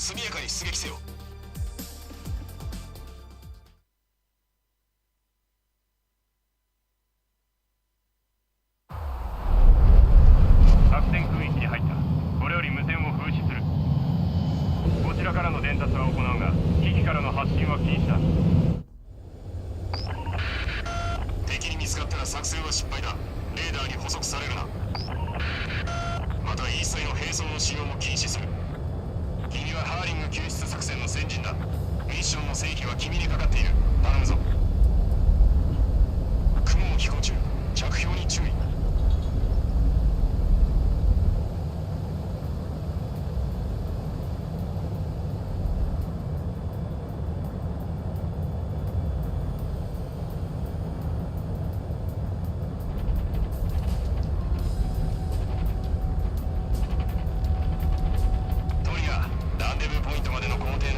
速やかに出撃せよ。作戦空域に入った。これより無線を封止する。こちらからの伝達は行うが、機器からの発信は禁止だ。敵に見つかったら作戦は失敗だ。レーダーに捕捉されるな。また一切の兵装の使用も禁止する。君はハーリング救出作戦の先人だ。ミッションの正義は君にかかっている。頼むぞ。雲を飛行中、着氷に注意。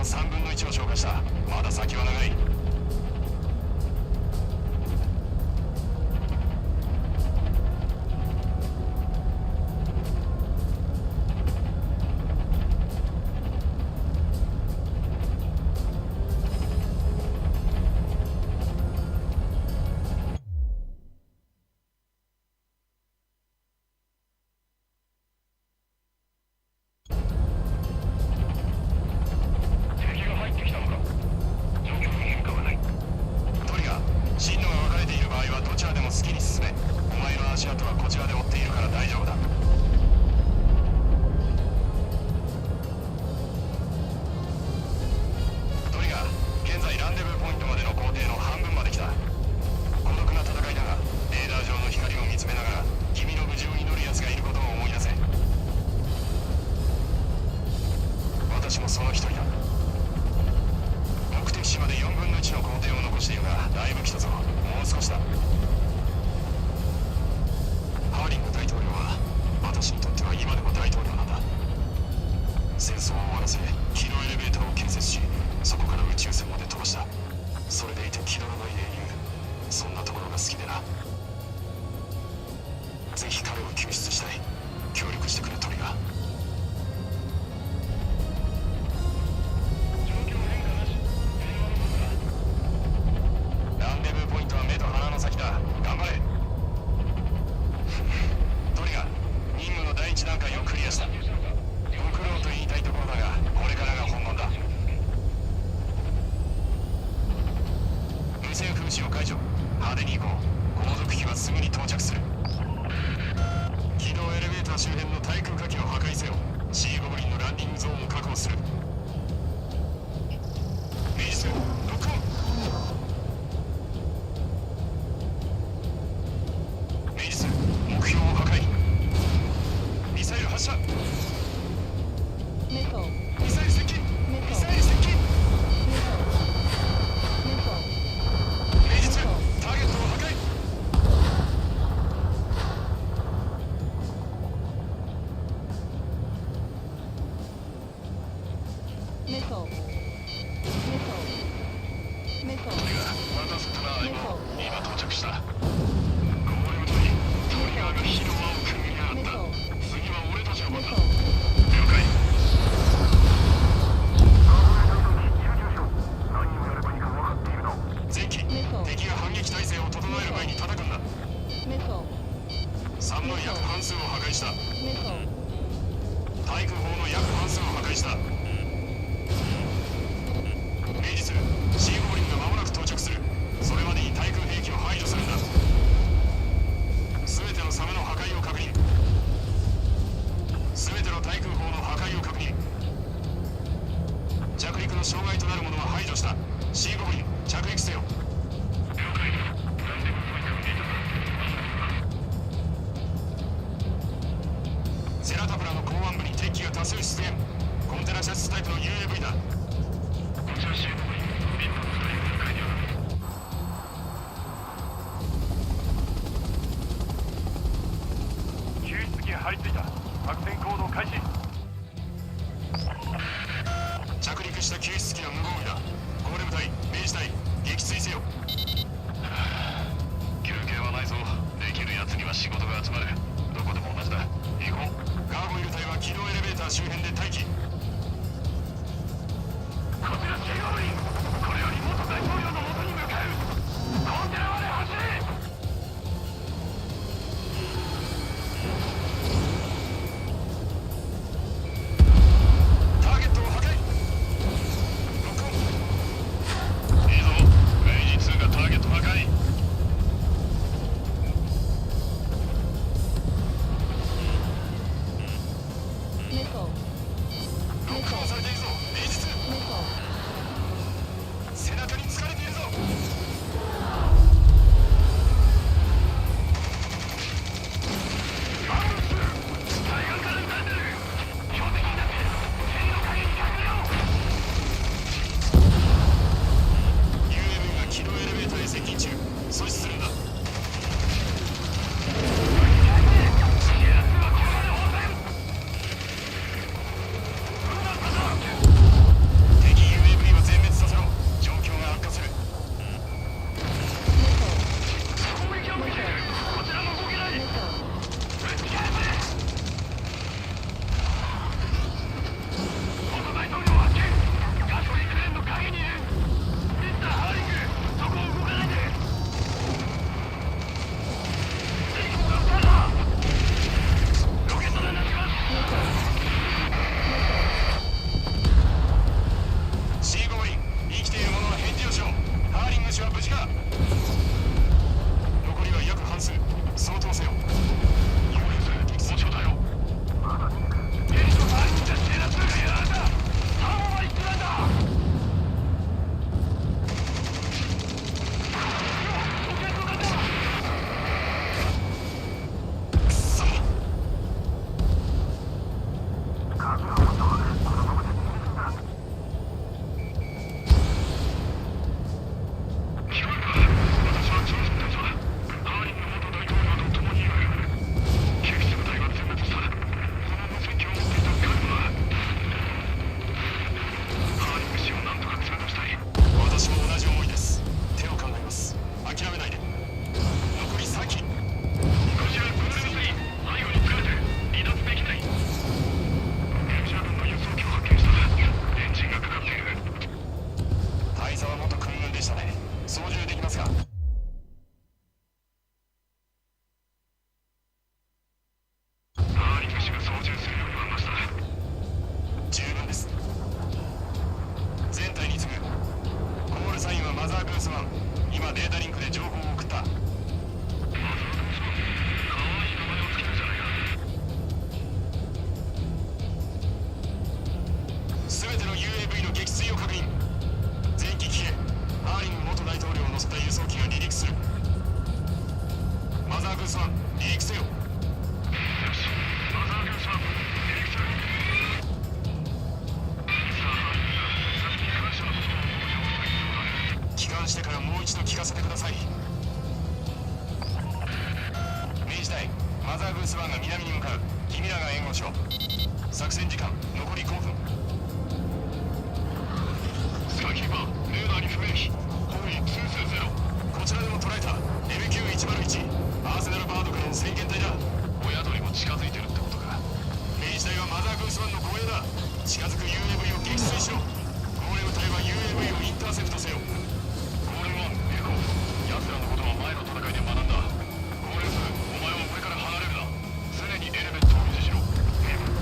3分の1を消化した。まだ先は長い。好きに進め。お前の足跡はこちらで追っているから大丈夫だ。トリガー、現在ランデブーポイントまでの行程の半分まで来た。孤独な戦いだが、レーダー上の光を見つめながら君の無事を祈る奴がいることを思い出せ。私もその一人だ。目的地まで4分の1の工程を残しているが、だいぶ来たぞ。もう少しだ。ハーリング大統領は私にとっては今でも大統領なんだ。戦争を終わらせ、機動エレベーターを建設し、そこから宇宙船まで飛ばした。それでいて気取らない英雄。そんなところが好きでな。ぜひ彼を救出したい。協力してくれトリガー。ランデブーポイントは目と鼻の先だ。頑張れ。トリガー、任務の第一段階をクリアした。ご苦労と言いたいところだが、これからが本番だ。無線封止を解除。派手に行こう。後続機はすぐに到着する。機動エレベーター周辺の対空火器を破壊せよ。シーゴブリンのランディングゾーンを確保する。明示する。ロックオン。明示する。目標を破壊。ミサイル発射。ミサイル接近。ミサイル接近。明示する。ターゲットを破壊。待たせたな、今到着した。これをとり、トリガーが火の輪をくぐりやがった。次は俺たちの番だ。了解。何をやればいいか分かっているの。前期、敵が反撃態勢を整える前に叩くんだ。3の約半数を破壊した。対空砲の約半数を破壊した。明示する。シーゴブリンが間もなく到着する。それまでに対空兵器を排除するんだ。全てのサメの破壊を確認。全ての対空砲の破壊を確認。着陸の障害となるものは排除した。シーゴブリン、着陸せよ。了解。セラタプラの港湾部に敵機が多数出現。コンテナ車背中に疲れているぞ。阻止するんだ。敵 UAV を全滅させろ。状況が悪化する。攻撃を受けている。こちらも動けない。元大統領はガソリンクレーンの陰にいる。ミスターハーリング、そこを動かないで。は無事か。残りは約半数。相当せよ。優劣激増だよ。ヘリとバーニング制圧がやられた。3は一覧だ。ロケット弾だ。くそ。数が本当はこのままで逃げるんだ。操縦できますか。ハーリング氏が操縦するようになりました。十分です。全体に次ぐ。コールサインはマザーグース1。今データリンクで情報を送った。マザーグース1、かわいい名前をつけるじゃないか。全ての UAV の撃墜を確認。全機機へ。ハーリング元大統領を乗せた輸送機が離陸する。マザーグース1、離陸せよ。よし、マザーグース1、離陸する。さあ、ハーリングが先に感謝の言葉を申し上げたいようだね。帰還してからもう一度聞かせてください。明治大、マザーグース1が南に向かう。君らが援護しろ。作戦時間残り5分。スカーキーパー、レーダーに不明機。方位2数0。こちらでも捉えた。MQ101。アーセナルバードからの先遣隊だ。お宿にも近づいてるってことか。明治大はマザーグース1の護衛だ。近づく UAV を撃墜しろ。ゴーレム隊は UAV をインターセプトせよ。ゴーレム1、エコ。奴らのことは前の戦いで学んだ。ゴーレム2、お前は俺から離れるな。常にエレメントを維持しろ。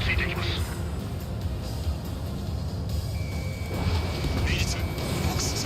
ついていきます。明治2、ボックス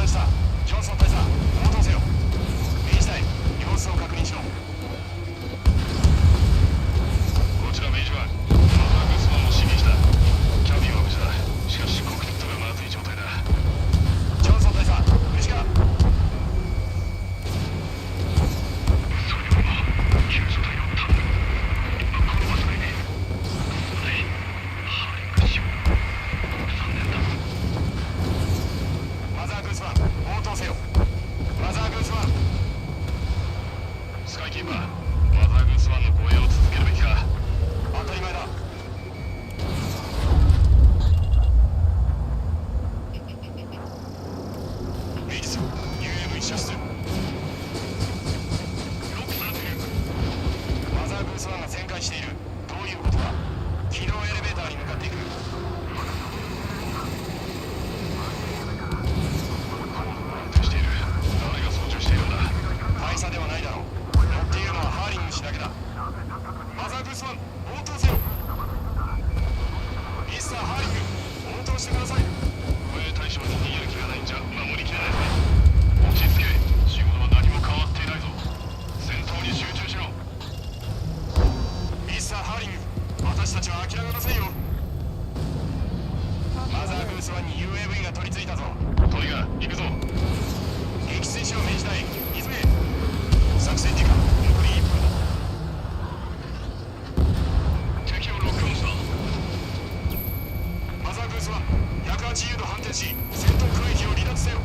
断した。ジョンソン大佐、応答せよ。明治隊、様子を確認しろ。こちら明治はマザーグースワンを指認した。キャビンは無事だ。しかしコックピットがまずい状態だ。ジョンソン大佐、無事か。それは救助隊を頼む。今この場所にね。ハーリングしよう。残念だ。マザーグースワン、応答せよ。マザーグースワン。スカイキーパー、マザーグースワンの護衛を続けるべきか。当たり前だ。平日 UAV 射出。ロックされている。マザーグースワンが旋回している。どういうことだ。機動エレベーターに向かっていく。安定している。誰が操縦しているんだ。大差ではないだろう。乗っているのはハーリング氏だけだ。マザーグースワン、応答せよ。ミスターハーリング、応答してください。護衛対象に逃げる気がないんじゃ守りきれないぞ。落ち着け。仕事は何も変わっていないぞ。戦闘に集中しろ。ミスターハーリング、私たちは諦めませんよ。マザーグースワンに UAV が取り付いたぞ。トリガー、行くぞ。撃墜しろ明治隊、急げ。作戦時間残り1分だ。敵をロックオンした。マザーグースワン、180度反転し戦闘空域を離脱せよ。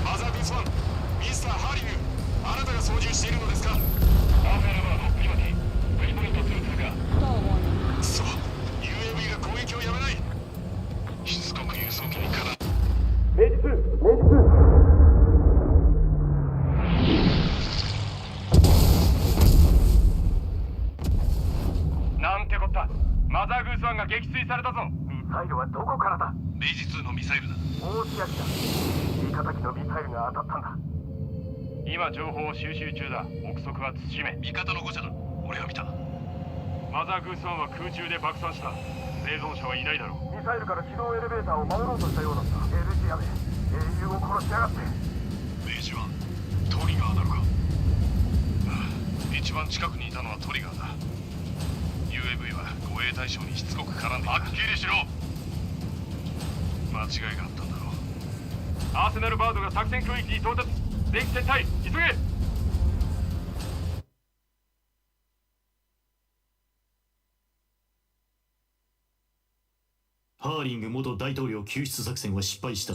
マザーグースワン、ミスターハーリング、あなたが操縦しているのですか。アーフェルバード、リバティ、ウェイポイント2通過。くそ、 UAV が攻撃をやめない。しつこく輸送機に絡む。明治2、明治2。なんてこった。マザーグースワンが撃墜されたぞ。ミサイルはどこからだ。明治2のミサイルだ。大仕上げだ。味方機のミサイルが当たったんだ。今情報を収集中だ。憶測は慎め。味方の誤射だ。俺が見た。マザーグースワンは空中で爆散した。生存者はいないだろう。ミサイルから機動エレベーターを守ろうとしたようだった。エルジアめ、英雄を殺しやがって。明治はトリガーなのか。一番近くにいたのはトリガーだ。 UAV は護衛対象にしつこく絡んでいた。はっきりしろ。間違いがあったんだろう。アーセナルバードが作戦空域に到達。全機撤退、急げ。ハーリング元大統領救出作戦は失敗した。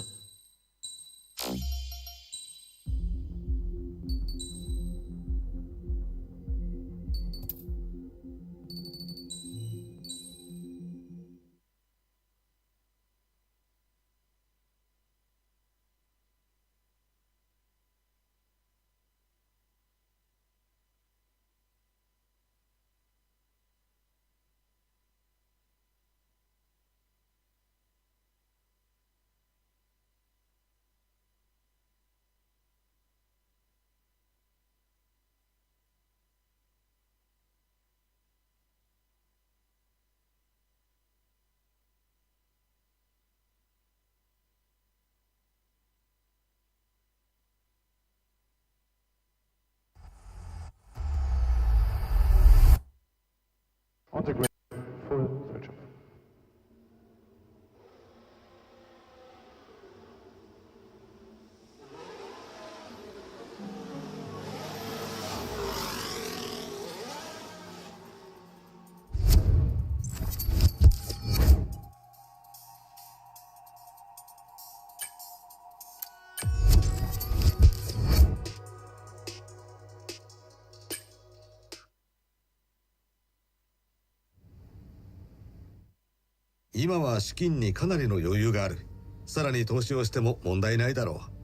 On the ground, full search. 今は資金にかなりの余裕がある。さらに投資をしても問題ないだろう。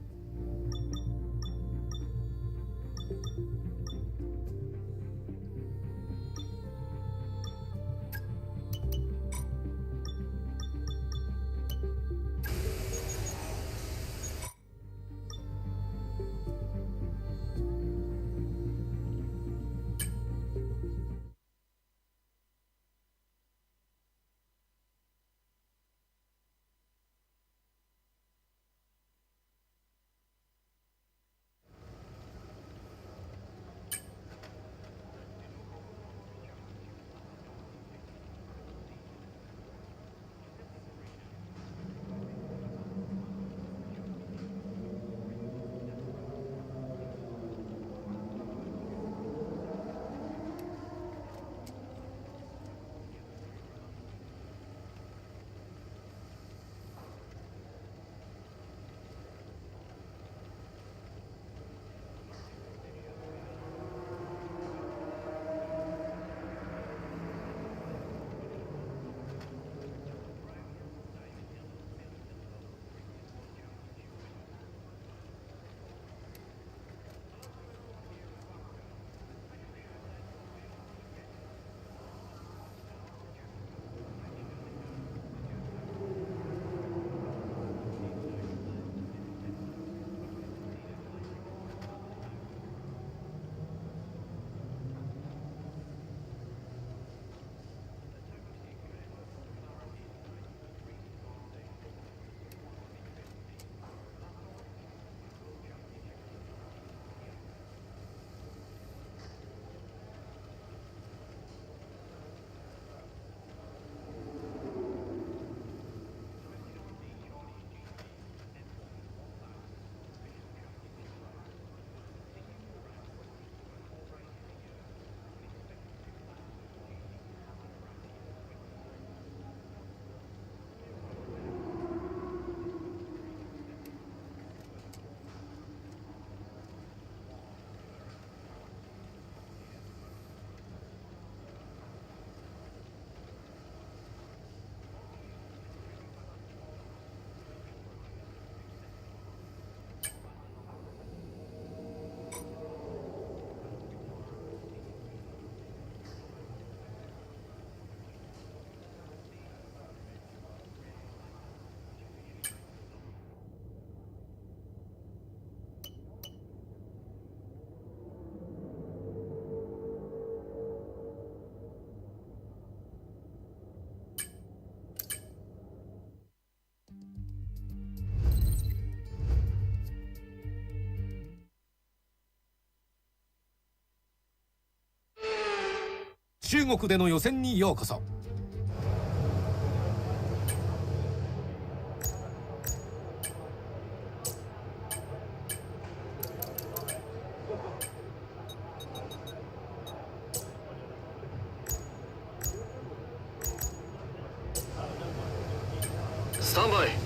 中国での予選にようこそ。スタンバイ。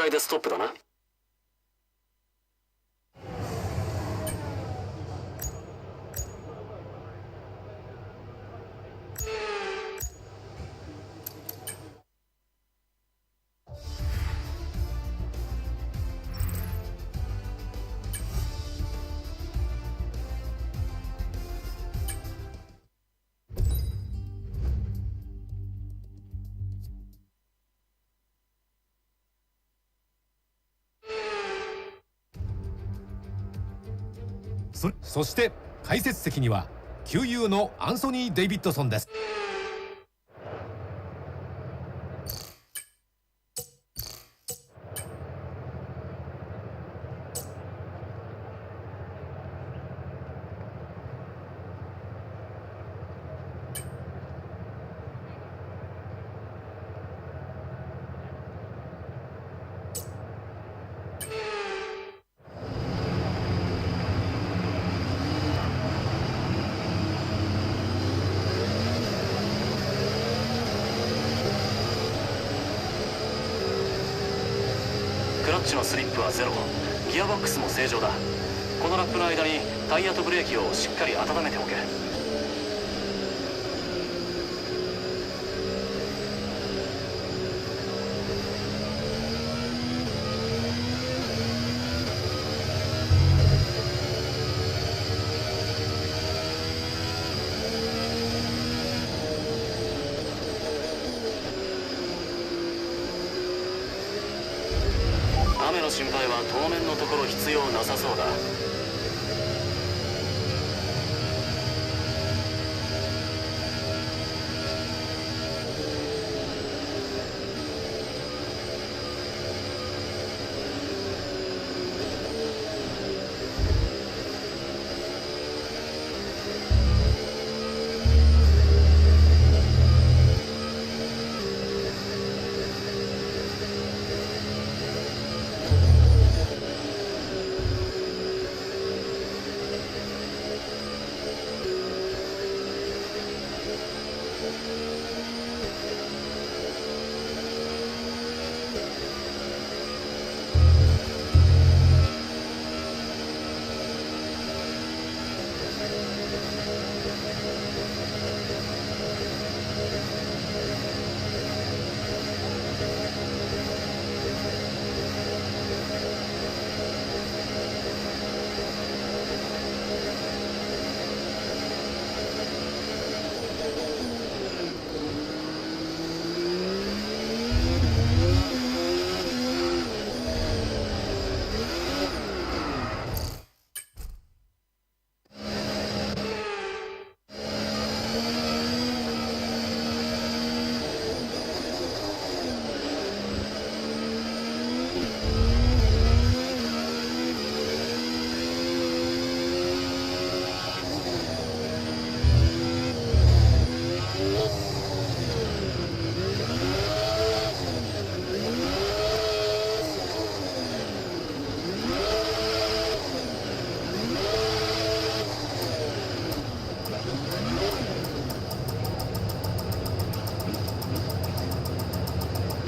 回でストップだな。そして解説席には旧友のアンソニー・デイビッドソンです。クラッチのスリップはゼロ、ギアボックスも正常だ。このラップの間にタイヤとブレーキをしっかり温めておけ。雨の心配は当面のところ必要なさそうだ。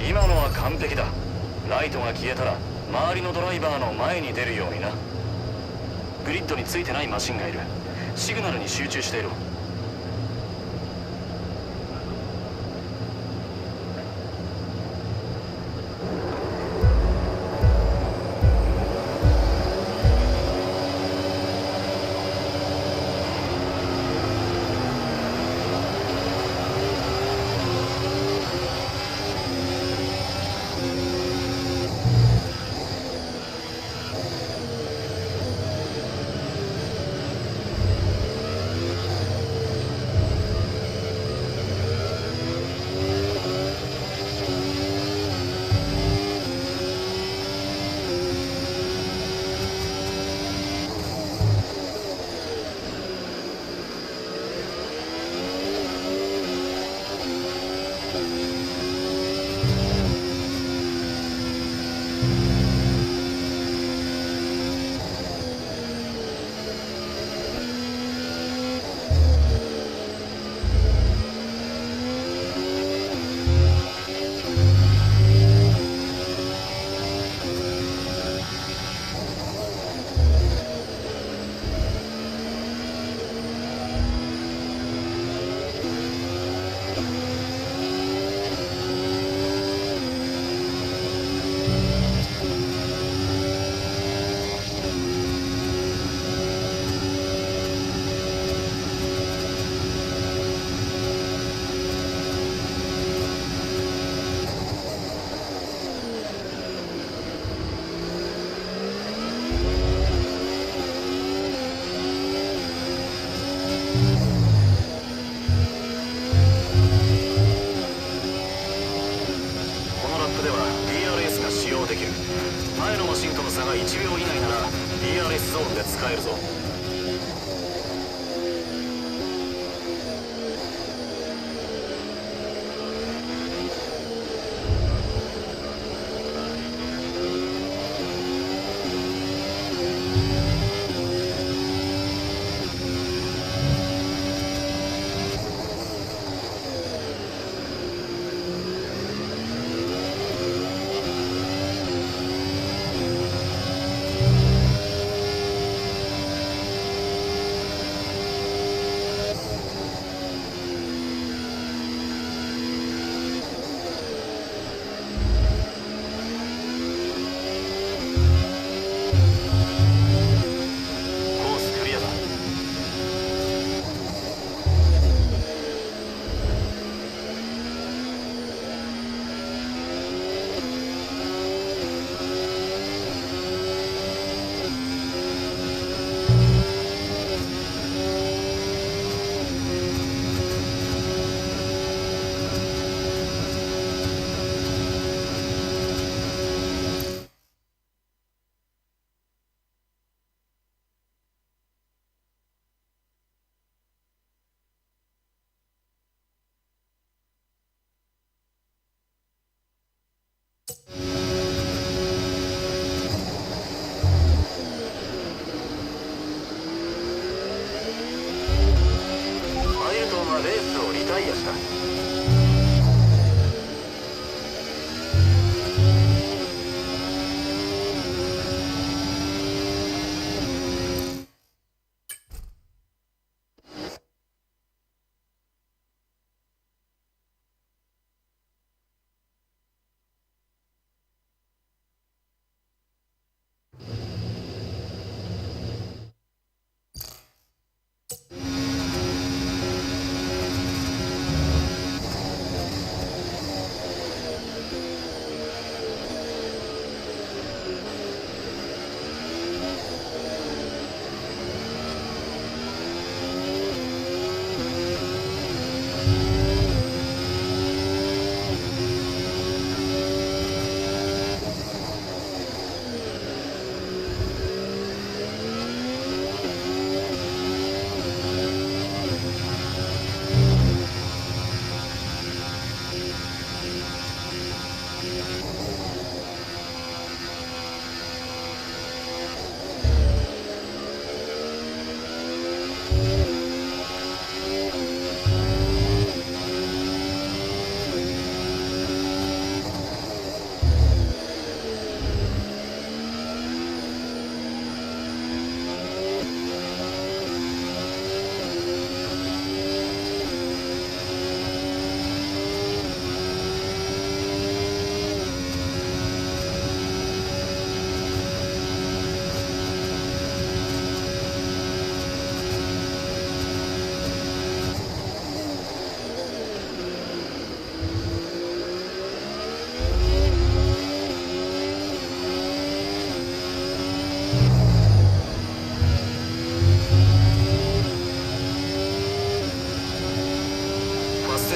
今のは完璧だ。ライトが消えたら周りのドライバーの前に出るようにな。グリッドについてないマシンがいる。シグナルに集中していろ。ゾーンで使えるぞ。レースをリタイアした。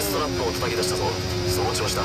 ストラップを叩き出したぞ。装置をした。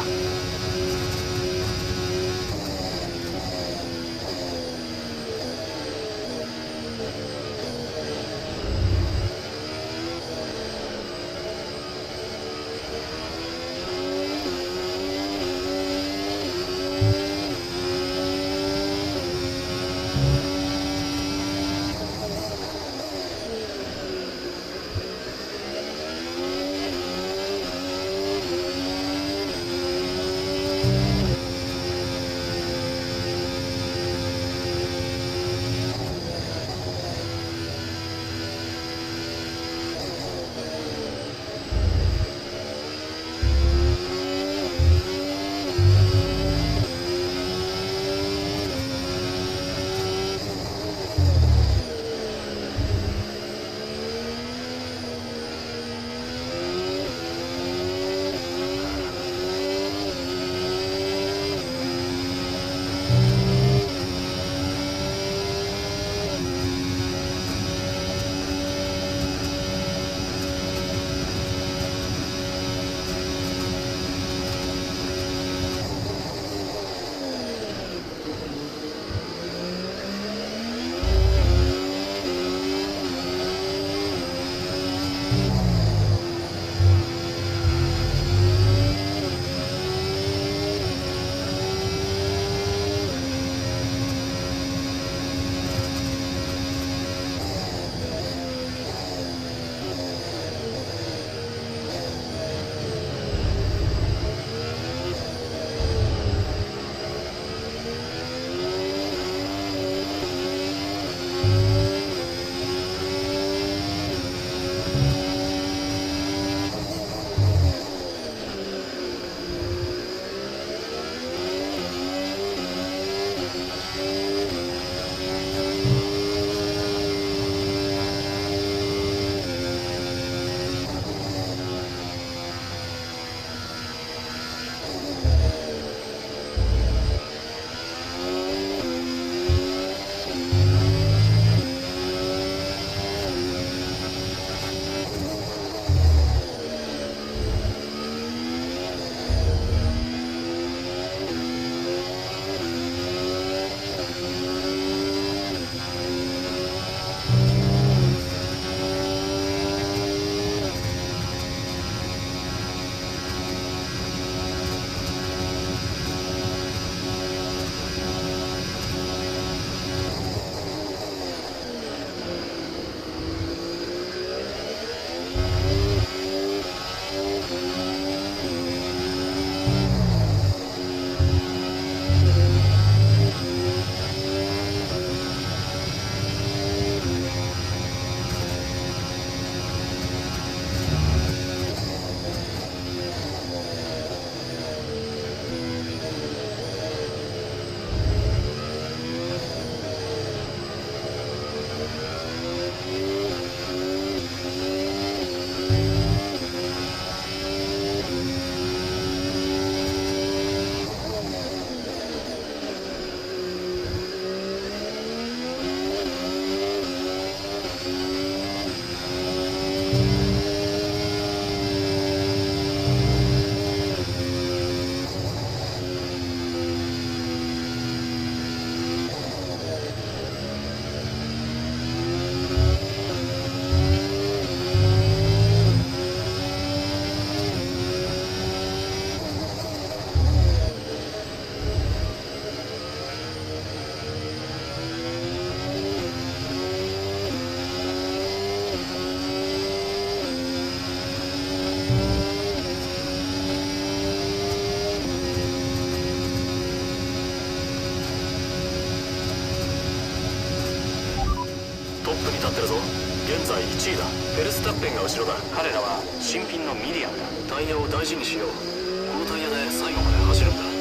ップに立ってるぞ。現在1位だ。フェルスタッペンが後ろだ。彼らは新品のミディアムだ。タイヤを大事にしよう。このタイヤで最後まで走るんだ。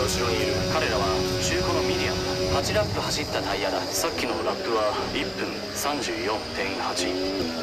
後ろにいる。彼らは中古のミディアムだ。8ラップ走ったタイヤだ。さっきのラップは1分34.8。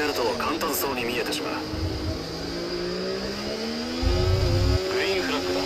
やると簡単そうに見えてしまう。グリーンフラッグだ。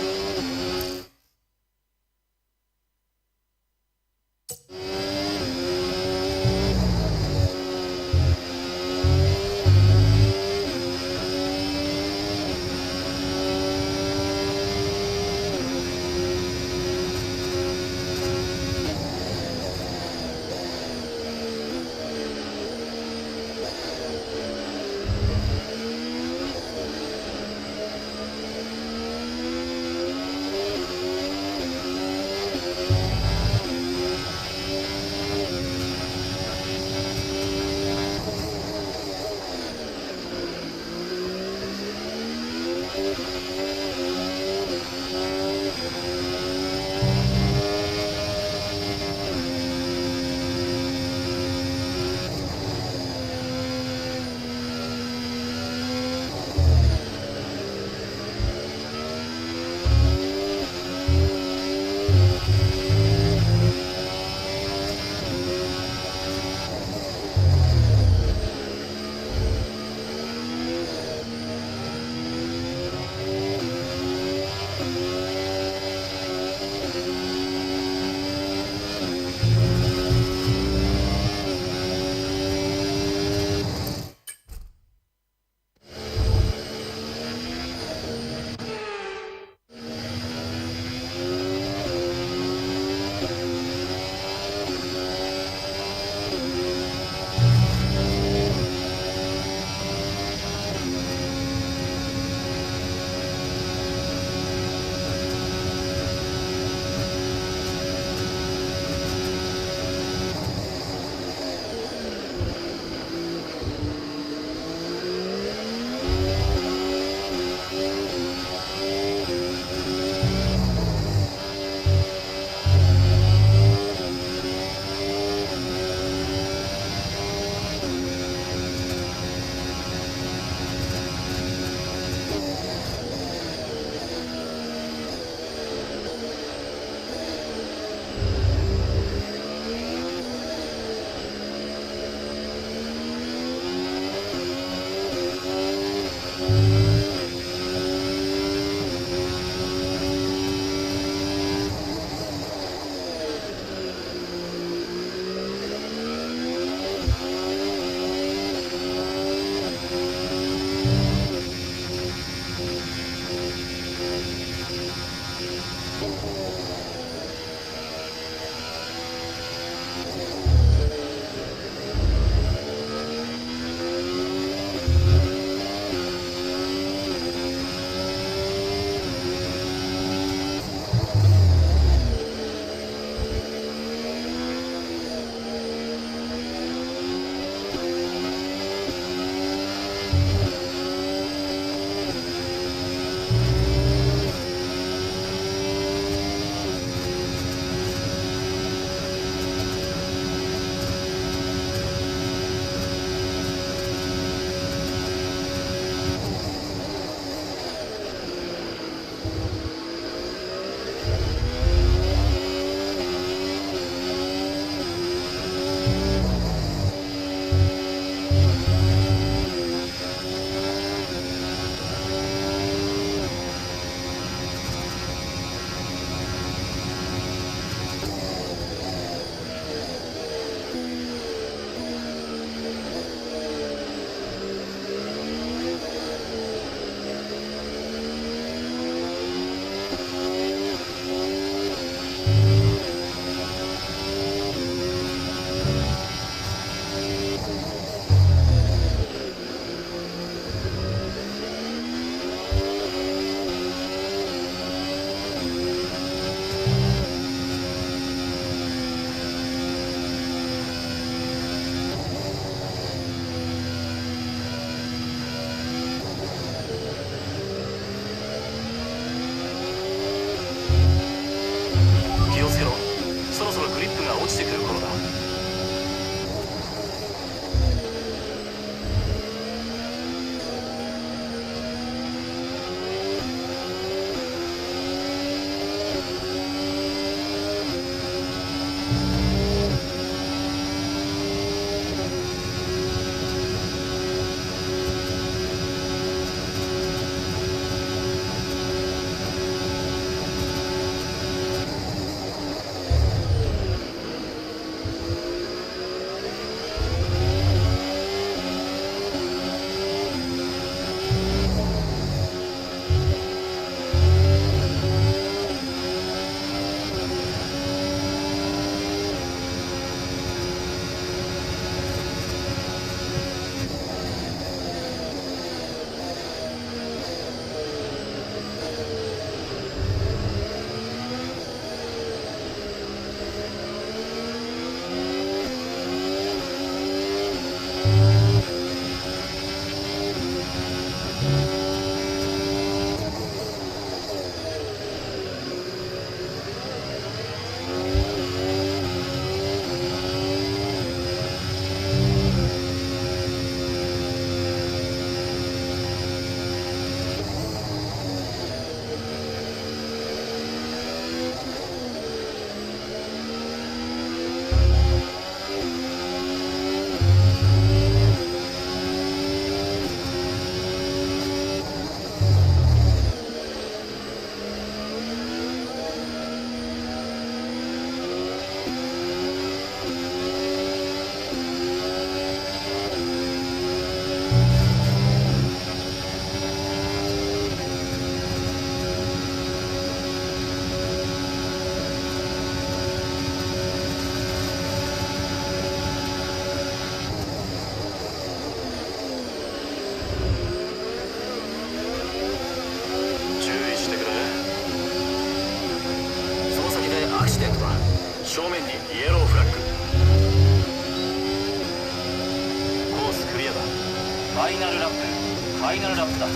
ァイナルラップだ。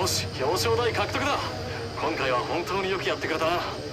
よし、表彰台獲得だ。今回は本当によくやってくれたな。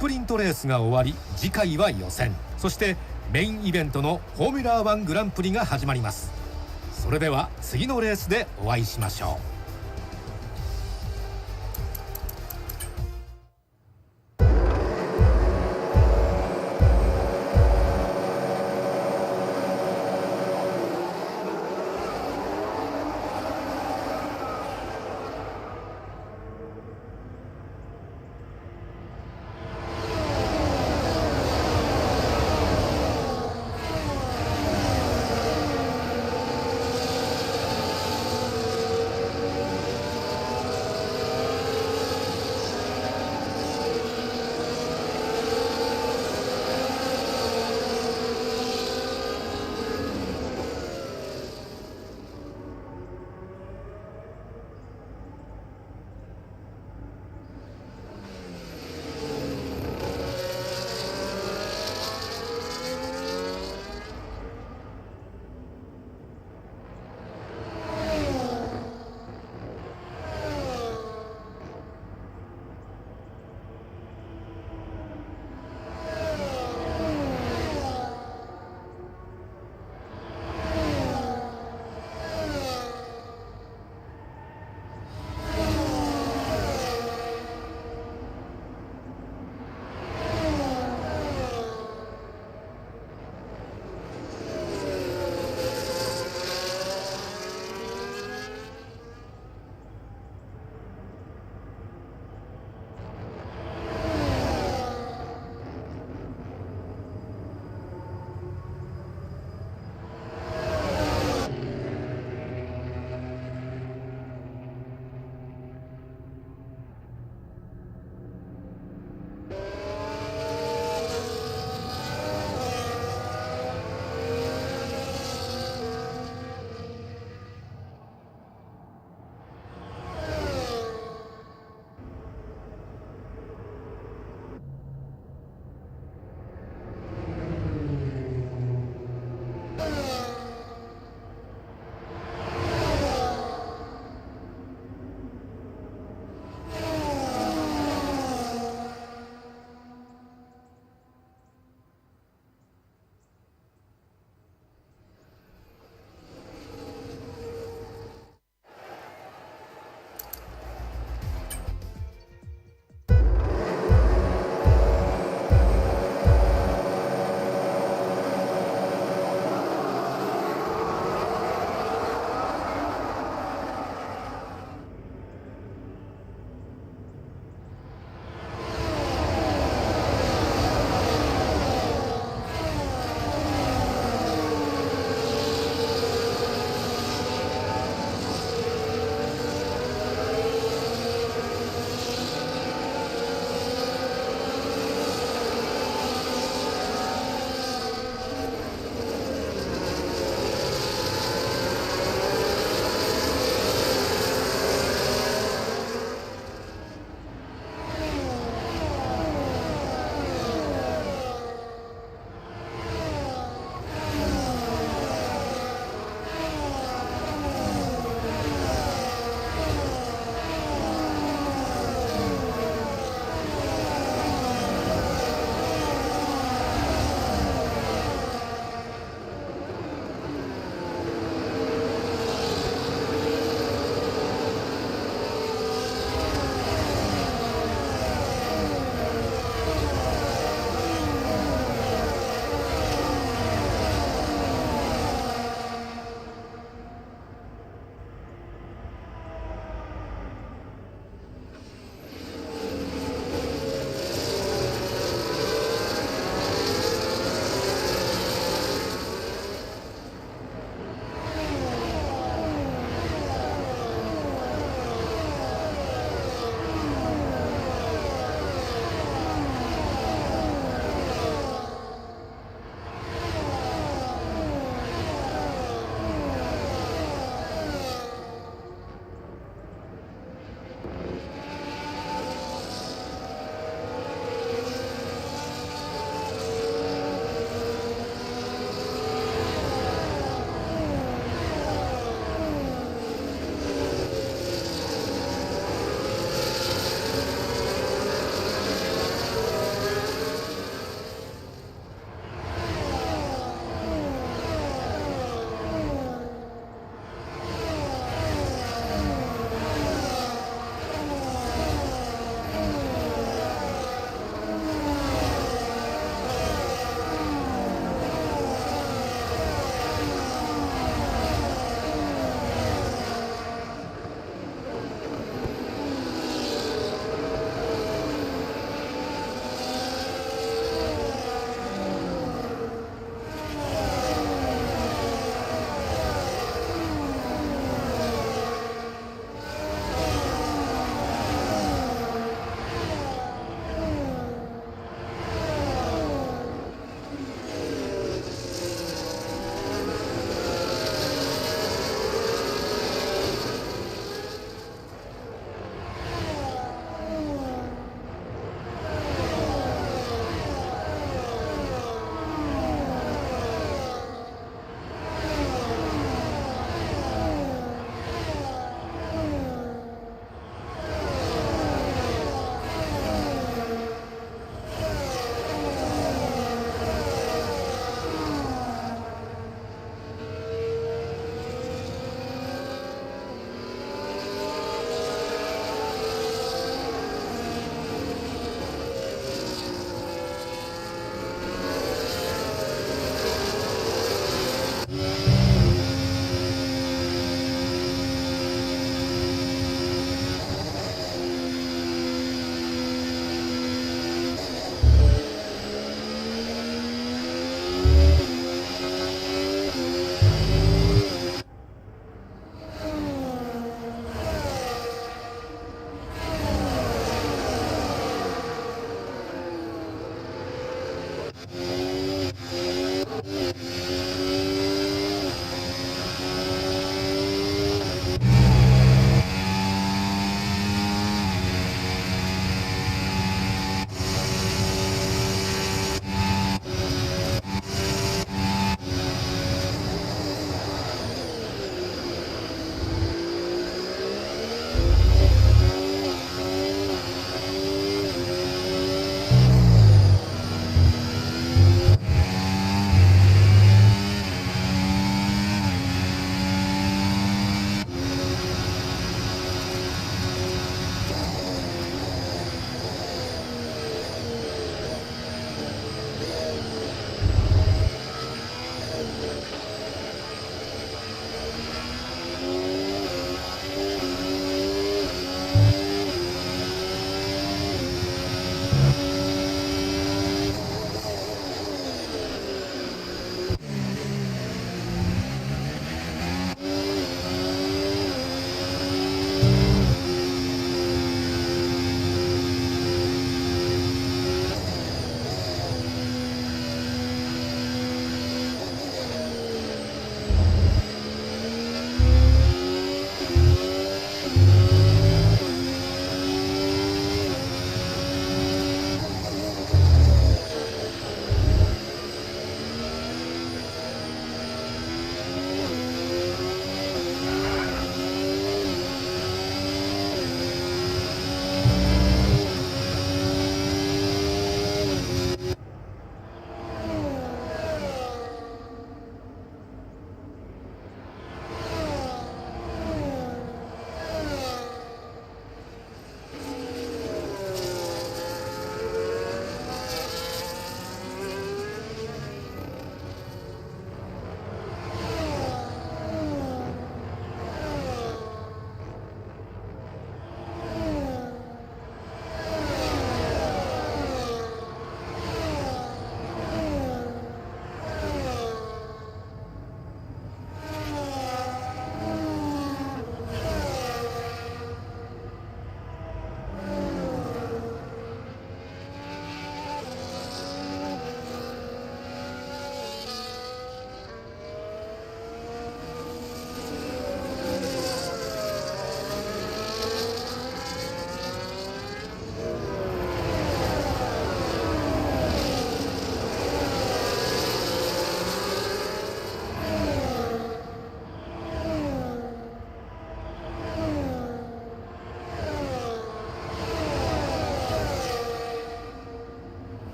スプリントレースが終わり、次回は予選、そしてメインイベントのフォーミュラー1グランプリが始まります。それでは次のレースでお会いしましょう。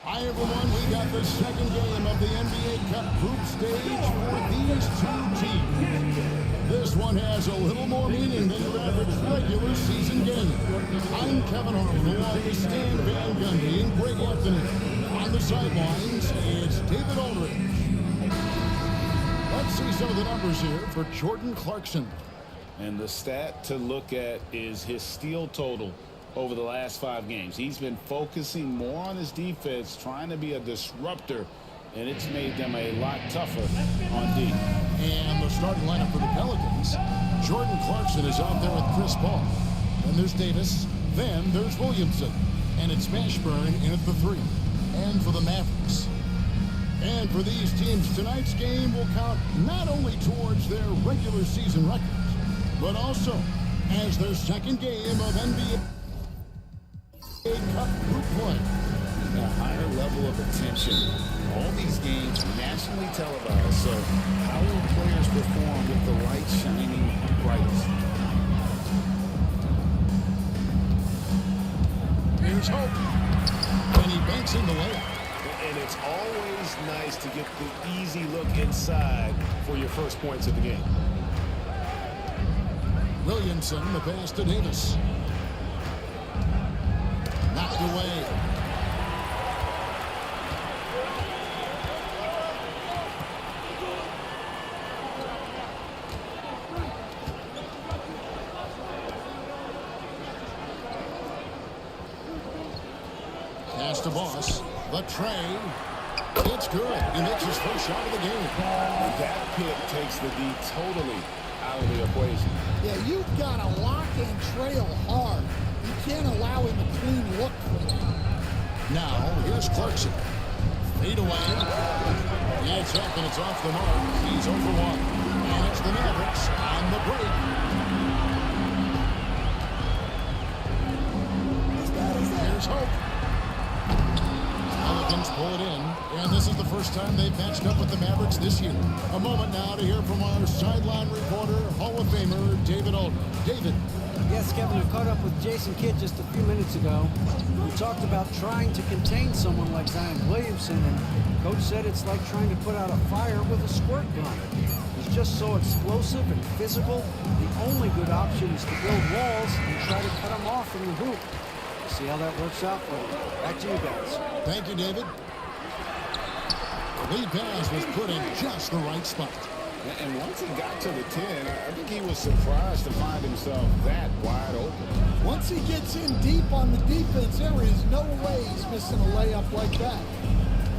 Hi everyone, we got the second game of the NBA Cup group stage for these two teams. This one has a little more meaning than your average regular season game. I'm Kevin Harlan, along with Stan Van Gundy and Greg Anthony. On the sidelines, it's David Aldridge. Let's see some of the numbers here for Jordan Clarkson. And the stat to look at is his steal total over the last 5 games. He's been focusing more on his defense, trying to be a disruptor and it's made them a lot tougher on D. And the starting lineup for the Pelicans. Jordan Clarkson is out there with Chris Paul. Then there's Davis. Then there's Williamson. And it's Mashburn in at the 3. And for the Mavericks. And for these teams, tonight's game will count not only towards their regular season records, but also as their second game of NBA Cup group play. A higher level of attention. All these games are nationally televised, so how will players perform with the light shining brightest? Here's Hope. And he banks in the layup. And it's always nice to get the easy look inside for your first points of the game. Williamson, the pass to Davis. Knocked away. Pass to Boss. The tray. It's good. He makes his first shot of the game. And that pick takes the D totally out of the equation. Yeah, you've got to lock and trail hard. You can't allow him a clean look for that. Now, here's Clarkson. Fade away. Yeah, it's up and it's off the mark. He's over 1. And it's the Mavericks on the break. Here's Hope. Pelicans pull it in, and this is the first time they've matched up with the Mavericks this year. A moment now to hear from our sideline reporter, Hall of Famer David Aldridge. David. Yes, Kevin, I caught up with Jason Kidd just a few minutes ago. We talked about trying to contain someone like Zion Williamson, and Coach said it's like trying to put out a fire with a squirt gun. He's just so explosive and physical. The only good option is to build walls and try to cut him off from the hoop. See how that works out for you. Back to you guys. Thank you, David. The lead pass was put in just the right spot. And once he got to the 10, I think he was surprised to find himself that wide open. Once he gets in deep on the defense, there is no way he's missing a layup like that.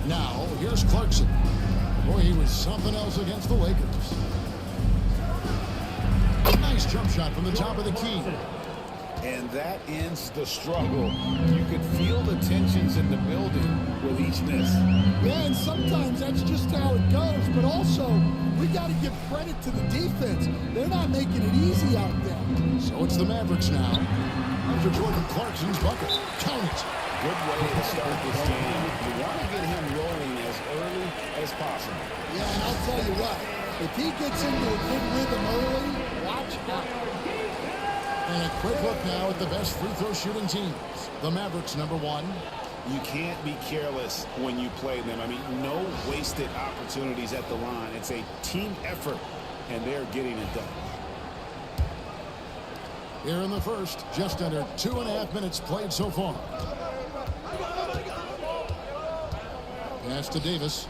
Now, here's Clarkson. Boy, he was something else against the Lakers. Nice jump shot from the top of the key. And that ends the struggle. You could feel the tensions in the building with each miss. Yeah, and sometimes that's just how it goes. But also, we got to give credit to the defense. They're not making it easy out there. So it's the Mavericks now. After Jordan Clarkson's bucket. Count it. Good way to start this game. You want to get him rolling as early as possible. Yeah, and I'll tell you what. If he gets into a good rhythm early, watch out. And a quick look now at the best free throw shooting teams. The Mavericks, number 1. You can't be careless when you play them. I mean, no wasted opportunities at the line. It's a team effort, and they're getting it done. Here in the first, just under 2.5 minutes played so far. Pass to Davis.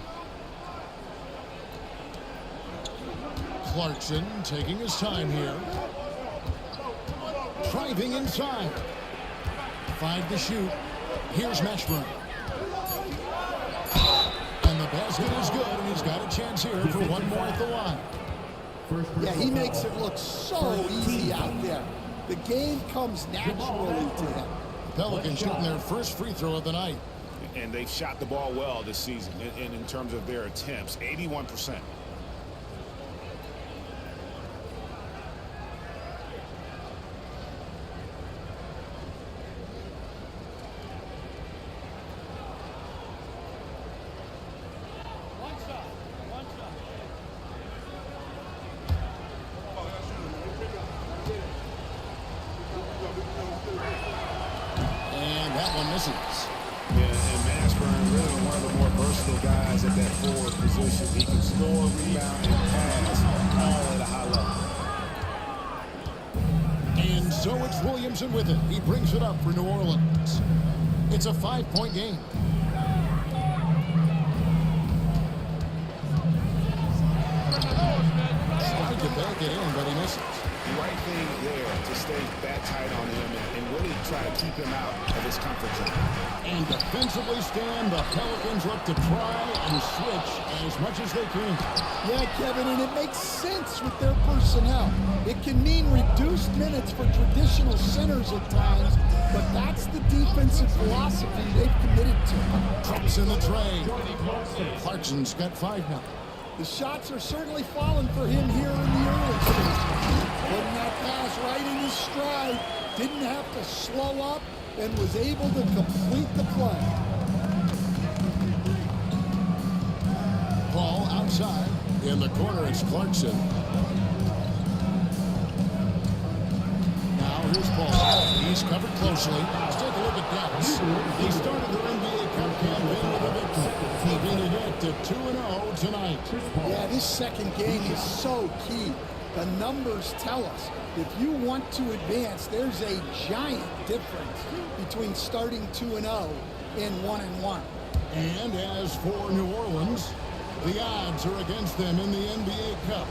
Clarkson taking his time here. Driving inside. 5 to shoot. Here's Mashburn. And the basket is good, and he's got a chance here for one more at the line. Yeah, he makes it look so easy out there. The game comes naturally to him. Pelicans shooting their first free throw of the night. And they've shot the ball well this season, and in terms of their attempts, 81%. Yeah, and Mashburn really one of the more versatile guys at that forward position. He can score, rebound, and pass all at a high level. And so it's Williamson with it. He brings it up for New Orleans. It's a 5-point game. Tried to back it in, but he misses. right thing there to stay that tight on him and really try to keep him out of his comfort zone. And defensively stand, the Pelicans look to try and switch as much as they can. Yeah, Kevin, and it makes sense with their personnel. It can mean reduced minutes for traditional centers at times, but that's the defensive philosophy they've committed to. Trump's in the tray. Clarkson's got 5 now. The shots are certainly falling for him here in the early stages. Putting that pass right in his stride, didn't have to slow up, and was able to complete the play. Ball outside. In the corner, it's Clarkson. Now here's Paul. He's covered closely. Let's take a look at Dallas. They started their NBA Cup campaign with a victory, taking it up to 2-0 tonight. Yeah, this second game is so key. The numbers tell us if you want to advance, there's a giant difference between starting 2-0 and 1-1. And as for New Orleans, the odds are against them in the NBA Cup.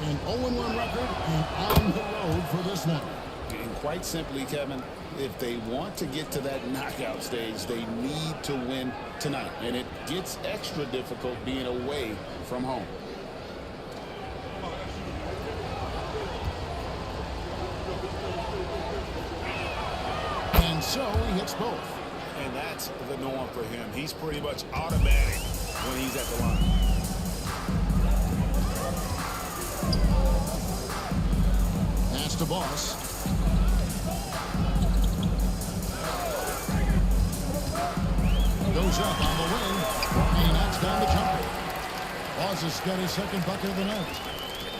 An 0-1 record and on the road for this one. And quite simply, Kevin, if they want to get to that knockout stage, they need to win tonight. And it gets extra difficult being away from home. And so he hits both. And that's the norm for him. He's pretty much automatic when he's at the line. Pass to Boss. Goes up on the wing. And he knocks down the jumper. Boss has got his second bucket of the night.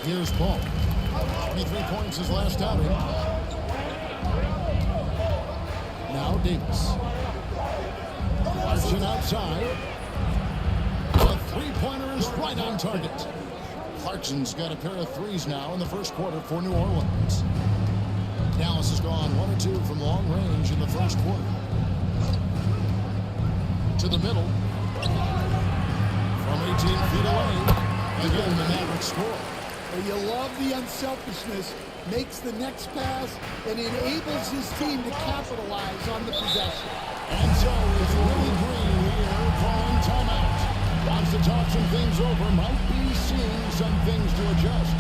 Here's Paul. 23 points his last outing. Now Davis. Marching outside. The three-pointer is right on target. Clarkson's got a pair of threes now in the first quarter for New Orleans. Dallas has gone 1 or 2 from long range in the first quarter. To the middle. From 18 feet away. Again, the Mavericks score. You love the unselfishness, makes the next pass, and enables his team to capitalize on the possession. And so it's Willie Green here calling timeout. Wants to talk some things over, might be seeing some things to adjust.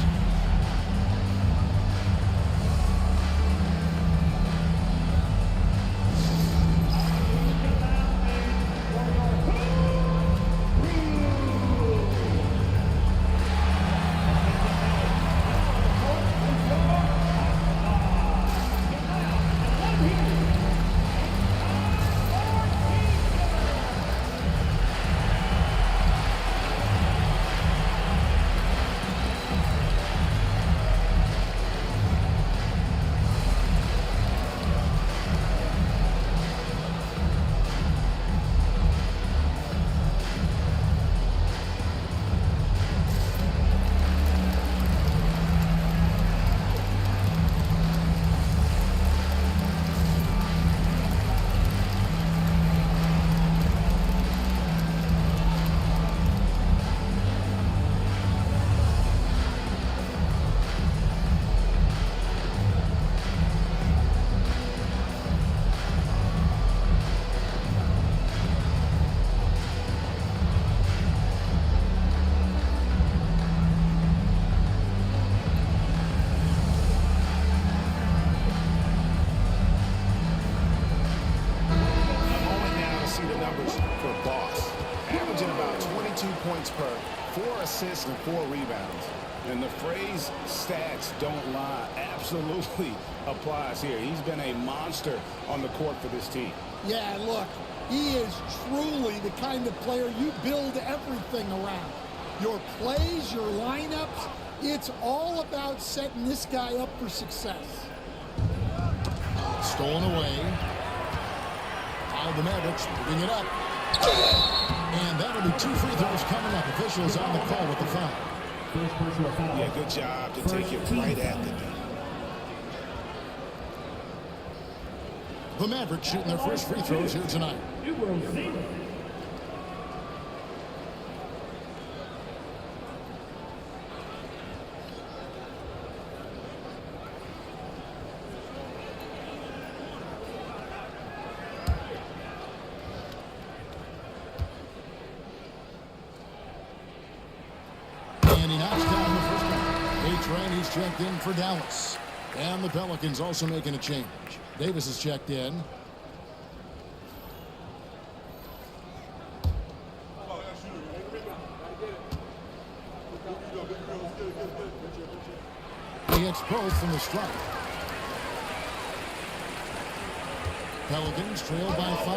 Per 4 assists and 4 rebounds. And the phrase stats don't lie absolutely applies here. He's been a monster on the court for this team. Yeah, look, he is truly the kind of player you build everything around. Your plays, your lineups, it's all about setting this guy up for success. Stolen away. Now the Mavericks moving it up. And that'll be 2 free throws coming up. Officials on the call with the foul. Yeah, good job to take it right at the D. The Mavericks shooting their first free throws here tonight. And he knocks down the first one. A-Train, he's checked in for Dallas. And the Pelicans also making a change. Davis is checked in. He hits both from the strike. Pelicans trail by 5.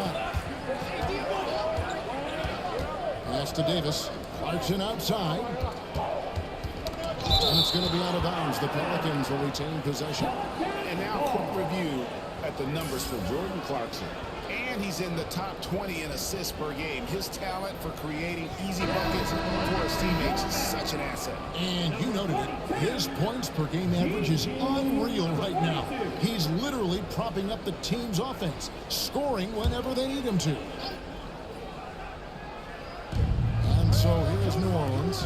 Pass to Davis. Clarkson outside. And it's going to be out of bounds. The Pelicans will retain possession. And now a quick review at the numbers for Jordan Clarkson. And he's in the top 20 in assists per game. His talent for creating easy buckets for his teammates is such an asset. And you noted it. His points per game average is unreal right now. He's literally propping up the team's offense, scoring whenever they need him to. And so here's New Orleans.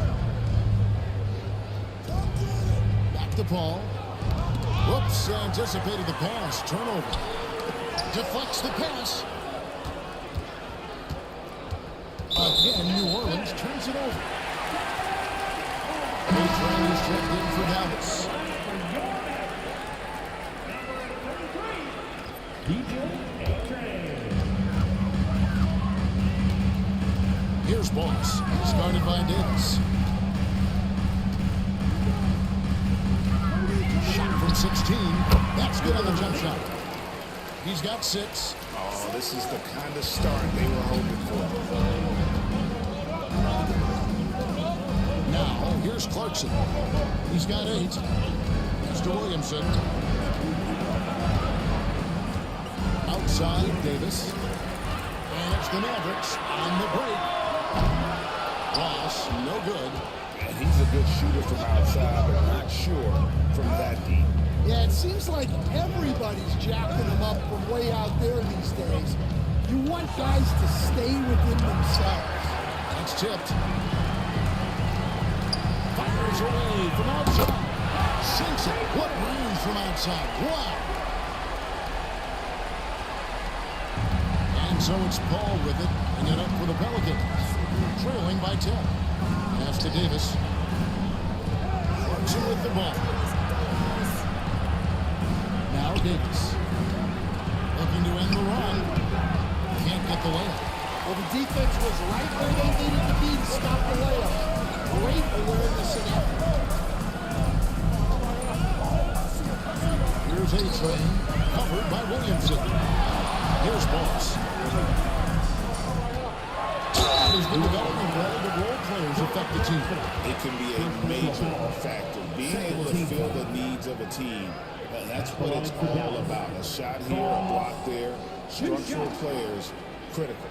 Back to Paul. Whoops, anticipated the pass. Turnover. Deflects the pass. Again, New Orleans turns it over. A-Train is checked in for Dallas. Here's Boss. Started by Davis. Shot from 16. That's good on the jump shot. He's got 6. Oh, this is the kind of start they were hoping for. Now, here's Clarkson. He's got 8. Mr. Williamson. Outside, Davis. And it's the Mavericks on the break. Ross, no good. And he's a good shooter from outside, but not sure from that deep. Yeah, it seems like everybody's jacking them up from way out there these days. You want guys to stay within themselves. That's tipped. Fires away from outside. Sinks it. What range from outside. Wow. And so it's Paul with it. And it up for the Pelicans. Trailing by 10. Pass to Davis. Clarkson with the ball. Now Davis. Looking to end the run. Can't get the layup. Well, the defense was right where they needed to be to stop the layup. Great awareness and effort. Here's A-Train. Covered by Williamson. Here's Boss. That is the development role the role players affect the team. It can be a major factor. Being able to fill the needs of a team. That's what it's all about. A shot here, a block there. Structural players, critical.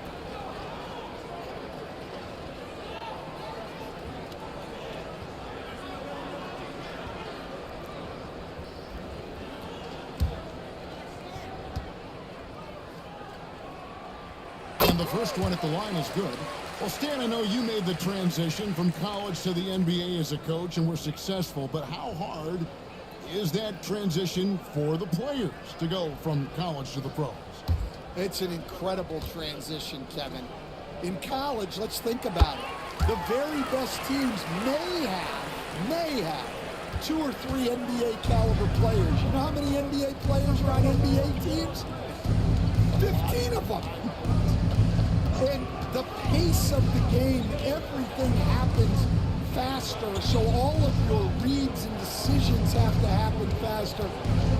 And the first one at the line is good. Well, Stan, I know you made the transition from college to the NBA as a coach and were successful, but how hard is that transition for the players to go from college to the pros? It's an incredible transition, Kevin. In college, let's think about it. The very best teams may have 2 or 3 NBA caliber players. You know how many NBA players are on NBA teams? 15 of them. And the pace of the game, everything happens faster, so all of your reads and decisions have to happen faster.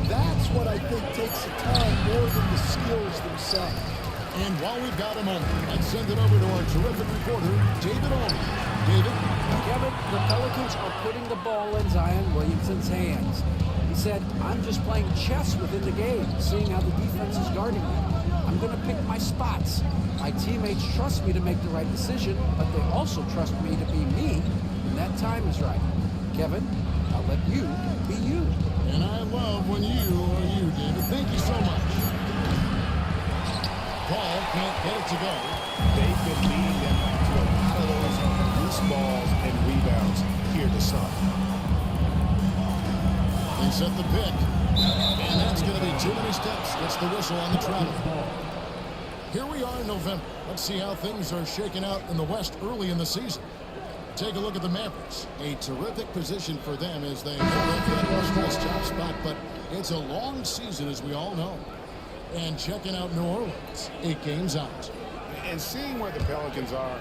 That's what I think takes the time more than the skills themselves. And while we've got a moment, let's send it over to our terrific reporter, David Olney. David? Kevin, the Pelicans are putting the ball in Zion Williamson's hands. He said, I'm just playing chess within the game, seeing how the defense is guarding me. I'm going to pick my spots. My teammates trust me to make the right decision, but they also trust me to be me when that time is right. Kevin, I'll let you be you. And I love when you are you, David. Thank you so much. Paul can't get it to go. They've been leading them to a lot of those loose balls and rebounds here to start. They set the pick. And that's going to be too many steps. Gets the whistle on the travel. Here we are in November. Let's see how things are shaking out in the West early in the season. Take a look at the Mavericks. A terrific position for them as they hold up that West top spot, but it's a long season, as we all know. And checking out New Orleans, 8 games out. And seeing where the Pelicans are,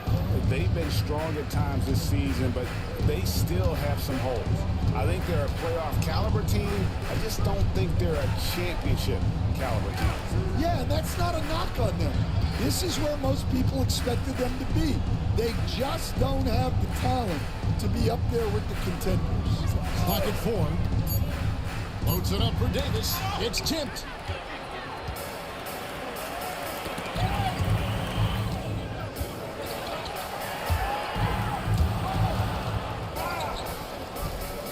they've been strong at times this season, but they still have some holes. I think they're a playoff caliber team. I just don't think they're a championship caliber team. Yeah, and that's not a knock on them. This is where most people expected them to be. They just don't have the talent to be up there with the contenders. Pocket 4. Loads it up for Davis. It's tipped.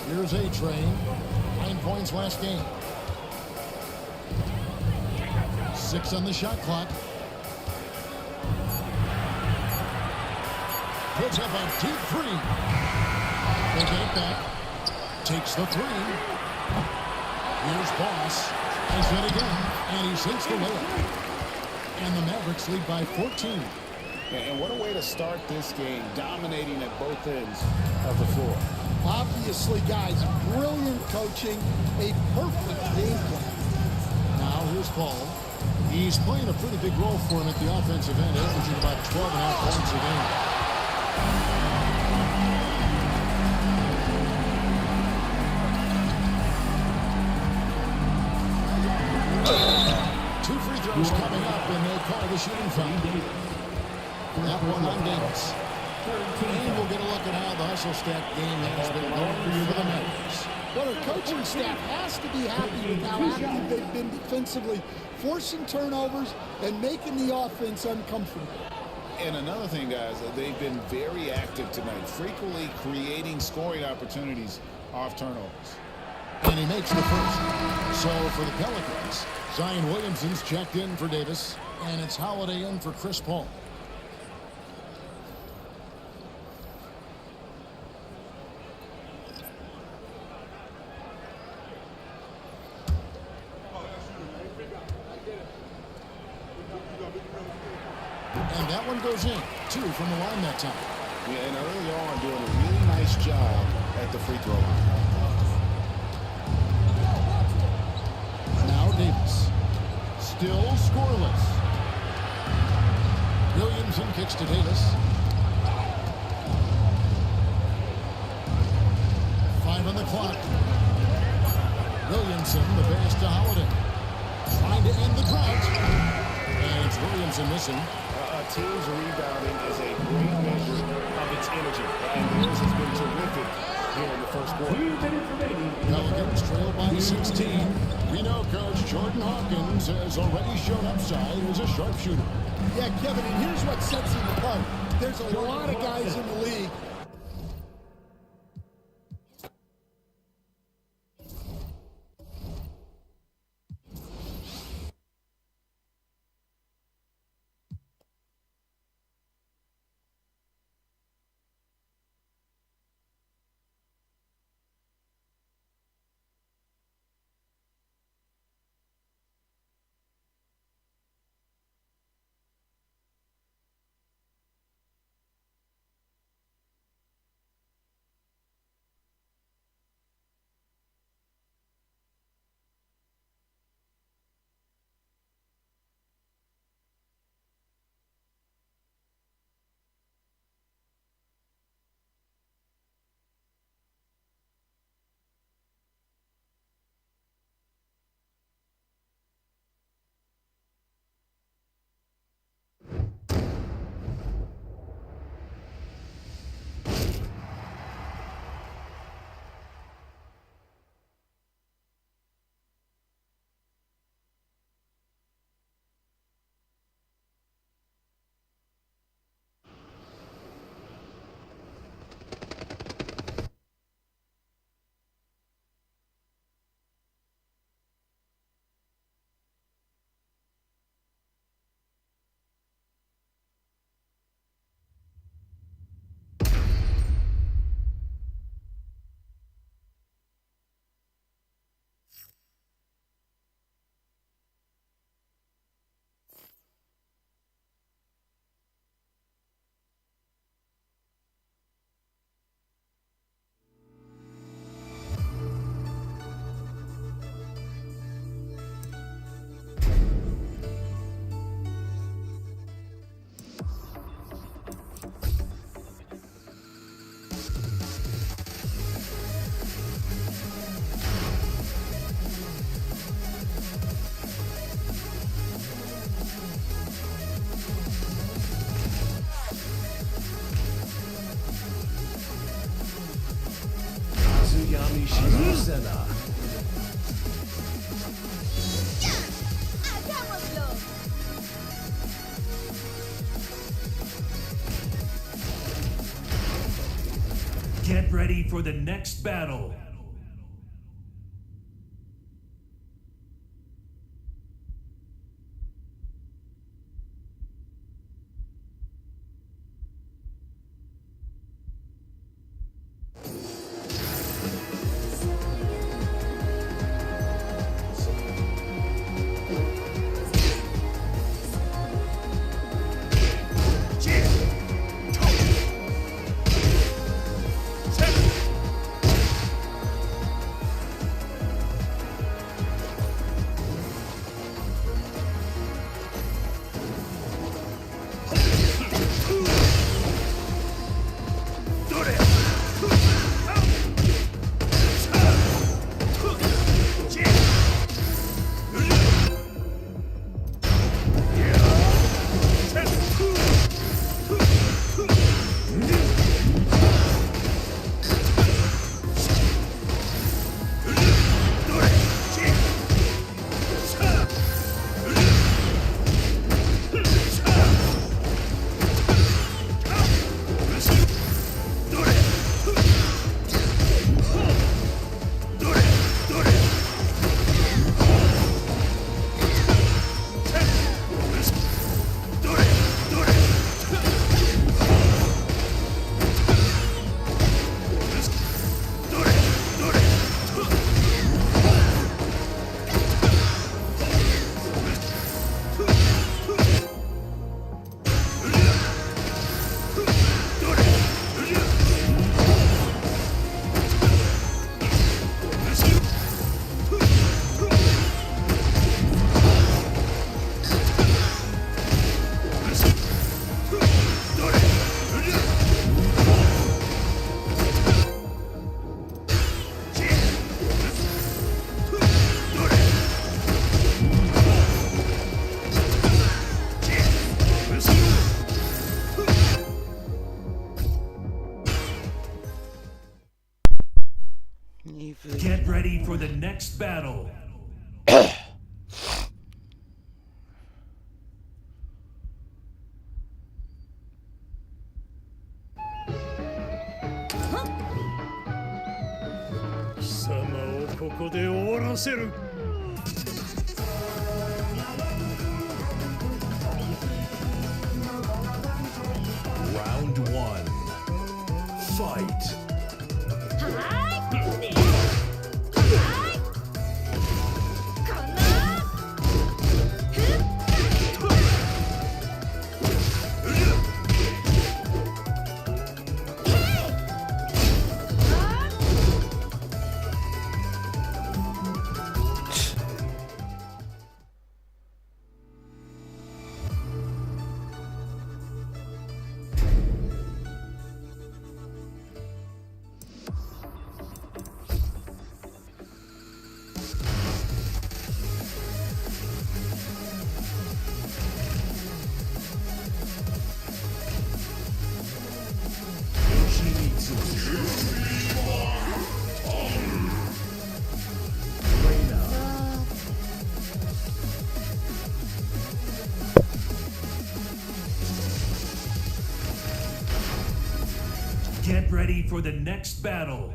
Here's A-Train. 9 points last game. 6 on the shot clock. Puts up a deep 3. They get it back. Takes the 3. Here's Boss. Has it again. And he sinks the layup. And the Mavericks lead by 14. And what a way to start this game, dominating at both ends of the floor. Obviously, guys, brilliant coaching, a perfect game plan. Now here's Paul. He's playing a pretty big role for him at the offensive end, averaging about 12.5 points a game. Two free throws coming up, and they'll call the shooting foul. That one on Davis. And we'll get a look at how the hustle stack game has been going for the Mavericks. Well, the coaching staff has to be happy with how active they've been defensively, forcing turnovers and making the offense uncomfortable. And another thing, guys, they've been very active tonight, frequently creating scoring opportunities off turnovers. And he makes the first. So for the Pelicans, Zion Williamson's checked in for Davis, and it's Holiday in for Chris Paul. And that one goes in. 2 from the line that time. Yeah, and early on doing a really nice job at the free throw line. Now Davis. Still scoreless. Williamson kicks to Davis. 5 on the clock. Williamson, the pass to Holiday. Trying to end the drought. And it's Williamson missing. A team's rebounding is a great measure of its energy, and theirs has been terrific here in the first quarter. Pelicans trail by 16. We know Coach Jordan Hawkins has already shown upside as a sharpshooter. Yeah, Kevin, and here's what sets him apart. There's a lot of guys in the league listener. Get ready for the next battle. Get ready for the next battle. Round 1. Fight. Get ready for the next battle.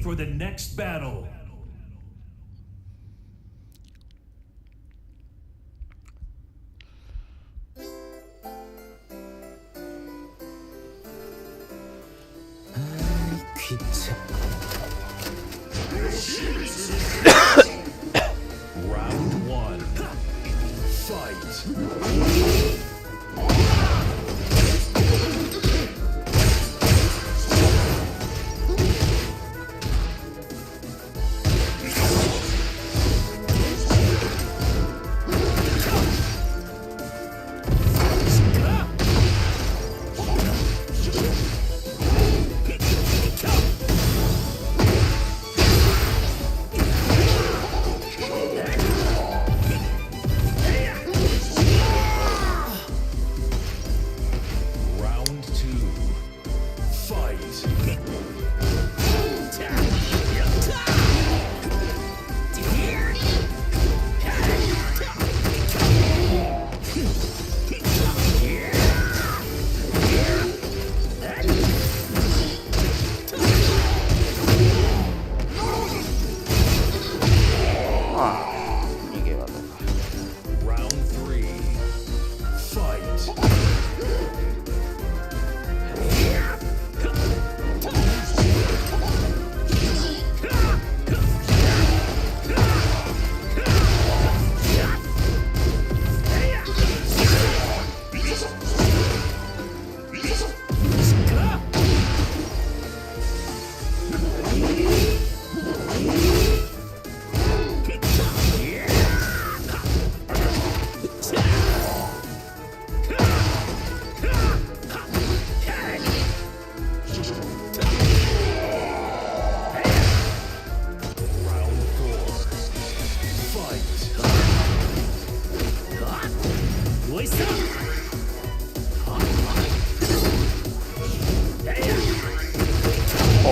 for the next battle. Round one. Fight.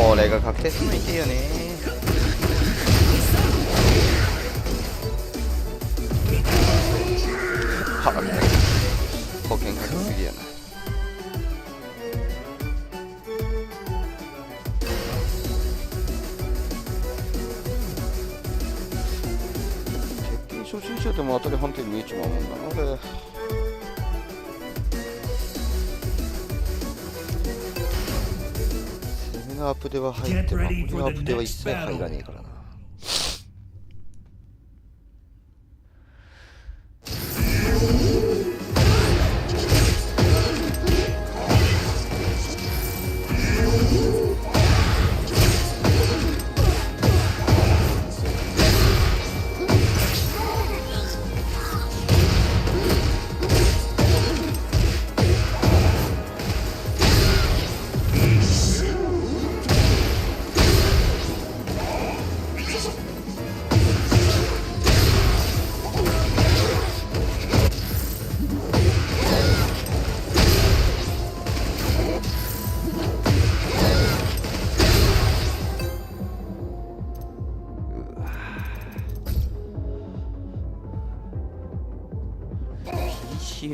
これが確定するのいいよね。はあ、保険かけすぎやな。鉄拳初心者でも当たり判定見えちまうもんだな、俺。アップでは入っても、このアップでは一切入らねえからな。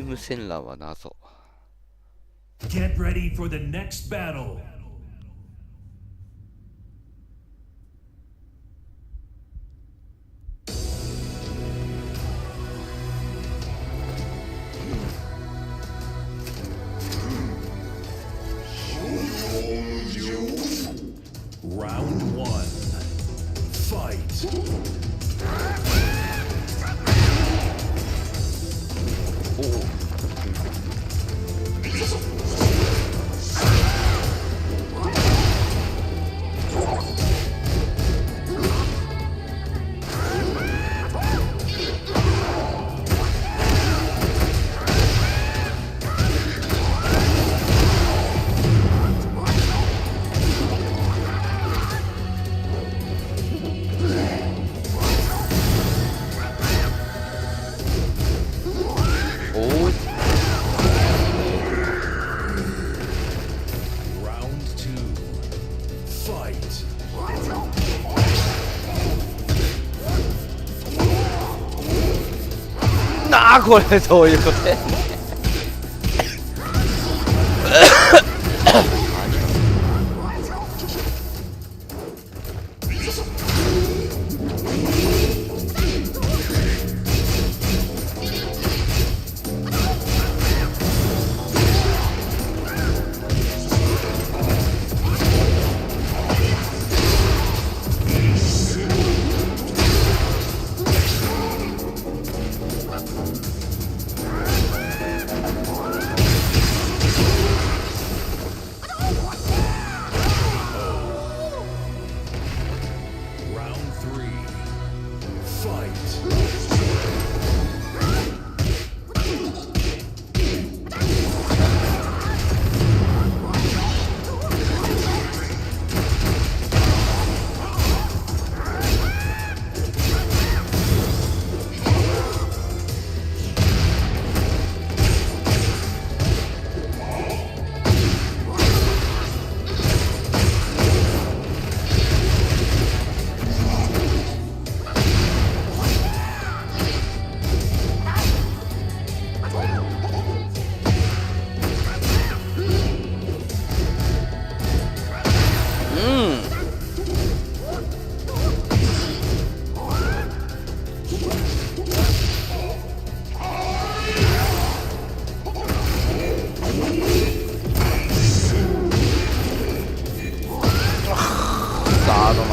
無線 LAN は謎。Get ready for the next battle. Round one. Fight.あー、これどういうことやねん。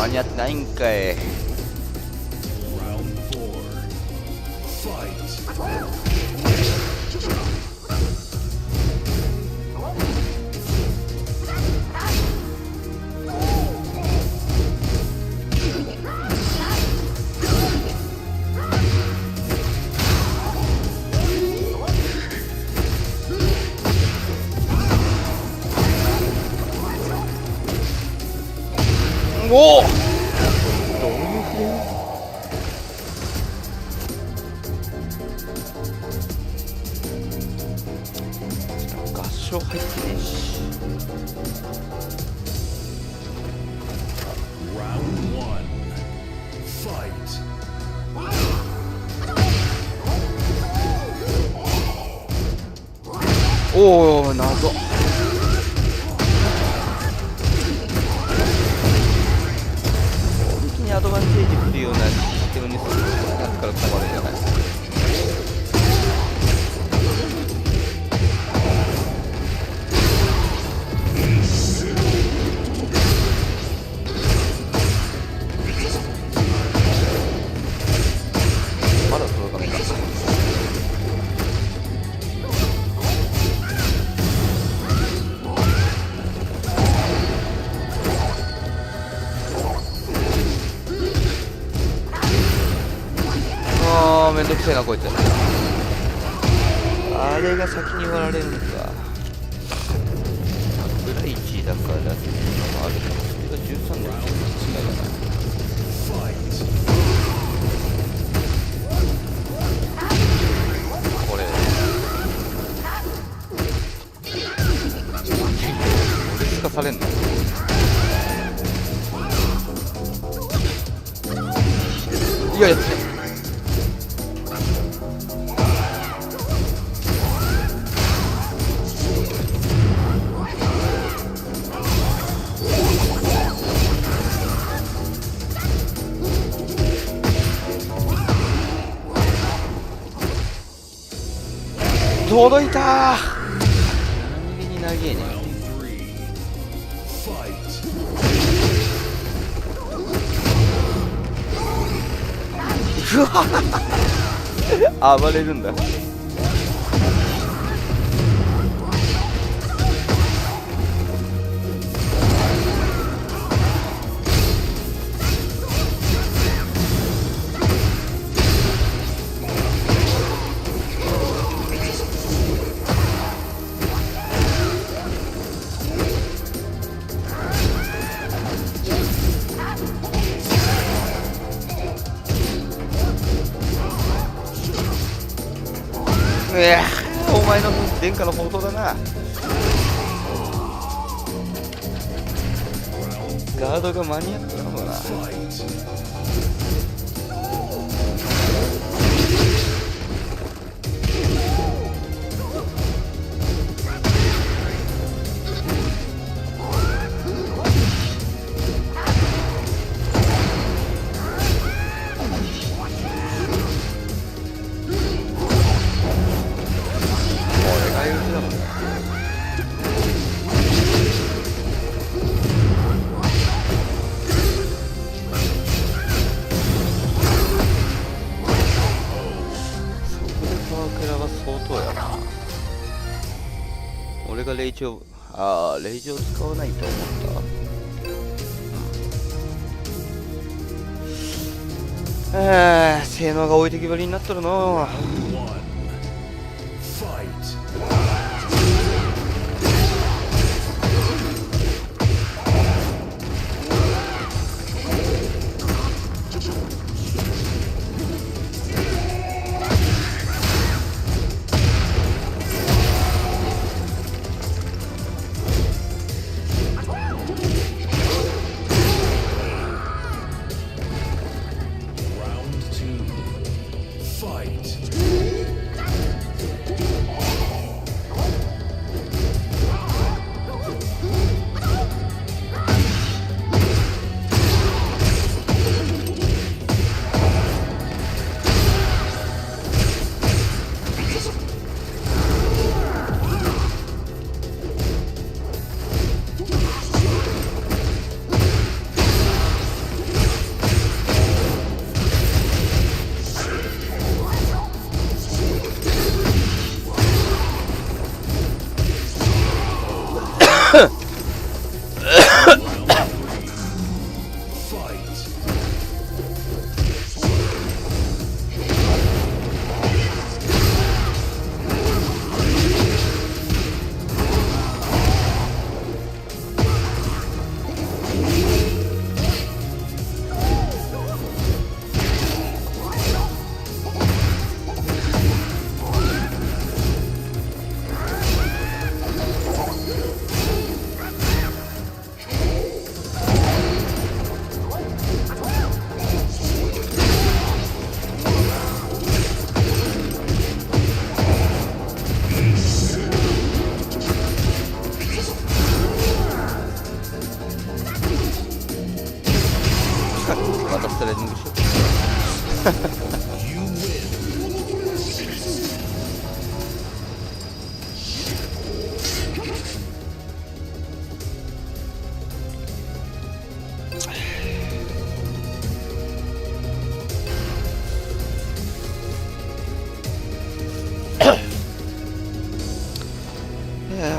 間に合ってないんかい。おお、どういうフレーム？合唱入ってねえし。おお、謎。アドバンテージ来るようなシステムにするから困るんじゃないですか。まだ届かないか。めんどくせえなこいつ。あれが先に割られるんか。100ぐらい1位だからだっていうのもあるけど、それが13の違いだな。これ俺しかされんの？いややってね。届いたー。何気に長えね。うわ暴れるんだ。お前の殿下の宝刀だな。ガードが間に合ったのかな。がレイジをレイジを使わないと思った。性能が置いてきぼりになっとるの。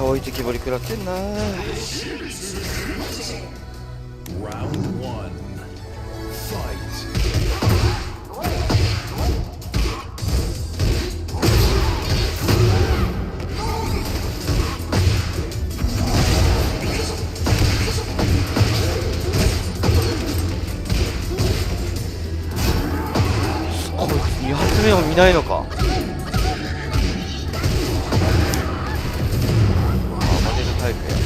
置いてきぼり食らってんな。こいつ2発目を見ないのか。タイプや。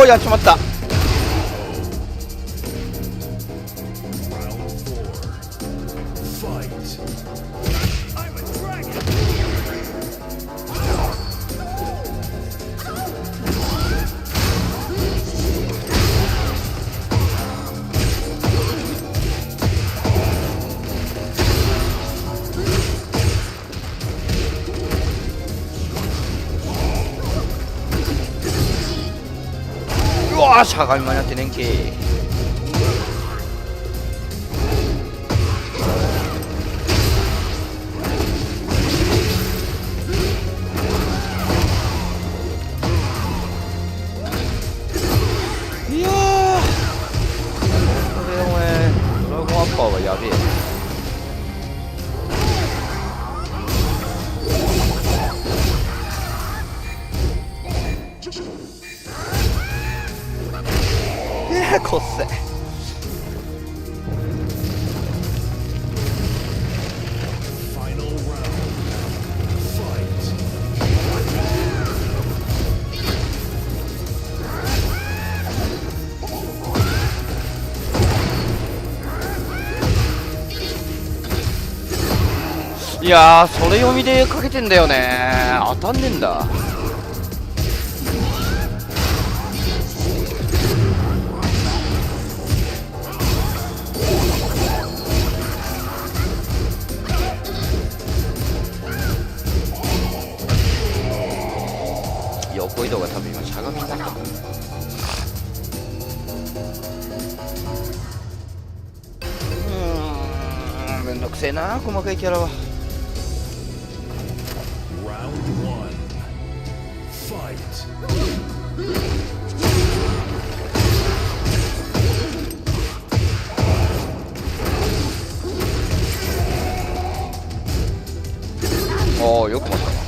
やっちまった。しゃがみ間に合ってねんけ。こせ。いやー、それ読みでかけてんだよね。当たんねんだ。横移動が多分今しゃがみになったから。めんどくせえな細かいキャラは。おー、よく待ったな。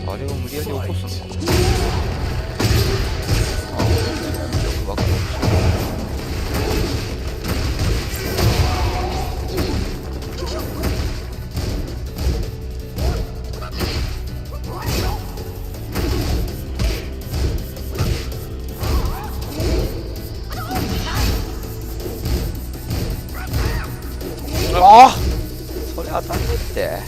あれを無理やり起こすのか。ああ、それ当たんねって。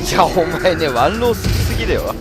いや、お前ね、ワンロー好きすぎだよ。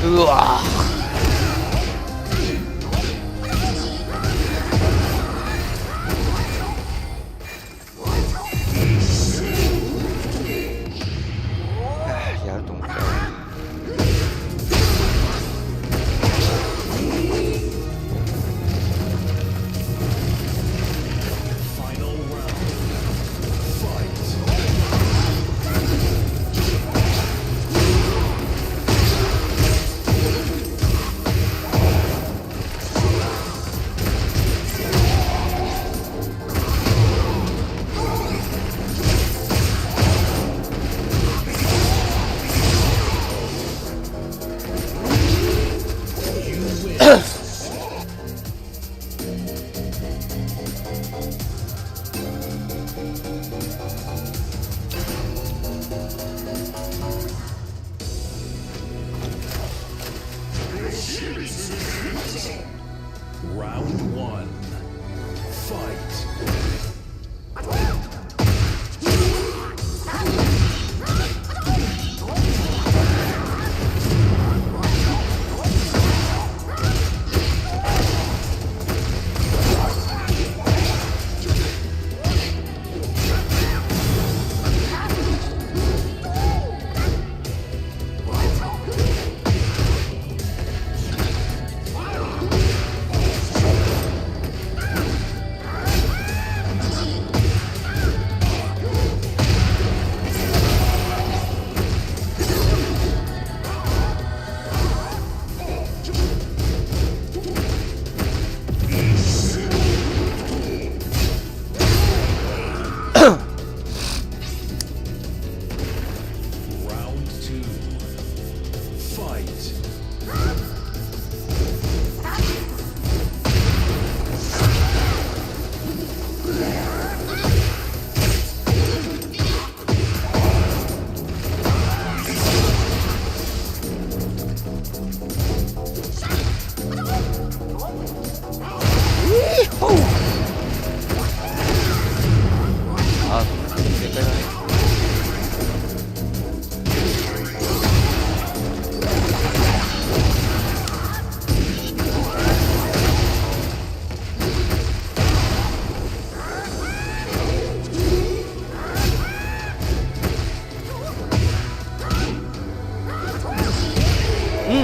うわやると思ったよ。Round one. Fight. 「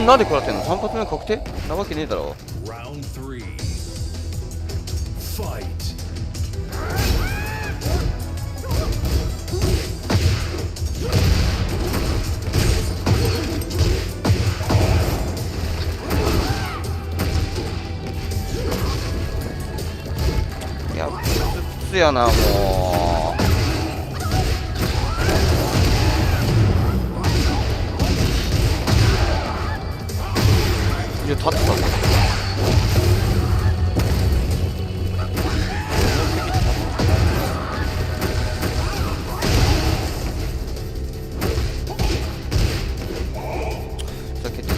なんで食らってんの。3発目確定なわけねえだろ。 Round 3. Fight. いや、普通やな、もう。いや、立ってたぞ。ふざけてる。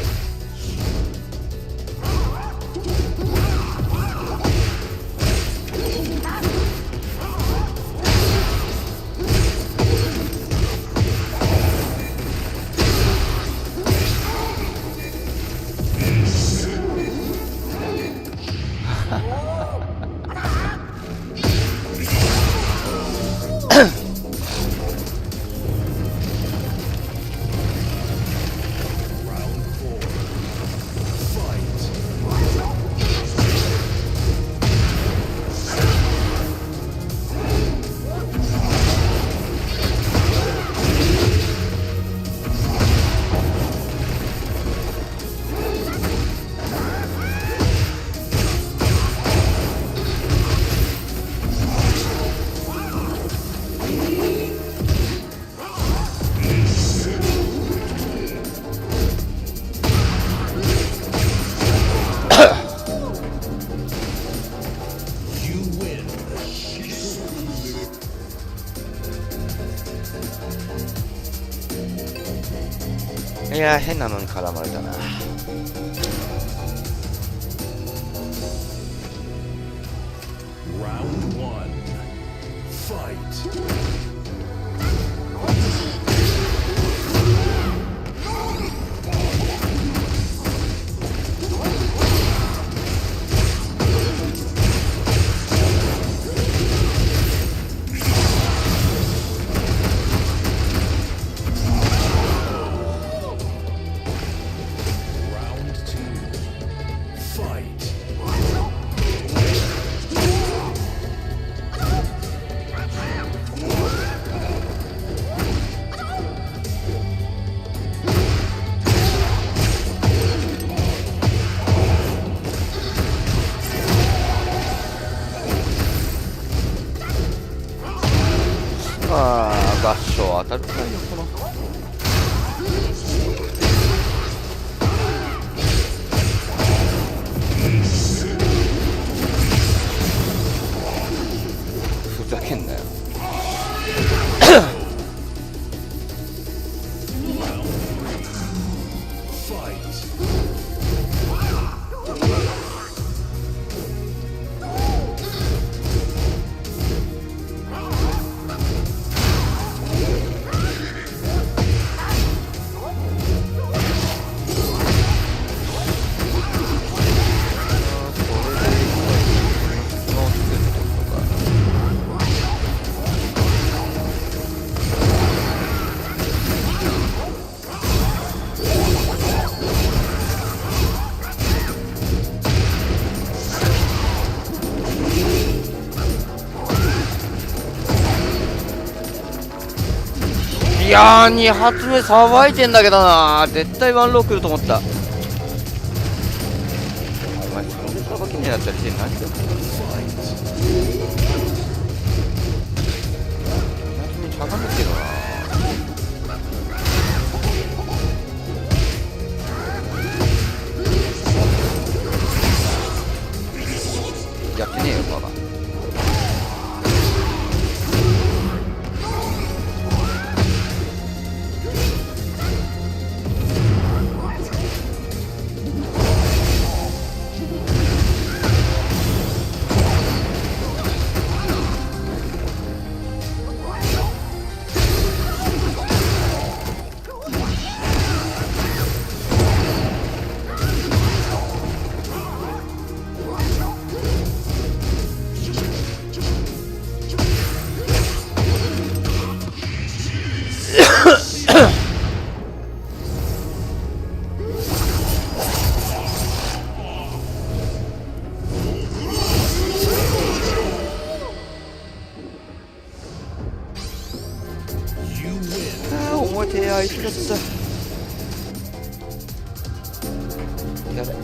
いやー、変なのに絡まれたな。Round 1. Fight. あー、合唱当たるかいよ、この。ふざけんなよ。いやー、2発目さばいてんだけどな。絶対ワンロー来ると思った。お前それでさばきになったりして何だよ。2発目しゃがめてるな。やってねえよバカ。やー痛かった。やばい。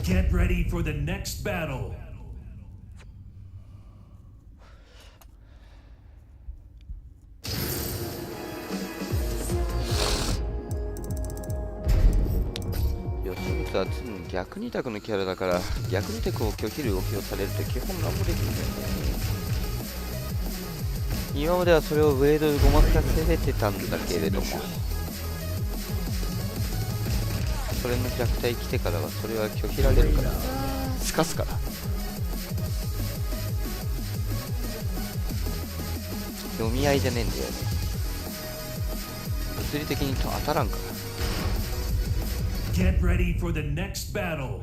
Get ready for the next battle. 吉光は常に逆二択のキャラだから逆二択を拒否る動きをされると基本何もできないんだよね。今まではそれをウェイドでごまかせれてたんだけれども、それの弱体来てからはそれは拒否られるからすかすから読み合いじゃねえんだよね。物理的に当たらんから。 Get ready for the next battle.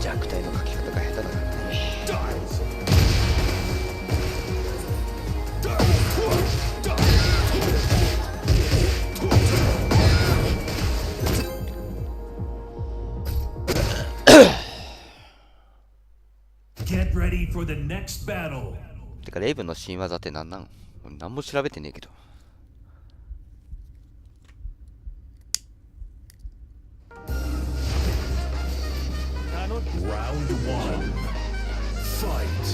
弱体の書き方が下手だからね。Get ready for the next battle. てかレイブンの新技って何なん？何も調べてねえけど。Round one. Fight.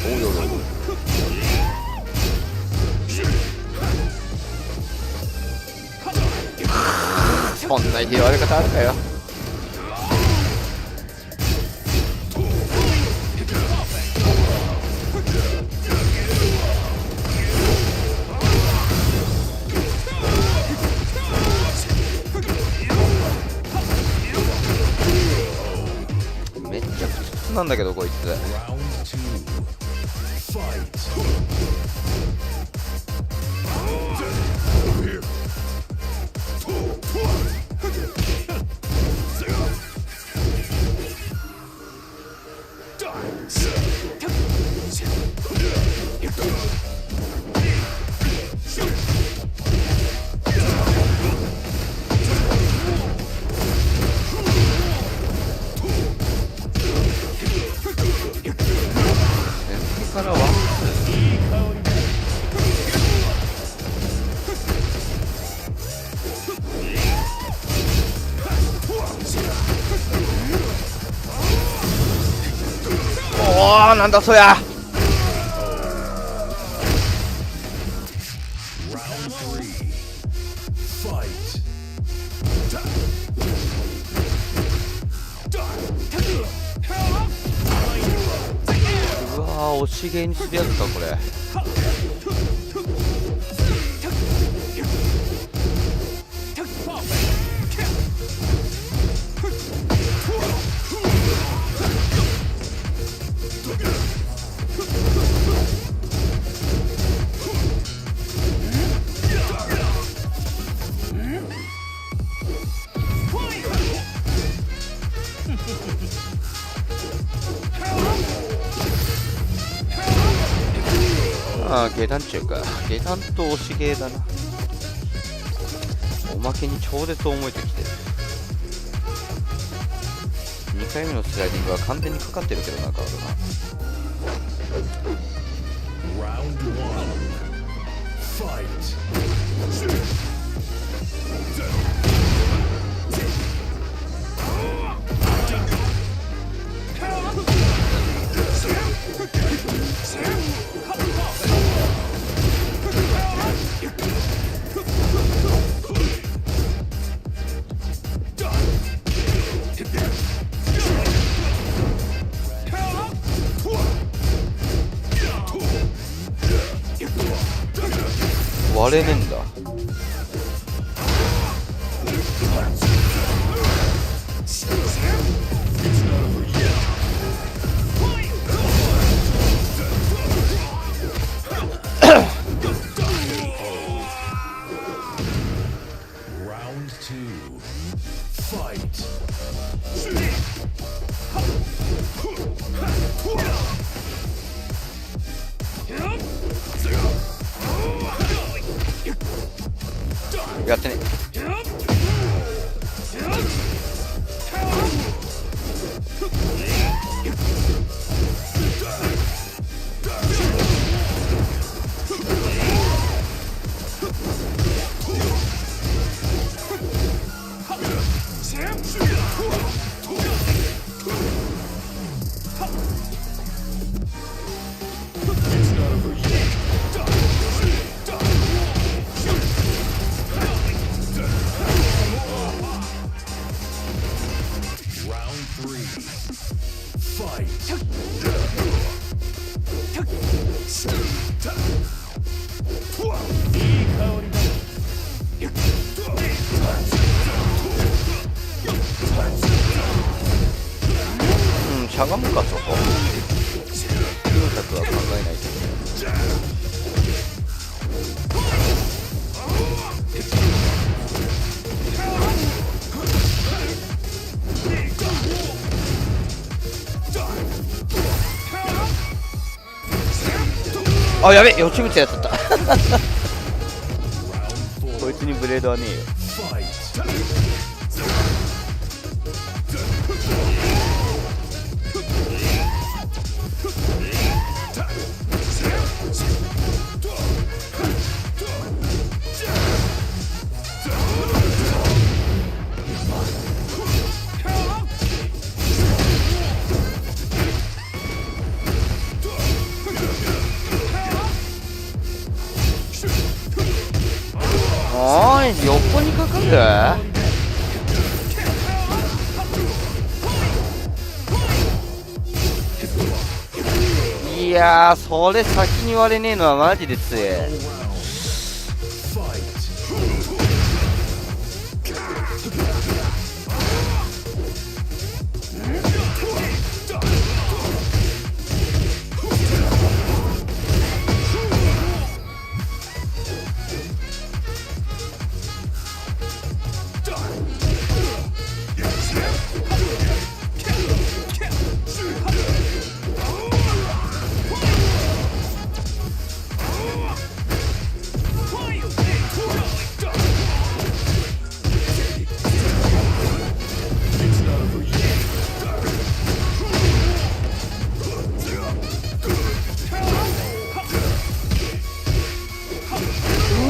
おいおいおい。そんな拾われ方あるかよ。めっちゃ普通なんだけどこいつ。からはあ、なんだそりゃ。うわー、押し芸にするやつかこれ。ああ、下段中か。下段と押し芸だな。おまけに超絶重いときてる。2回目のスライディングは完全にかかってるけどな、カードな。割れねえんだ。やってね。しゃがむかそこ。4択は考えないと。あ、やべ、予知物やっちゃったこいつにブレードはねえよ。おい、横にかかる？いやー、それ先に割れねえのはマジで強え。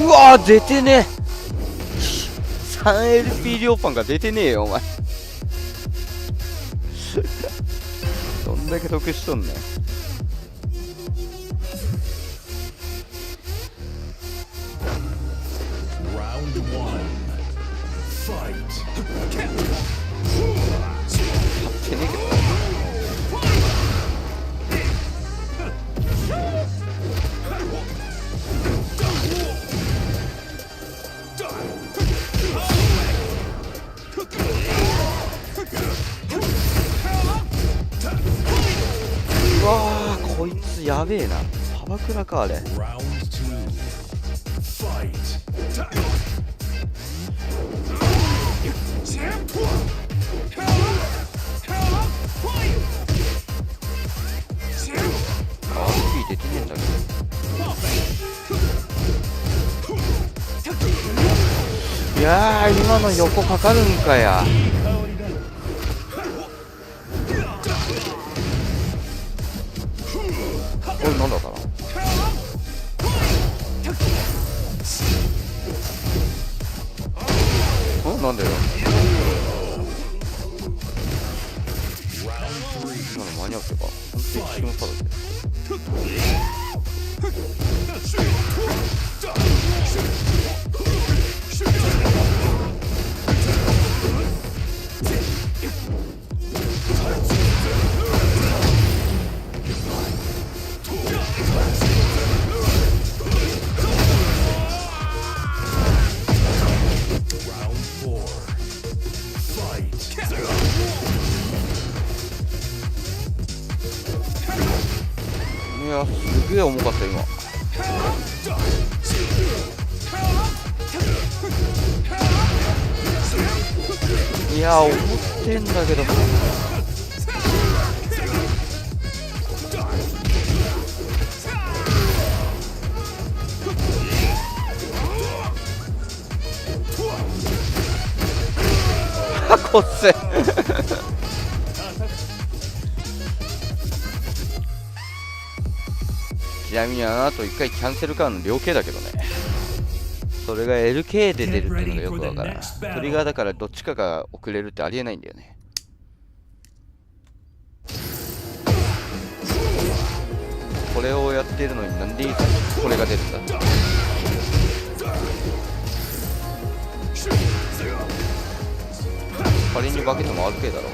うわー、出てねえ。 3LP 両パンが出てねえよお前どんだけ得しとんねん。ってねえけどうわー、こいつやべえな。砂漠なかあれ。出てねえんだけど。いやー、今の横かかるんかや。おい、なんだかな。なんだよ。今の間に合うってか。本当に気の差だって。いや、すげえ重かった今。いや、思ってんだけどこっせちなみにあの後1回キャンセルカーの両系だけどね。それが LK で出るっていうのがよくわからん。トリガーだからどっちかが遅れるってありえないんだよね。これをやってるのになんでこれが出るんだ。仮にバケツも RK だろ。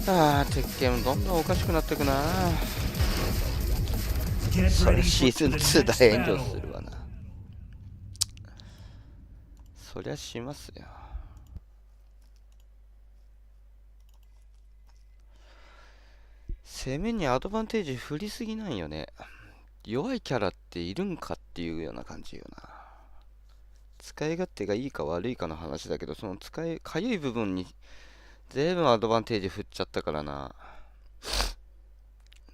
ああ、鉄拳どんどんおかしくなってくな。それシーズン2大炎上するわな。そりゃしますよ。攻めにアドバンテージ振りすぎなんよね。弱いキャラっているんかっていうような感じよな。使い勝手がいいか悪いかの話だけど、そのかゆい部分に全部アドバンテージ振っちゃったからな。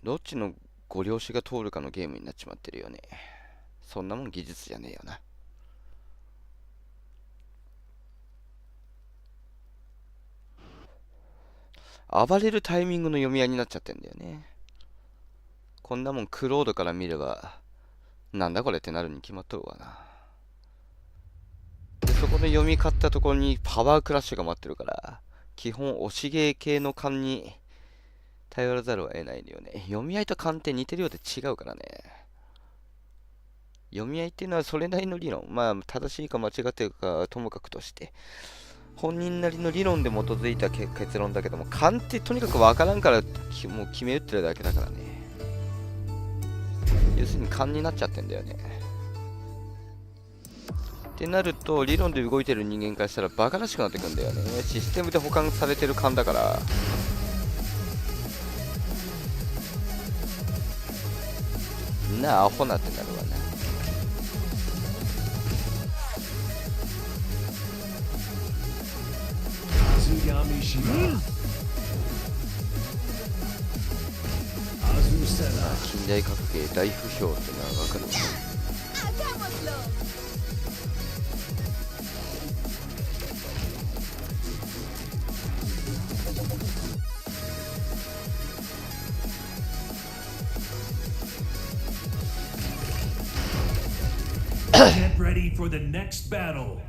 どっちのご了承が通るかのゲームになっちまってるよね。そんなもん技術じゃねえよな。暴れるタイミングの読み合いになっちゃってんだよね。こんなもんクロードから見ればなんだこれってなるに決まっとるわな。でそこで読み勝ったところにパワークラッシュが待ってるから、基本押しゲー系の勘に頼らざるを得ないのよね。読み合いと勘って似てるようで違うからね。読み合いっていうのはそれなりの理論、まあ正しいか間違ってるかともかくとして本人なりの理論で基づいた結論だけども、勘ってとにかくわからんからもう決め打ってるだけだからね。要するに勘になっちゃってんだよね。ってなると理論で動いてる人間からしたらバカらしくなってくんだよね。システムで保管されてる勘だからなあ、アホなってなるわね。近代格ゲー大不評ってのは分かるわ。Get ready for the next battle.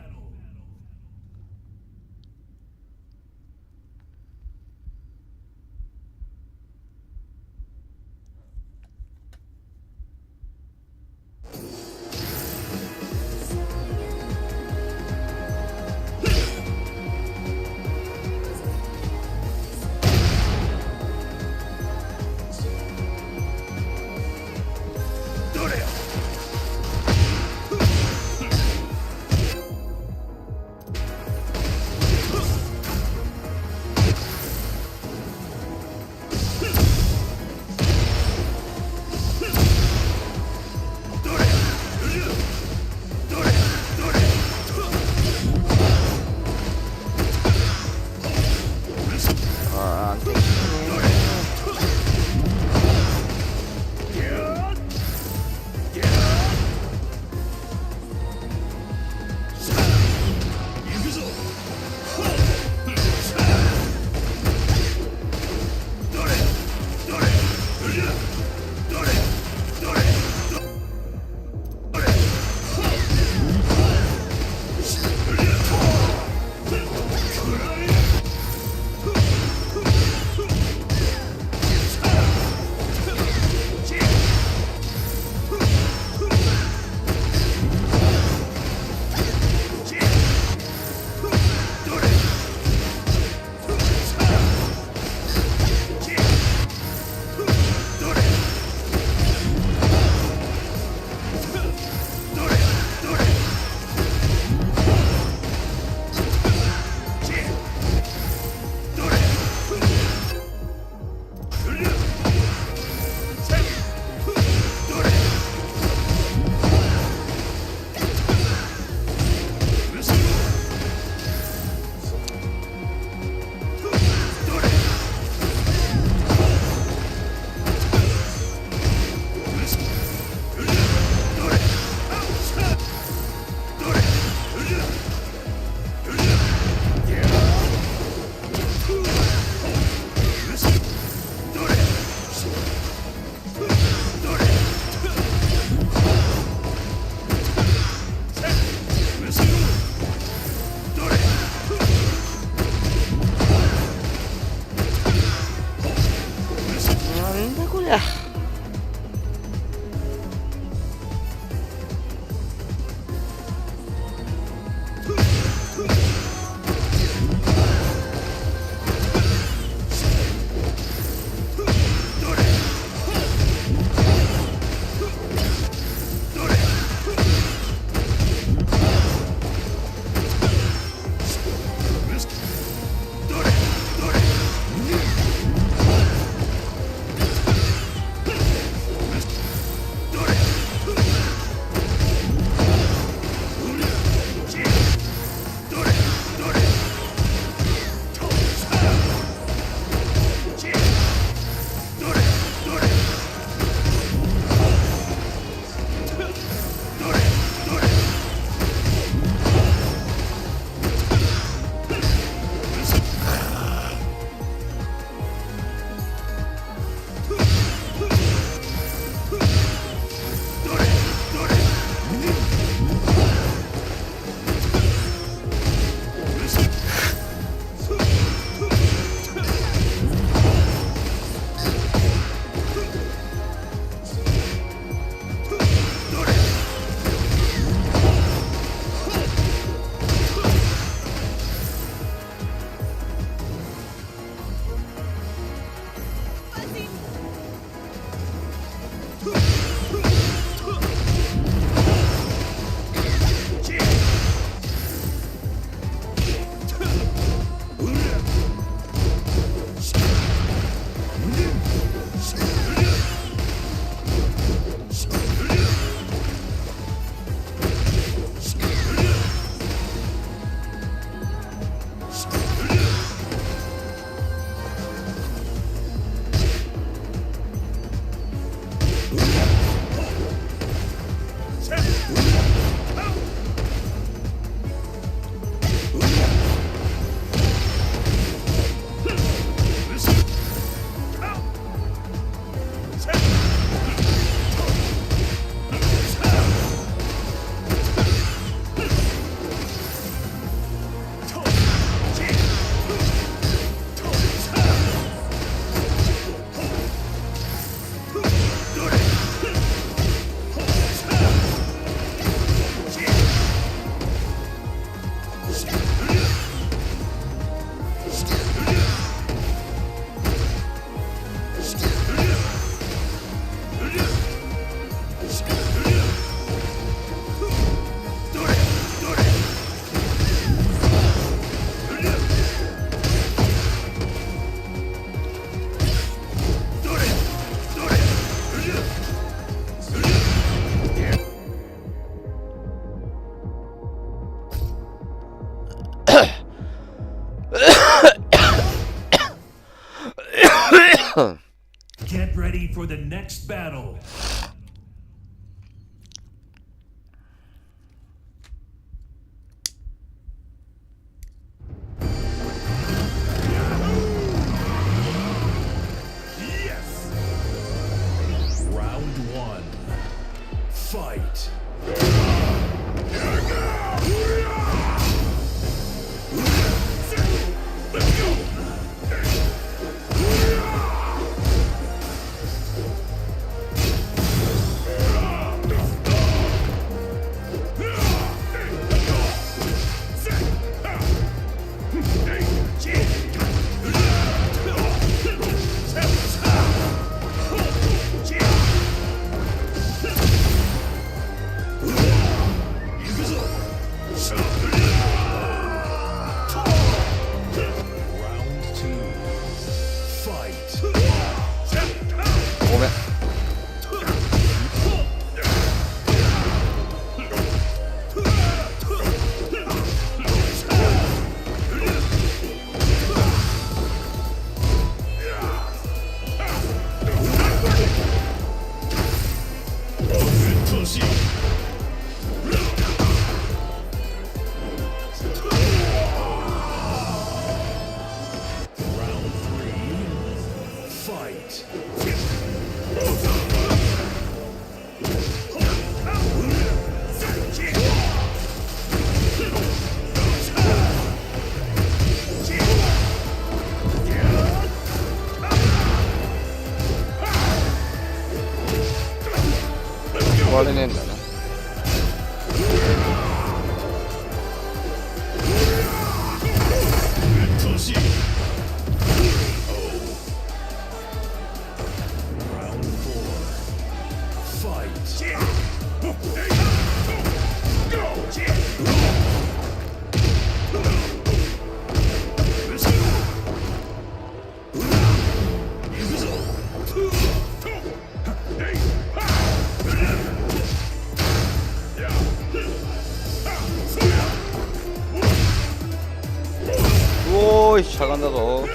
ready for the next battle. Yes. Round one. Fight. Let's go.終われねえんだな。おーい、しゃがんだぞ。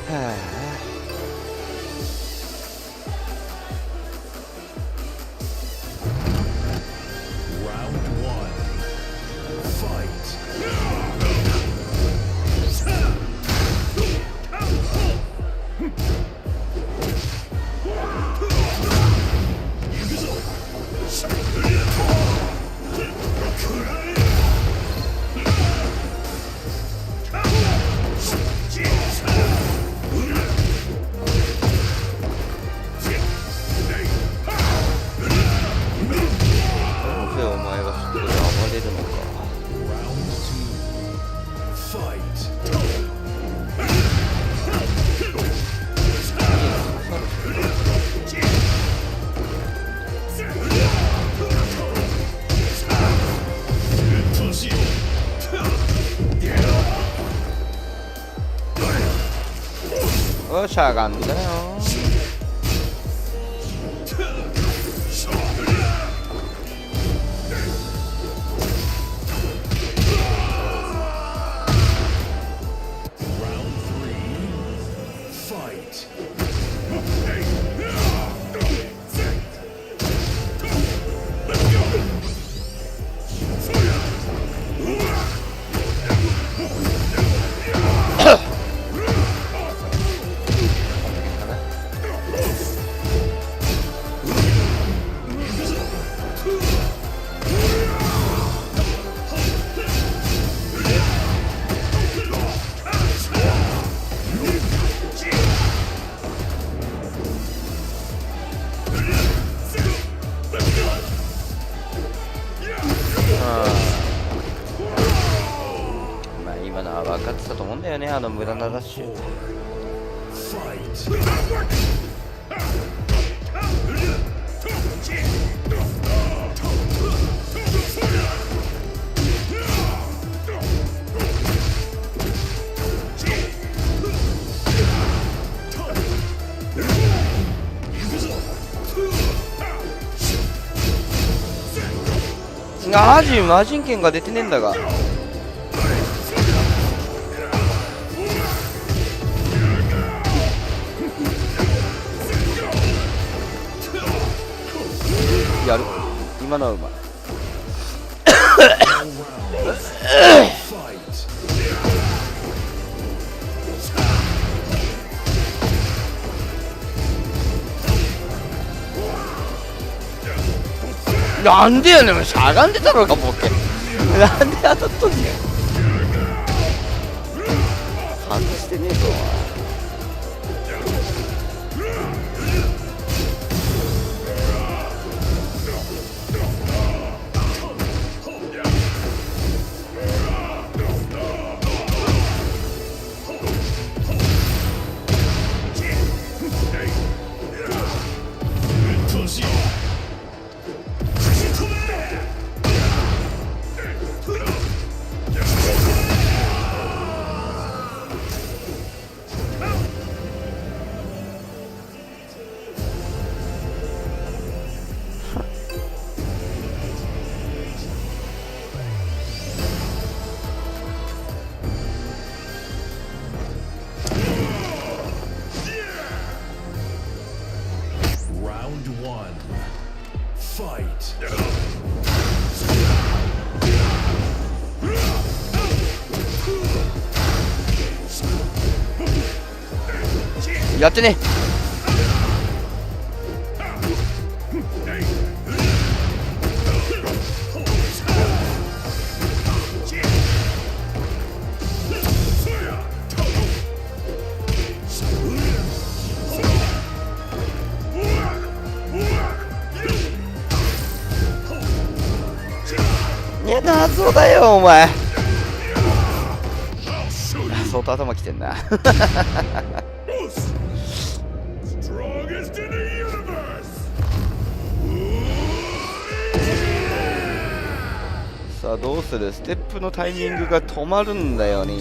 はあ。しゃがんだよ。今のは分かってたと思うんだよね、あの無駄なダッシュ。マジン剣が出てねえんだが。やる。今のはうまい。なんでやねん、しゃがんでたのかボケ。なんで当たっとんねん。外してねえぞ。やってね。いや、謎だよお前。相当頭きてんな。さあどうする。ステップのタイミングが止まるんだよね。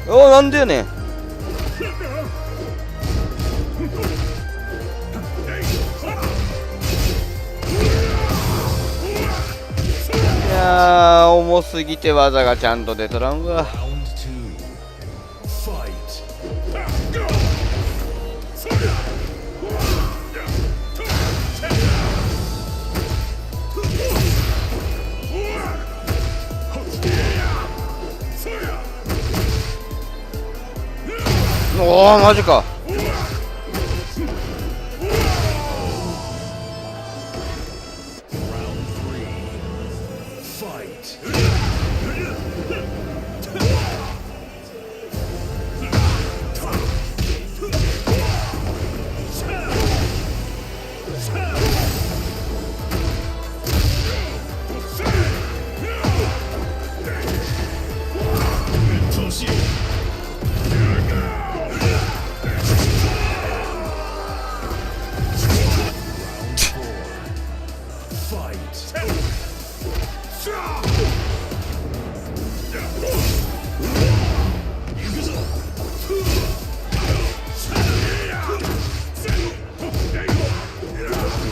お、なんでやねん。いやー、重すぎて技がちゃんと出とらんわ。おおマジか。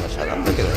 しゃがんだけどね。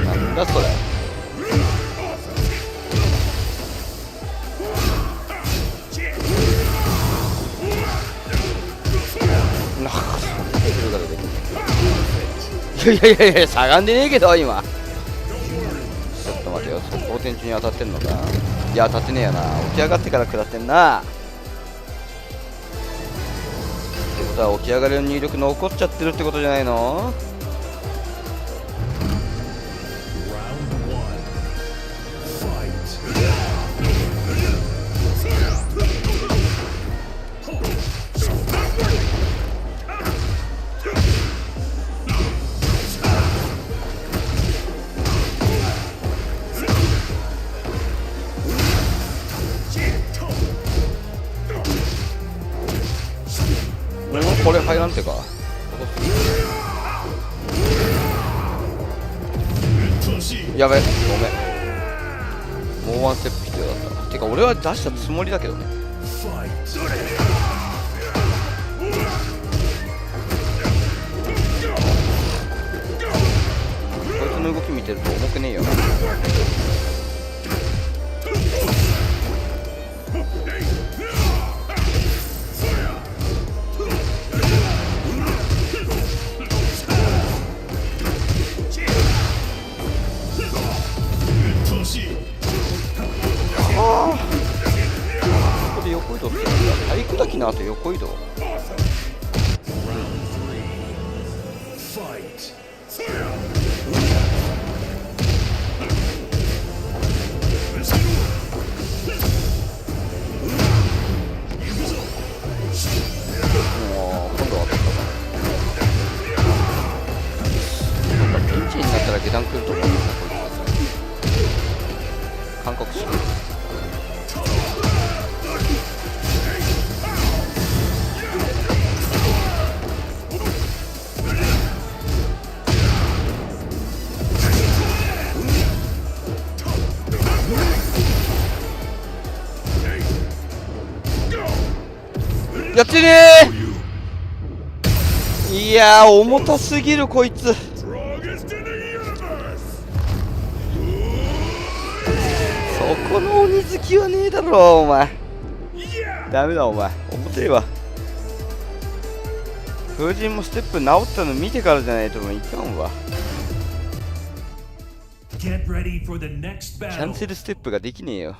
なんだそれ。いやしゃがんでねえけど今。ちょっと待てよ、速攻天中に当たってんのか。いや当たってねえよな。起き上がってから食らってんな。ってことは起き上がりの入力残っちゃってるってことじゃないの。これ入らんてか。やべ、ごめん。もうワンステップ必要だった。てか俺は出したつもりだけどね。こいつの動き見てると重くねえよな。ここで横移動するんだ。体育だきの後横移動。今度は当たったな。なんかピンチになったら下段来ると思うんだこいつ。韓国式。やってねー。いやー重たすぎるこいつ。そこの鬼好きはねえだろお前。ダメだお前、重てえわ。風神もステップ直ったの見てからじゃないともいかんわ。キャンセルステップができねえよ。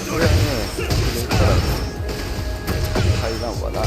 これはね、入らんわな。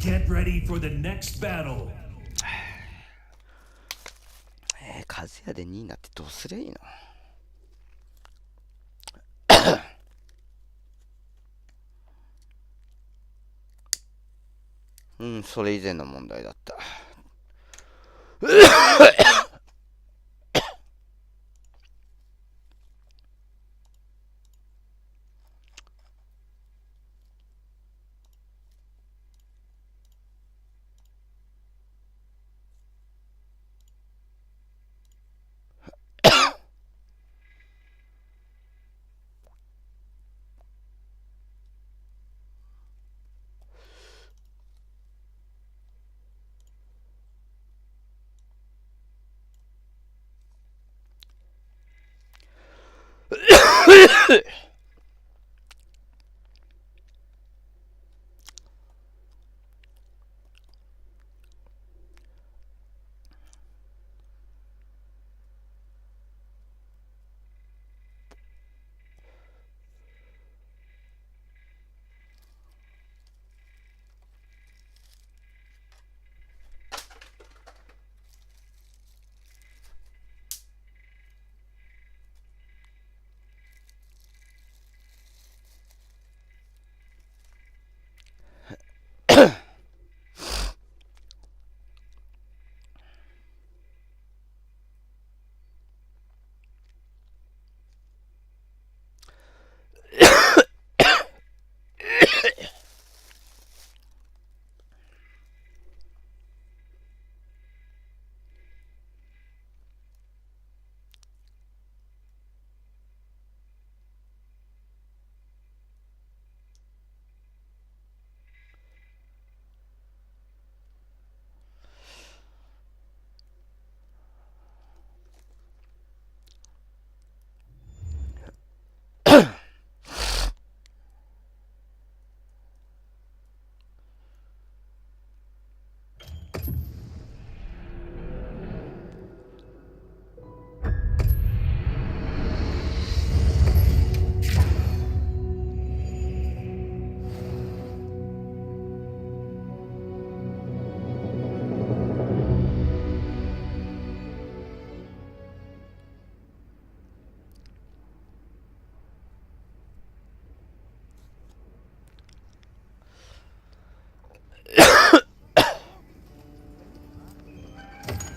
Get ready for the next battle. 和也で2位になってどうすりゃいいの？うん、それ以前の問題だった。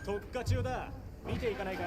特化中だ。見ていかないか？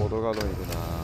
ボドガロいるな。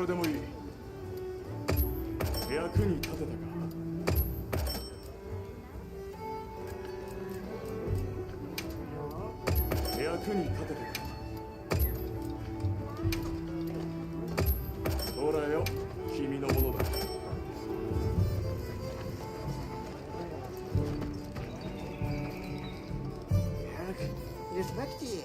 からでもいい。役に立てたか。役に立てたか。ほらよ、君のものだ。Респекти.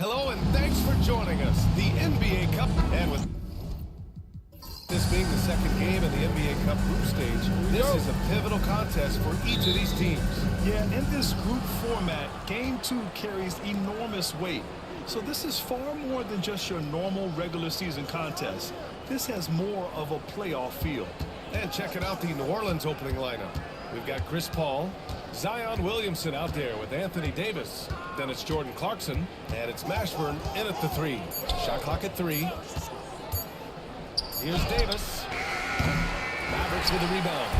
Hello and thanks for joining us. The NBA Cup, and with this being the second game in the NBA Cup group stage, this is a pivotal contest for each of these teams. Yeah, in this group format, Game 2 carries enormous weight. So this is far more than just your normal regular season contest. This has more of a playoff feel. And checking out the New Orleans opening lineup. We've got Chris Paul, Zion Williamson out there with Anthony Davis. Then it's Jordan Clarkson, and it's Mashburn in at the 3. Shot clock at 3. Here's Davis. Mavericks with a rebound.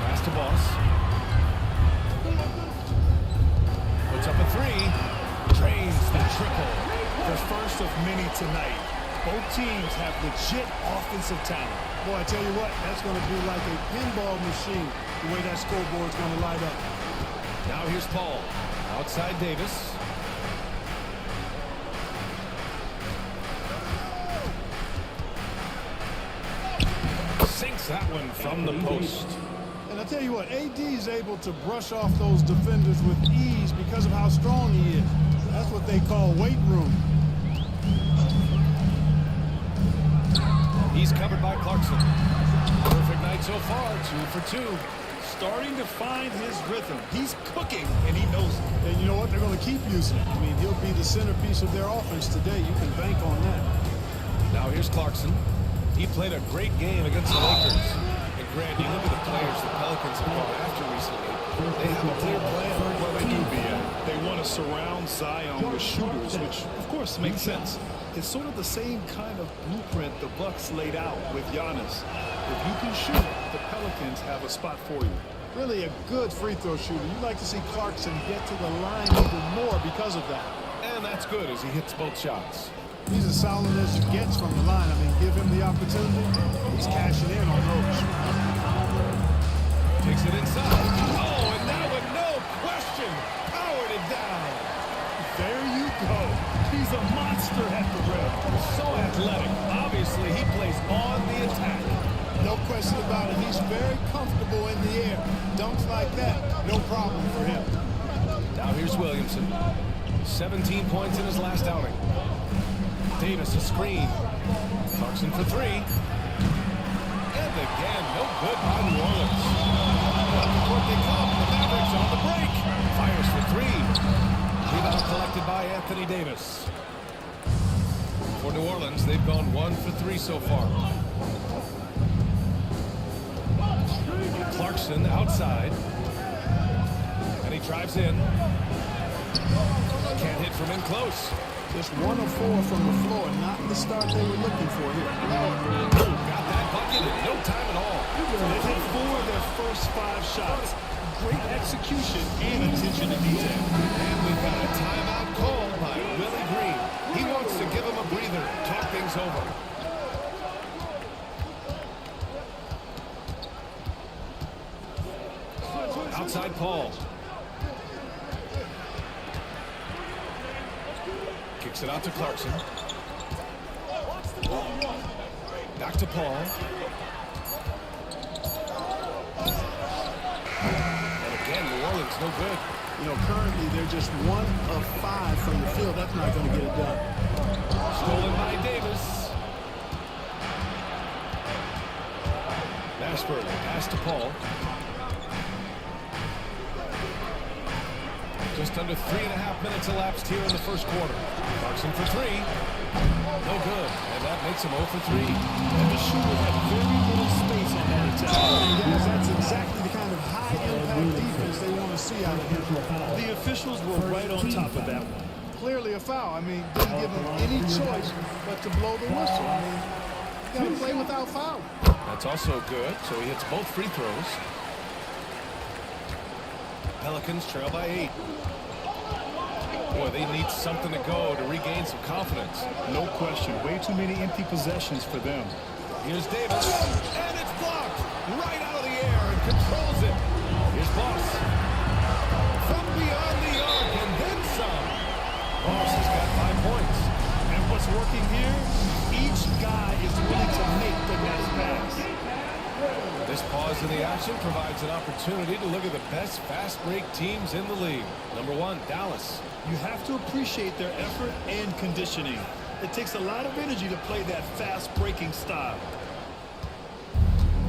Pass to Boss. Puts up a 3. Drains the triple. The first of many tonight. Both teams have legit offensive talent. Boy, I tell you what, that's going to be like a pinball machine, the way that scoreboard's going to light up. Now here's Paul. Outside Davis. Sinks that one from the post. And I tell you what, AD is able to brush off those defenders with ease because of how strong he is. That's what they call weight room. He's covered by Clarkson. Perfect night so far, 2 for 2. Starting to find his rhythm. He's cooking, and he knows it. And you know what? They're going to keep using it. I mean, he'll be the centerpiece of their offense today. You can bank on that. Now here's Clarkson. He played a great game against the Lakers. And Grant, you look at the players the Pelicans have gone after recently. They have a clear plan. Well, they do, BA. They want to surround Zion with shooters, which, of course, makes sense. It's sort of the same kind of blueprint the Bucks laid out with Giannis. If you can shoot, the Pelicans have a spot for you. Really a good free throw shooter. You'd like to see Clarkson get to the line even more because of that. And that's good as he hits both shots. He's as solid as it gets from the line. I mean, give him the opportunity. He's cashing in on those. Takes it inside. Oh, and now with no question, powered it down. There you go. He's a monster at the rim. So athletic. Obviously, he plays on the attack. No question about it. He's very comfortable in the air. Dunks like that, no problem for him. Now here's Williamson. 17 points in his last outing. Davis a screen. Clarkson for 3. And again, no good by New Orleans. Up the court they come. The Mavericks on the break. Fires for 3. Rebound collected by Anthony Davis. For New Orleans, they've gone 1 for 3 so far. Clarkson outside. And he drives in. Can't hit from in close. Just 1 of 4 from the floor, not the start they were looking for here. Got that bucket in no time at all. They hit 4 of their first 5 shots. Great execution and attention to detail. And we've got a timeout called by Willie Green. He wants to give him a breather, talk things over. Outside Paul. Kicks it out to Clarkson. Back to Paul. And again, New Orleans, no good. You know, currently they're just 1 of 5 from the field. That's not going to get it done. Stolen by Davis. Mashburn, pass to Paul. Just under 3.5 minutes elapsed here in the first quarter. Clarkson for 3. No good. And that makes him 0 for 3. And the shooter had very little space on that attack. Guys, that's exactly the kind of high-impact defense they want to see out of him. The officials were right on top of that one. Clearly a foul. I mean, didn't give him any choice but to blow the whistle. I mean, you got to play without foul. That's also good. So he hits both free throws. Pelicans trail by 8. Boy, they need something to go to regain some confidence. No question. Way too many empty possessions for them. Here's Davis. And it's blocked right out of the air and controls it. Here's Boss. From beyond the arc and then some. Boss has got 5 points. And what's working here? Each guy is willing to make the next pass. This pause in the action provides an opportunity to look at the best fast break teams in the league. Number 1, Dallas. You have to appreciate their effort and conditioning. It takes a lot of energy to play that fast breaking style.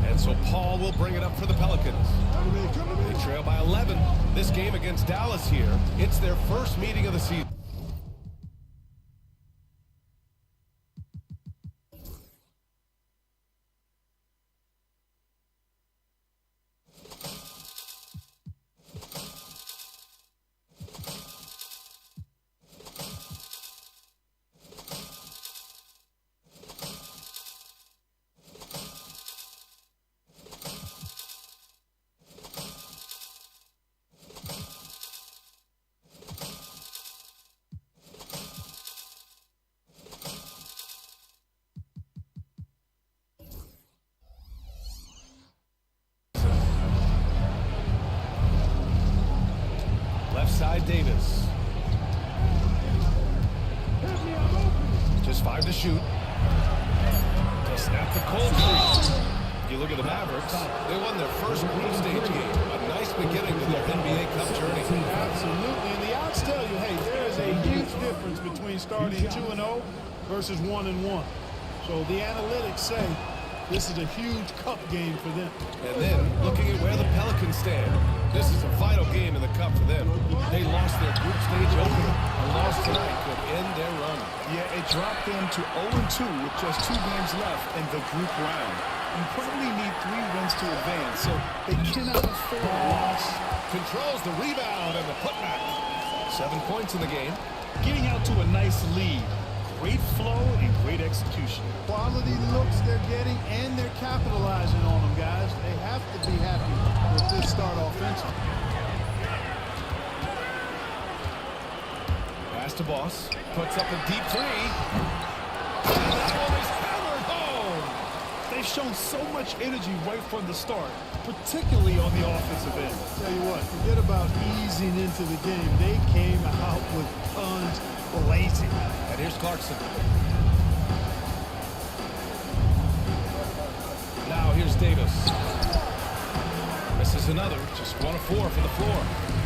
And so Paul will bring it up for the Pelicans. They trail by 11. This game against Dallas here, it's their first meeting of the season. Side Davis. Just 5 to shoot. To snap the cold streak. If you look at the Mavericks, they won their first group stage game. A nice beginning to their NBA Cup journey. Absolutely. And the odds tell you, hey, there is a huge difference between starting 2-0 versus 1-1. So the analytics say this is a huge cup game for them. And then, looking at where the Pelicans stand, this is a vital game in the cup for them. They lost their group stage opener. A loss tonight could end their run. Yeah, it dropped them to 0-2 with just 2 games left in the group round. You probably need 3 wins to advance, so they cannot afford a loss. Controls the rebound and the putback. 7 points in the game. Getting out to a nice lead. Great flow and great execution. Quality looks they're getting, and they're capitalizing on them, guys. They have to be happy with this start offensively. Pass to Boss. Puts up a deep 3. And that one is hammered home. They've shown so much energy right from the start, particularly on the offensive end. Tell you what, forget about easing into the game. They came out with tons blazing. And here's Clarkson. Now here's Davis. Misses another. Just 1 of 4 from the floor.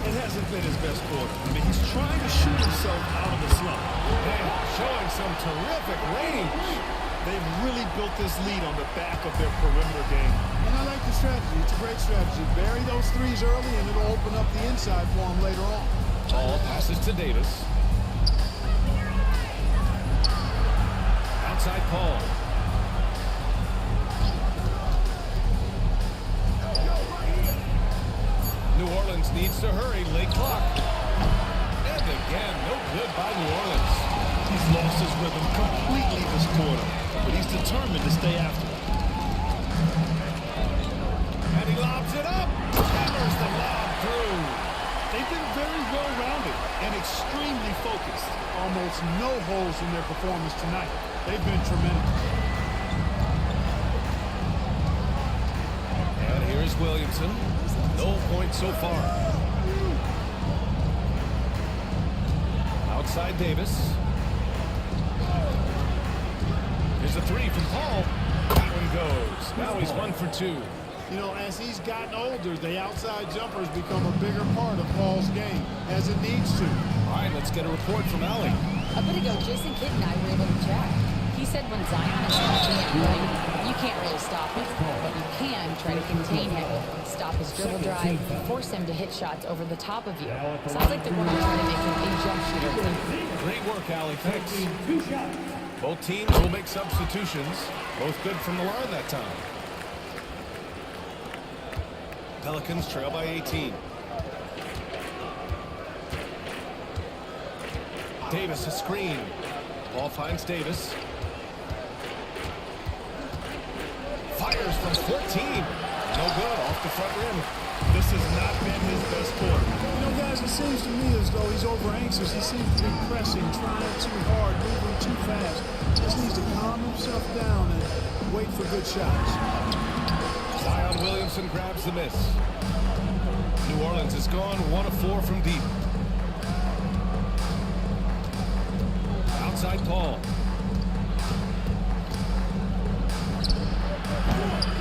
It hasn't been his best quarter. I mean, he's trying to shoot himself out of the slump. And showing some terrific range. They've really built this lead on the back of their perimeter game. And I like the strategy. It's a great strategy. Bury those threes early, and it'll open up the inside for them later on. Ball passes to Davis. Outside Paul. New Orleans needs to hurry. Late clock. And again, no good by New Orleans. He's lost his rhythm completely this quarter, but he's determined to stay after it. And he lobs it up. Hammers the lob through. They've been very well-rounded and extremely focused. Almost no holes in their performance tonight. They've been tremendous. And here's Williamson. No points so far. Outside Davis. Here's a 3 from Paul. That one goes. Now he's 1 for 2. You know, as he's gotten older, the outside jumpers become a bigger part of Paul's game, as it needs to. All right, let's get a report from Allie. A bit ago, Jason Kidd and I were able to chat. He said when Zion is catching it right, you can't really stop him, but you can try to contain him, stop his dribble drive, force him to hit shots over the top of you. Sounds like they're going to try to make him a jump shooter. Great work, Allie. Thanks. Both teams will make substitutions. Both good from the line that time. Pelicans trail by 18. Davis a screen. Ball finds Davis. Fires from 14. No good, off the front rim. This has not been his best quarter. You know, guys, it seems to me as though he's over-anxious. He seems to be pressing, trying too hard, moving too fast. Just needs to calm himself down and wait for good shots. Zion Williamson grabs the miss. New Orleans is gone 1 of 4 from deep. Outside Paul.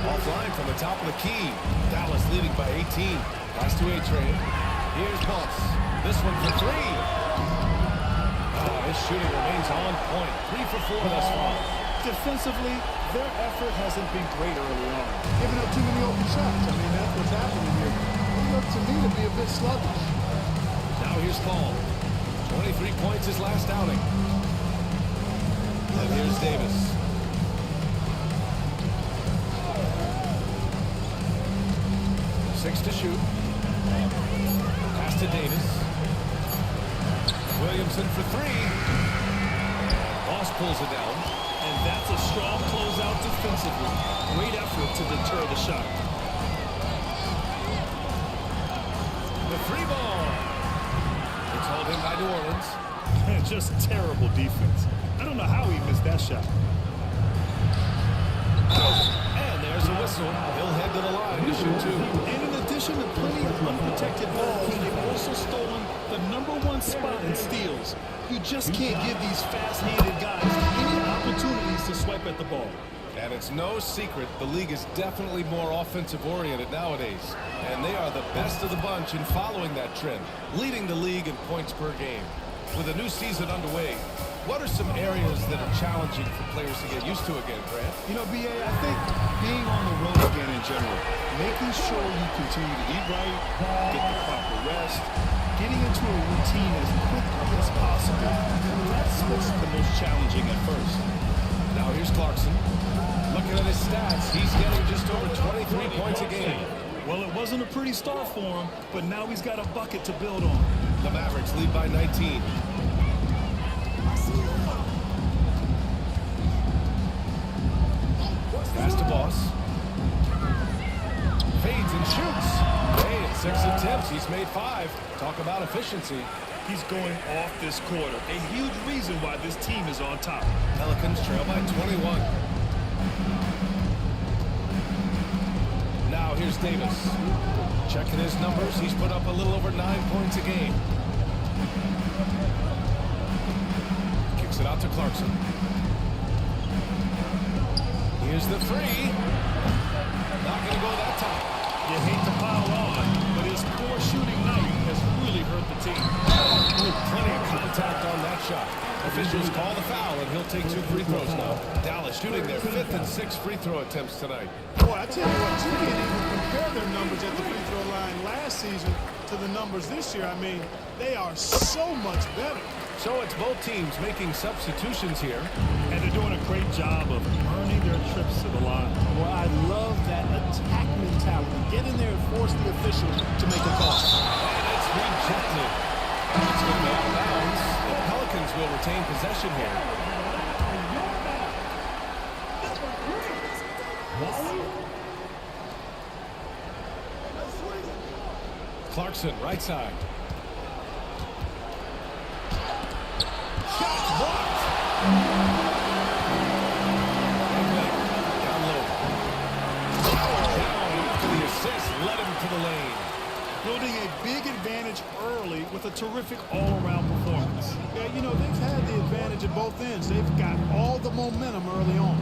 Offline from the top of the key. Dallas leading by 18. Pass to A-Train. Here's Boss. This one for 3. His shooting remains on point. 3 for 4 thus far. Defensively, their effort hasn't been great early on. Giving up too many open shots. I mean, that's what's happening here. It looked to me to be a bit sluggish. Now here's Paul. 23 points his last outing. And here's Davis. Six to shoot. Pass to Davis. Williamson for 3. Boss pulls it down. And that's a strong closeout defensively. Great effort to deter the shot. The 3 ball. It's hauled in by New Orleans. Just terrible defense. I don't know how he missed that shot. And there's a whistle. He'll head to the line to shoot 2. And in addition to plenty of unprotected balls, they've also stolen the #1 spot in steals. You just can't give these fast-handed guys any opportunities to swipe at the ball. And it's no secret the league is definitely more offensive-oriented nowadays. And they are the best of the bunch in following that trend, leading the league in points per game. With a new season underway, what are some areas that are challenging for players to get used to again, Grant? You know, B.A., I think being on the road again in general, making sure you continue to eat right, get the proper rest, getting into a routine as quickly as possible. That's what's the most challenging at first. Now here's Clarkson. Looking at his stats, he's getting just over 23 points a game. Well, it wasn't a pretty start for him, but now he's got a bucket to build on. The Mavericks lead by 19. Pass to Boss. Fades and shoots. Hey, in 6 attempts, he's made 5. Talk about efficiency. He's going off this quarter. A huge reason why this team is on top. Pelicans trail by 21. Now here's Davis. Checking his numbers, he's put up a little over 9 points a game. Kicks it out to Clarkson. Here's the 3. Not going to go that time. You hate to pile on, but his poor shooting night has really hurt the team. Plenty of contact on that shot. Officials call the foul, and he'll take 2 free throws now. Dallas shooting their 5th and 6th free throw attempts tonight. Boy, I tell you what, you can't even compare their numbers at the free throw line last season to the numbers this year. I mean, they are so much better. So it's both teams making substitutions here. And they're doing a great job of earning their trips to the line. Well, I love that attack mentality. Get in there and force the officials to make a call. And it's rejected. It's going to be out of bounds. The Pelicans will retain possession here. Clarkson, right side. Shot blocked. Down low. Down after the assist, led him to the lane. Building a big advantage early with a terrific all-around performance. Yeah, you know, they've had the advantage at both ends. They've got all the momentum early on.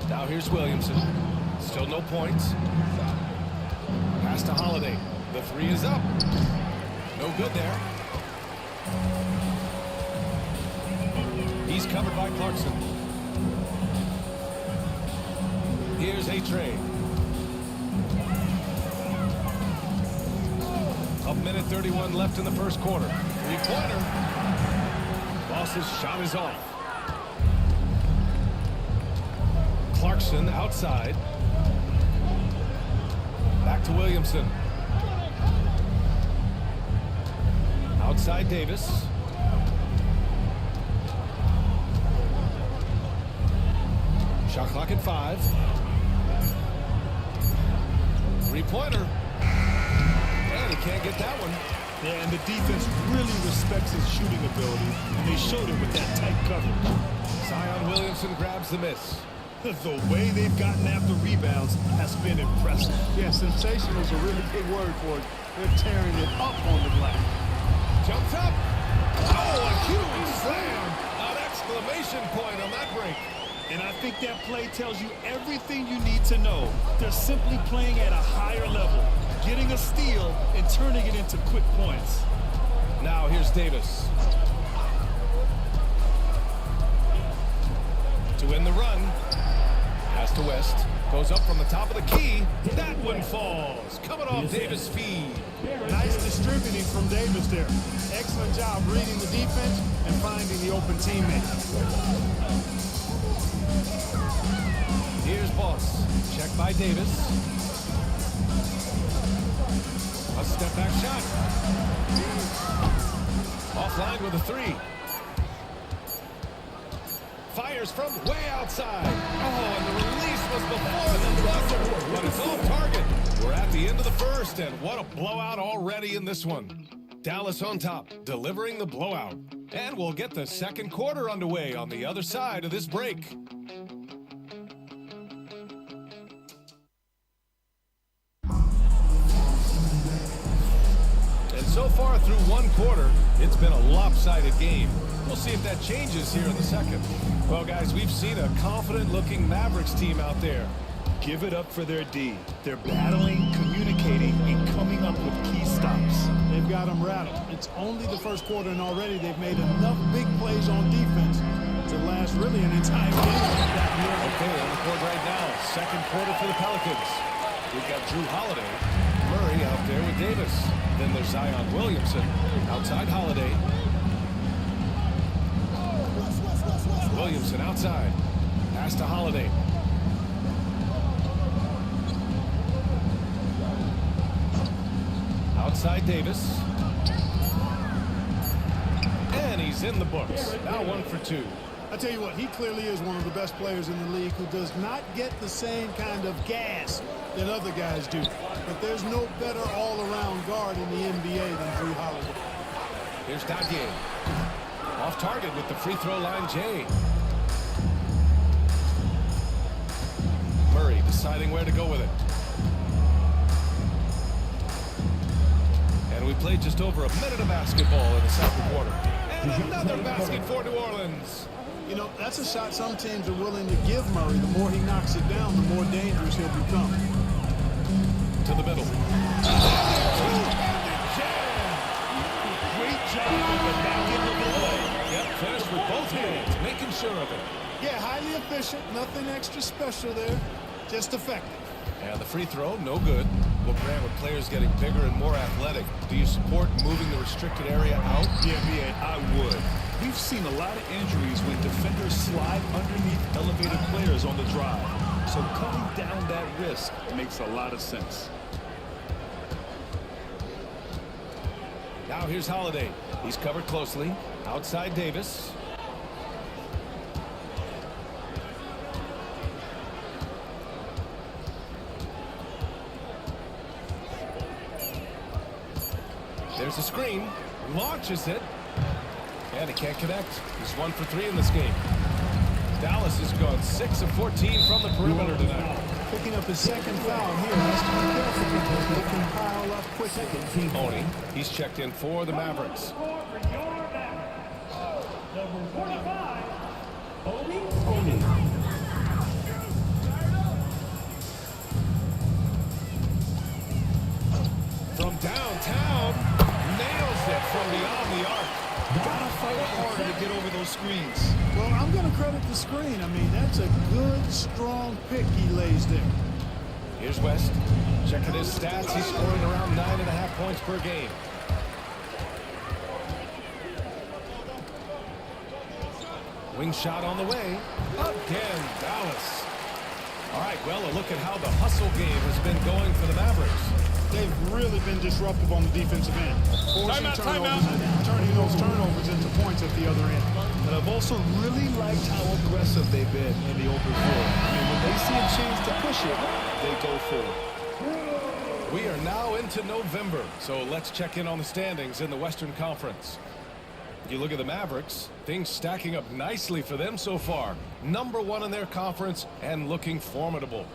Now here's Williamson. Still no points. Pass to Holiday. The 3 is up. No good there. He's covered by Clarkson. Here's A-Train. A minute 31 left in the first quarter. 3-pointer. Boss's shot is off. Clarkson outside. Back to Williamson. Outside Davis. Shot clock at 5. 3-pointer. And he can't get that one. Yeah, and the defense really respects his shooting ability, and they showed it with that tight coverage. Zion Williamson grabs the miss. The way they've gotten after rebounds has been impressive. Yeah, sensational is a really big word for it. They're tearing it up on the glass. Jumps up. Oh, a huge slam. An exclamation point on that break. And I think that play tells you everything you need to know. They're simply playing at a higher level, getting a steal and turning it into quick points. Now here's Davis. To win the run. Pass to West. Goes up from the top of the key. That one falls. Coming off Davis' feed. Nice distributing from Davis there. Excellent job reading the defense and finding the open teammate. Here's Boss. Check by Davis. A step back shot. Offline with a three. Fires from way outside. Oh, and the release was before the buzzer, but it's off target. We're at the end of the first, and what a blowout already in this one. Dallas on top, delivering the blowout. And we'll get the second quarter underway on the other side of this break. And so far through one quarter, it's been a lopsided game. We'll see if that changes here in the second. Well, guys, we've seen a confident-looking Mavericks team out there. Give it up for their D. They're battling, communicating, and coming up with key stops. They've got them rattled. It's only the first quarter, and already they've made enough big plays on defense to last really an entire game. Okay, on the court right now, second quarter for the Pelicans. We've got Drew Holiday, Murray out there with Davis. Then there's Zion Williamson, outside Holiday. Williamson outside. Pass to Holiday. Outside Davis. And he's in the books. Now 1 for 2. I tell you what, he clearly is one of the best players in the league who does not get the same kind of gas that other guys do. But there's no better all-around guard in the NBA than Drew Holiday. Here's Dadier. Off target with the free throw line, Jay. Murray deciding where to go with it. And we played just over a minute of basketball in the second quarter. And another basket for New Orleans. You know, that's a shot some teams are willing to give Murray. The more he knocks it down, the more dangerous he'll become. To the middle. Great job at the back end of the play. Yep, finished with both hands, making sure of it. Yeah, highly efficient. Nothing extra special there. Just effective. And the free throw, no good. Well, Grant, with players getting bigger and more athletic, do you support moving the restricted area out? Yeah, BA, I would. We've seen a lot of injuries when defenders slide underneath elevated players on the drive. So cutting down that risk makes a lot of sense. Now here's Holiday. He's covered closely. Outside Davis. There's a screen. Launches it. And he can't connect. He's 1 for 3 in this game. Dallas has gone 6 of 14 from the perimeter tonight. Picking up his second foul here. Has to be careful because they can pile up quickly. Oni, he's checked in for the Mavericks. From downtown, nails it from beyond the arc. Gotta fight harder to get over those screens. Well, I'm going to credit the screen. I mean, that's a good, strong pick he lays there. Here's West. Checking his stats. He's scoring around 9.5 points per game. Wing shot on the way. Again, Dallas. All right, well, a look at how the hustle game has been going for the Mavericks. They've really been disruptive on the defensive end. Forcing turnovers and turning those turnovers into points at the other end. But I've also really liked how aggressive they've been in the open floor. I mean, when they see a chance to push it, they go for it. We are now into November, so let's check in on the standings in the Western Conference. You look at the Mavericks, things stacking up nicely for them so far. #1 in their conference and looking formidable.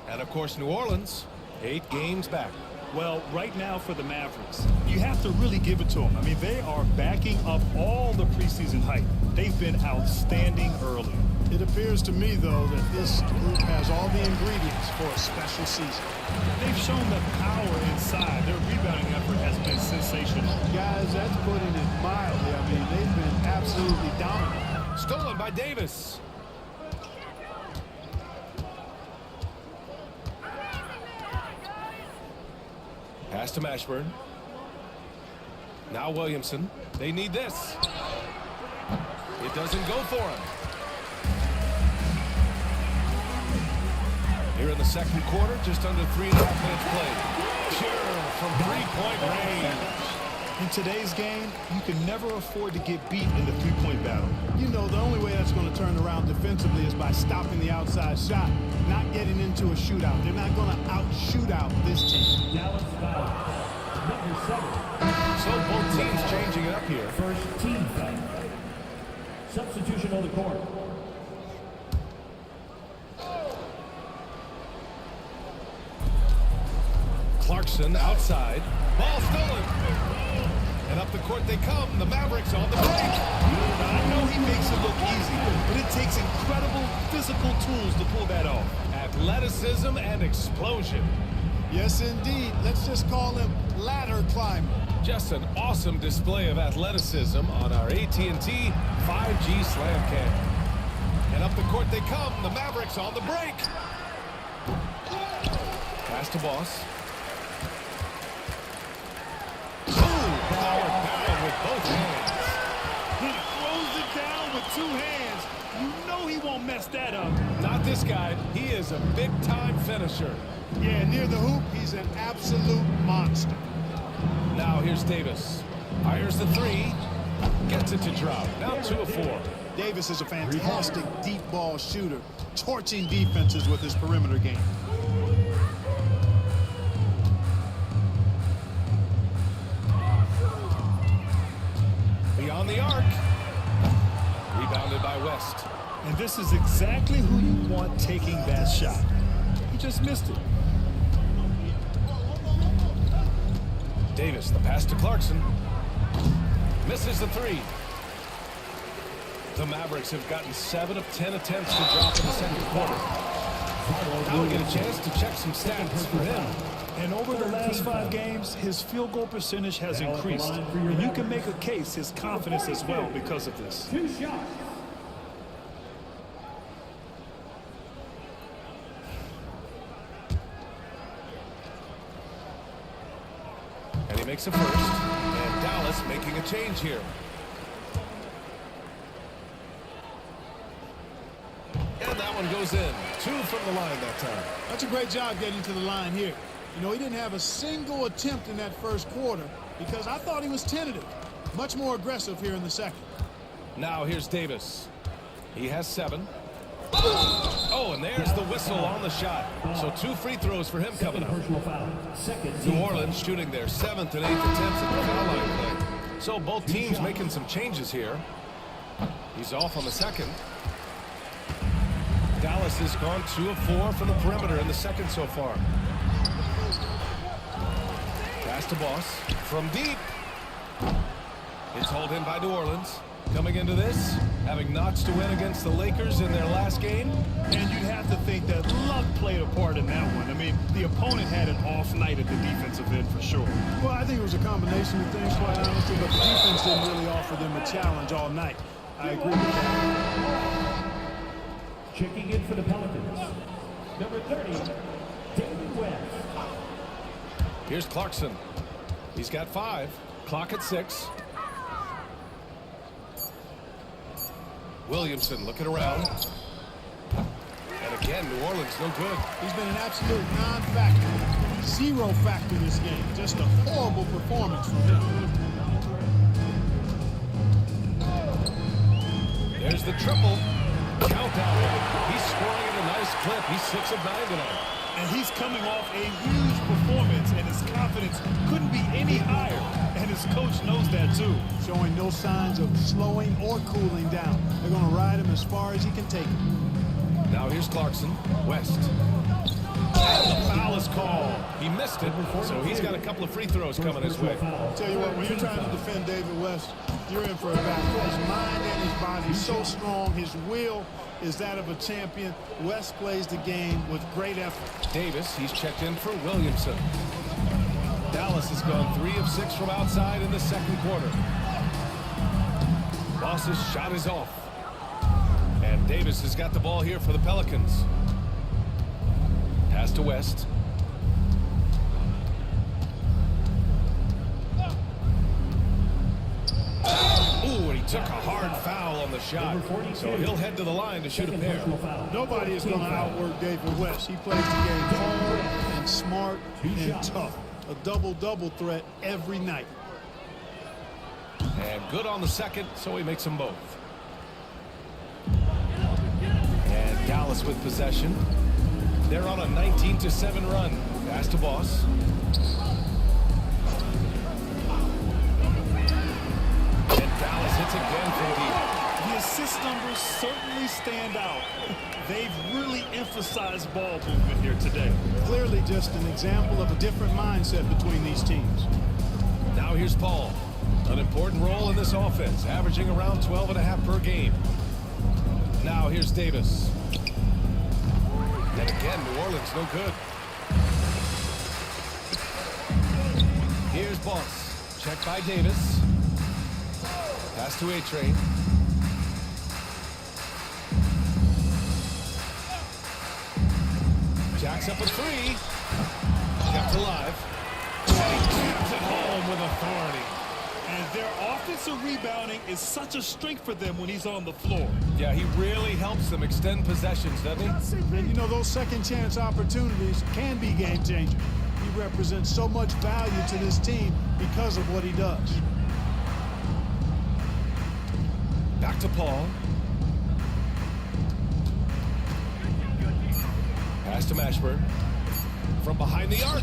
And of course, New Orleans, 8 games back. Well, right now for the Mavericks, you have to really give it to them. I mean, they are backing up all the preseason hype. They've been outstanding early. It appears to me, though, that this group has all the ingredients for a special season. They've shown the power inside. Their rebounding effort has been sensational. Guys, that's putting it mildly. I mean, they've been absolutely dominant. Stolen by Davis. Pass to Mashburn. Now Williamson. They need this. It doesn't go for him. Here in the second quarter, just under 3.5 minutes played. Sure, from three-point range. In today's game, you can never afford to get beat in the three-point battle. You know, the only way that's going to turn around defensively is by stopping the outside shot, not getting into a shootout. They're not going to out-shootout this team. Dallas foul. Number 7. So both teams changing it up here. First team foul. Substitution on the court. Clarkson outside. Ball stolen. And up the court they come. The Mavericks on the break. Now, I know he makes it look easy, but it takes incredible physical tools to pull that off. Athleticism and explosion. Yes, indeed. Let's just call him ladder climber. Just an awesome display of athleticism on our AT&T 5G slam cam. And up the court they come. The Mavericks on the break. Pass to Boss. Power down with both hands. He throws it down with 2 hands. You know he won't mess that up. Not this guy. He is a big-time finisher. Yeah, near the hoop, he's an absolute monster. Now here's Davis. Fires the 3. Gets it to drop. Now 2 of 4. Davis is a fantastic deep ball shooter, torching defenses with his perimeter game. Beyond the arc. Rebounded by West. And this is exactly who you want taking that shot. He just missed it. Davis, the pass to Clarkson. Misses the 3. The Mavericks have gotten 7 of 10 attempts to drop in the second quarter. Now we get a chance to check some stats for him. And over the last 5 games, his field goal percentage has increased. And you can make a case his confidence as well because of this. 2 shots. And he makes a first. And Dallas making a change here. And that one goes in. 2 from the line that time. That's a great job getting to the line here. You know, he didn't have a single attempt in that first quarter because I thought he was tentative. Much more aggressive here in the second. Now here's Davis. He has 7. Oh, and there's the whistle on the shot. So 2 free throws for him coming up. New Orleans shooting their 7th and 8th attempts at the foul line today. So both teams making some changes here. He's off on the second. Dallas has gone 2 of 4 from the perimeter in the second so far. Pass to Boss from deep. It's hauled in by New Orleans. Coming into this, having notched to win against the Lakers in their last game. And you'd have to think that luck played a part in that one. I mean, the opponent had an off night at the defensive end for sure. Well, I think it was a combination of things, quite honestly, but the defense didn't really offer them a challenge all night. I agree with that. Checking in for the Pelicans. Number 30, David West. Here's Clarkson. He's got 5. Clock at 6. Williamson looking around. And again, New Orleans no good. He's been an absolute non-factor. 0 factor this game. Just a horrible performance from him. There's the triple. Countdown. He's scoring at a nice clip. He's 6 of 9 tonight. And he's coming off a huge performance, and his confidence couldn't be any higher. And his coach knows that too. Showing no signs of slowing or cooling down. They're going to ride him as far as he can take him. Now here's Clarkson. West. And the foul is called. missed it, so he's got a couple of free throws coming his way. Tell you what, when you're trying to defend David West, you're in for a battle. His mind and his body so strong. His will is that of a champion. West plays the game with great effort. Davis, he's checked in for Williamson. Dallas has gone 3 of 6 from outside in the second quarter. Boss's shot is off. And Davis has got the ball here for the Pelicans. Pass to West. Ooh, and he took a hard foul on the shot. So he'll head to the line to shoot a pair. Nobody is going to outwork David West. He plays the game hard and smart and tough. A double-double threat every night. And good on the second, so he makes them both. And Dallas with possession. They're on a 19-7 run. Pass to Boss. And Dallas hits again for the lead. The assist numbers certainly stand out. They've really emphasized ball movement here today. Clearly just an example of a different mindset between these teams. Now here's Paul. An important role in this offense, averaging around 12.5 per game. Now here's Davis. And again, New Orleans no good. Here's Boss. Checked by Davis. Pass to A-Train. Jacks up a 3. Kept alive. And he keeps it home with authority. And their offensive rebounding is such a strength for them when he's on the floor. Yeah, he really helps them extend possessions, doesn't he? And you know, those second chance opportunities can be game changing. He represents so much value to this team because of what he does. Back to Paul. Pass to Mashburn. From behind the arc.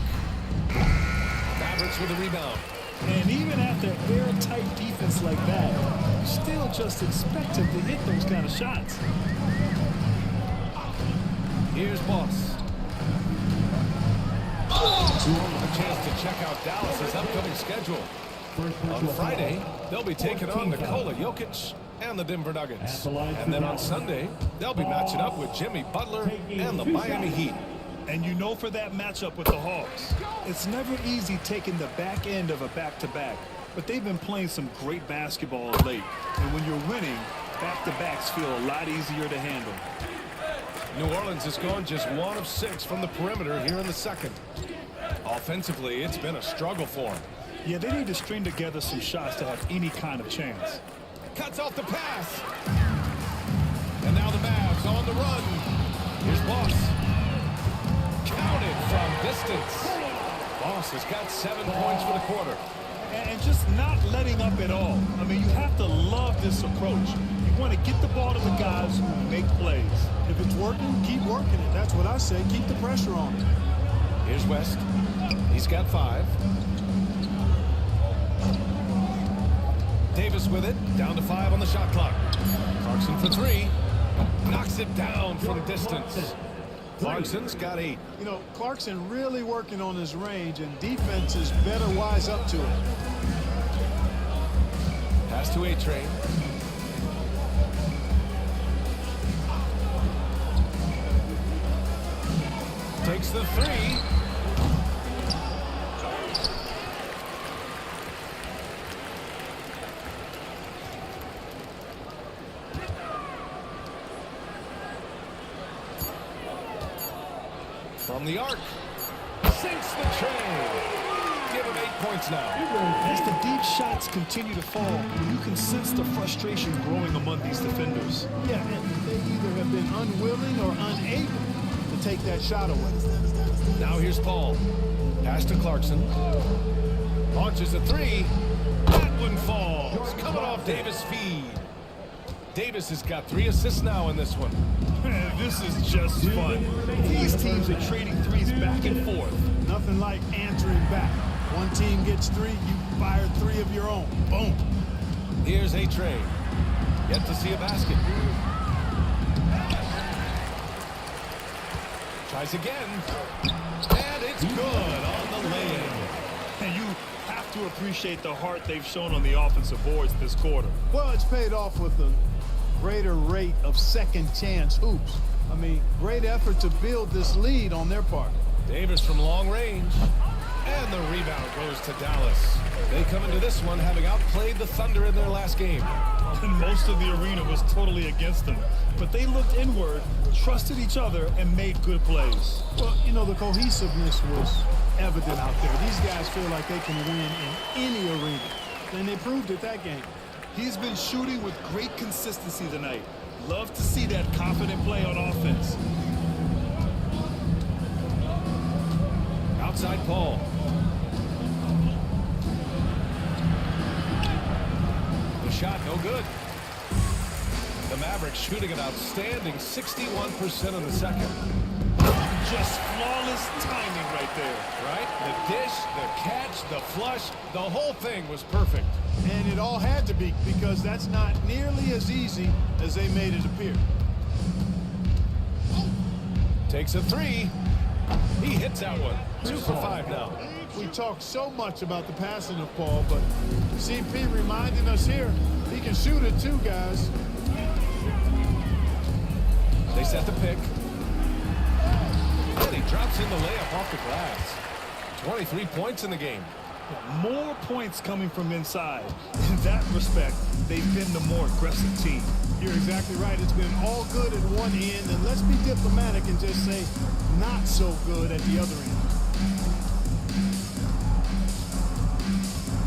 Mavericks with a rebound. And even after airtight defense like that, you still just expect him to hit those kind of shots. Here's Boss. A chance to check out Dallas's upcoming schedule. On Friday, they'll be taking on Nikola Jokic and the Denver Nuggets. And then on Sunday, they'll be matching up with Jimmy Butler and the Miami Heat. And you know, for that matchup with the Hawks, it's never easy taking the back end of a back-to-back, but they've been playing some great basketball of late. And when you're winning, back-to-backs feel a lot easier to handle. New Orleans has gone just 1 of 6 from the perimeter here in the second. Offensively, it's been a struggle for them. Yeah, they need to string together some shots to have any kind of chance. Cuts off the pass. And now the Mavs on the run. Here's Boss. Counted from distance. Boss has got 7 points for the quarter. And just not letting up at all. I mean, you have to love this approach. You want to get the ball to the guys who make plays. If it's working, keep working it. That's what I say. Keep the pressure on it. Here's West. He's got 5. Davis with it. Down to 5 on the shot clock. Clarkson for 3. Knocks it down from distance. Clarkson's got 8. You know, Clarkson really working on his range, and defenses better wise up to it. Pass to A-Train. Takes the 3. From the arc. Sinks the tray. Give him 8 points now. As the deep shots continue to fall, you can sense the frustration growing among these defenders. Yeah, and they either have been unwilling or unable to take that shot away. Now here's Paul. Pass to Clarkson. Launches a 3. That one falls. Coming off Davis' feed. Davis has got 3 assists now in this one. This is just fun. These teams are trading threes back and forth. Nothing like answering back. One team gets 3, you fire 3 of your own. Boom. Here's A-Train. Yet to see a basket. Tries again. And it's good on the appreciate the heart they've shown on the offensive boards this quarter. Well, it's paid off with a greater rate of second chance hoops. I mean, great effort to build this lead on their part. Davis from long range. And the rebound goes to Dallas. They come into this one having outplayed the Thunder in their last game. And most of the arena was totally against them. But they looked inward, trusted each other, and made good plays. Well, you know, the cohesiveness was evident out there. These guys feel like they can win in any arena. And they proved it that game. He's been shooting with great consistency tonight. Love to see that confident play on offense. Outside Paul. The shot no good. The Mavericks shooting an outstanding 61% in the second. Just flawless timing right there. Right? The dish, the catch, the flush, the whole thing was perfect. And it all had to be, because that's not nearly as easy as they made it appear. Takes a three. He hits that one. 2 for 5 now. We talk so much about the passing of Paul, but CP reminding us here, he can shoot it too, guys. They set the pick. And he drops in the layup off the glass. 23 points in the game. More points coming from inside. In that respect, they've been the more aggressive team. You're exactly right. It's been all good at one end, and let's be diplomatic and just say not so good at the other end.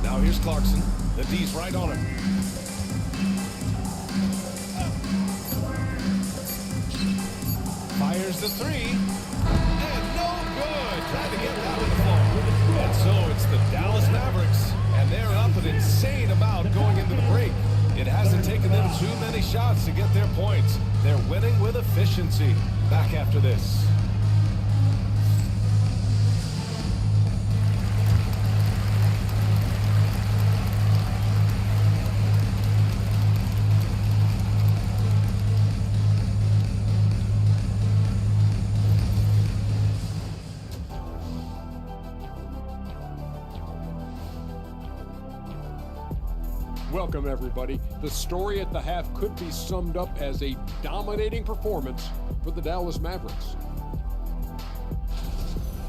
Now here's Clarkson. The D's right on him. Fires the three. And no good. Trying to get that with the ball. And so it's the Dallas Mavericks. And they're up an insane amount going into the break. It hasn't taken them too many shots to get their points. They're winning with efficiency. Back after this. Welcome, everybody. The story at the half could be summed up as a dominating performance for the Dallas Mavericks.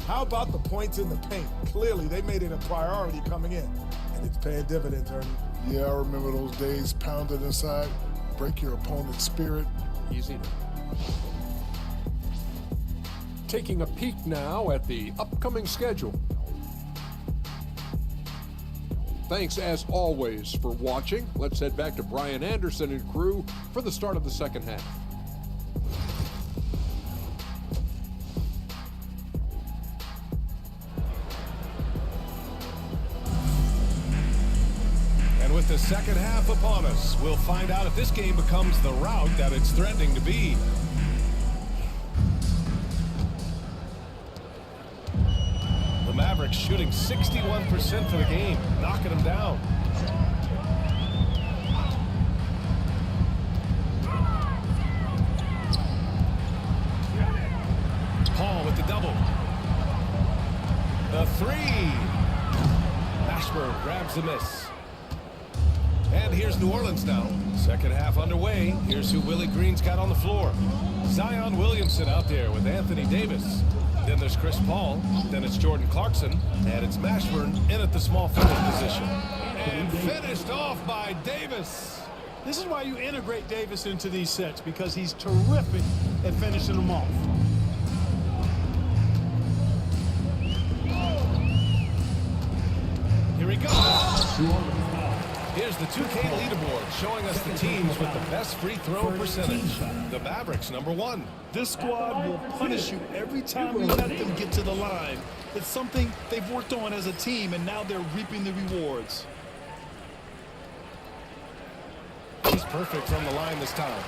How about the points in the paint? Clearly, they made it a priority coming in, and it's paying dividends, Ernie. Yeah, I remember those days pounded inside. Break your opponent's spirit. Easy. Taking a peek now at the upcoming schedule. Thanks, as always, for watching. Let's head back to Brian Anderson and crew for the start of the second half. And with the second half upon us, we'll find out if this game becomes the rout that it's threatening to be. Mavericks shooting 61% for the game, knocking them down. Paul with the double. The three. Mashburn grabs the miss. And here's New Orleans now. Second half underway. Here's who Willie Green's got on the floor. Zion Williamson out there with Anthony Davis. Then there's Chris Paul, then it's Jordan Clarkson, and it's Mashburn in at the small forward position. And finished off by Davis. This is why you integrate Davis into these sets, because he's terrific at finishing them off. Here he goes. Here's the 2K leaderboard showing us the teams with the best free throw percentage. The Mavericks, #1. This squad will punish you every time you let them get to the line. It's something they've worked on as a team, and now they're reaping the rewards. He's perfect from the line this time.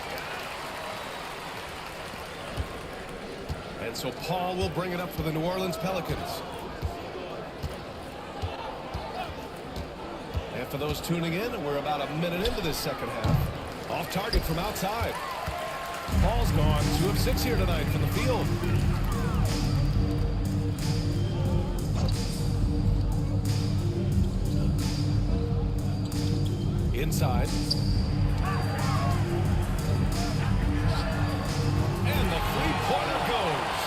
And so Paul will bring it up for the New Orleans Pelicans. And for those tuning in, we're about a minute into this second half. Off target from outside. Paul's gone 2 of 6 here tonight from the field. inside. And the three-pointer goes.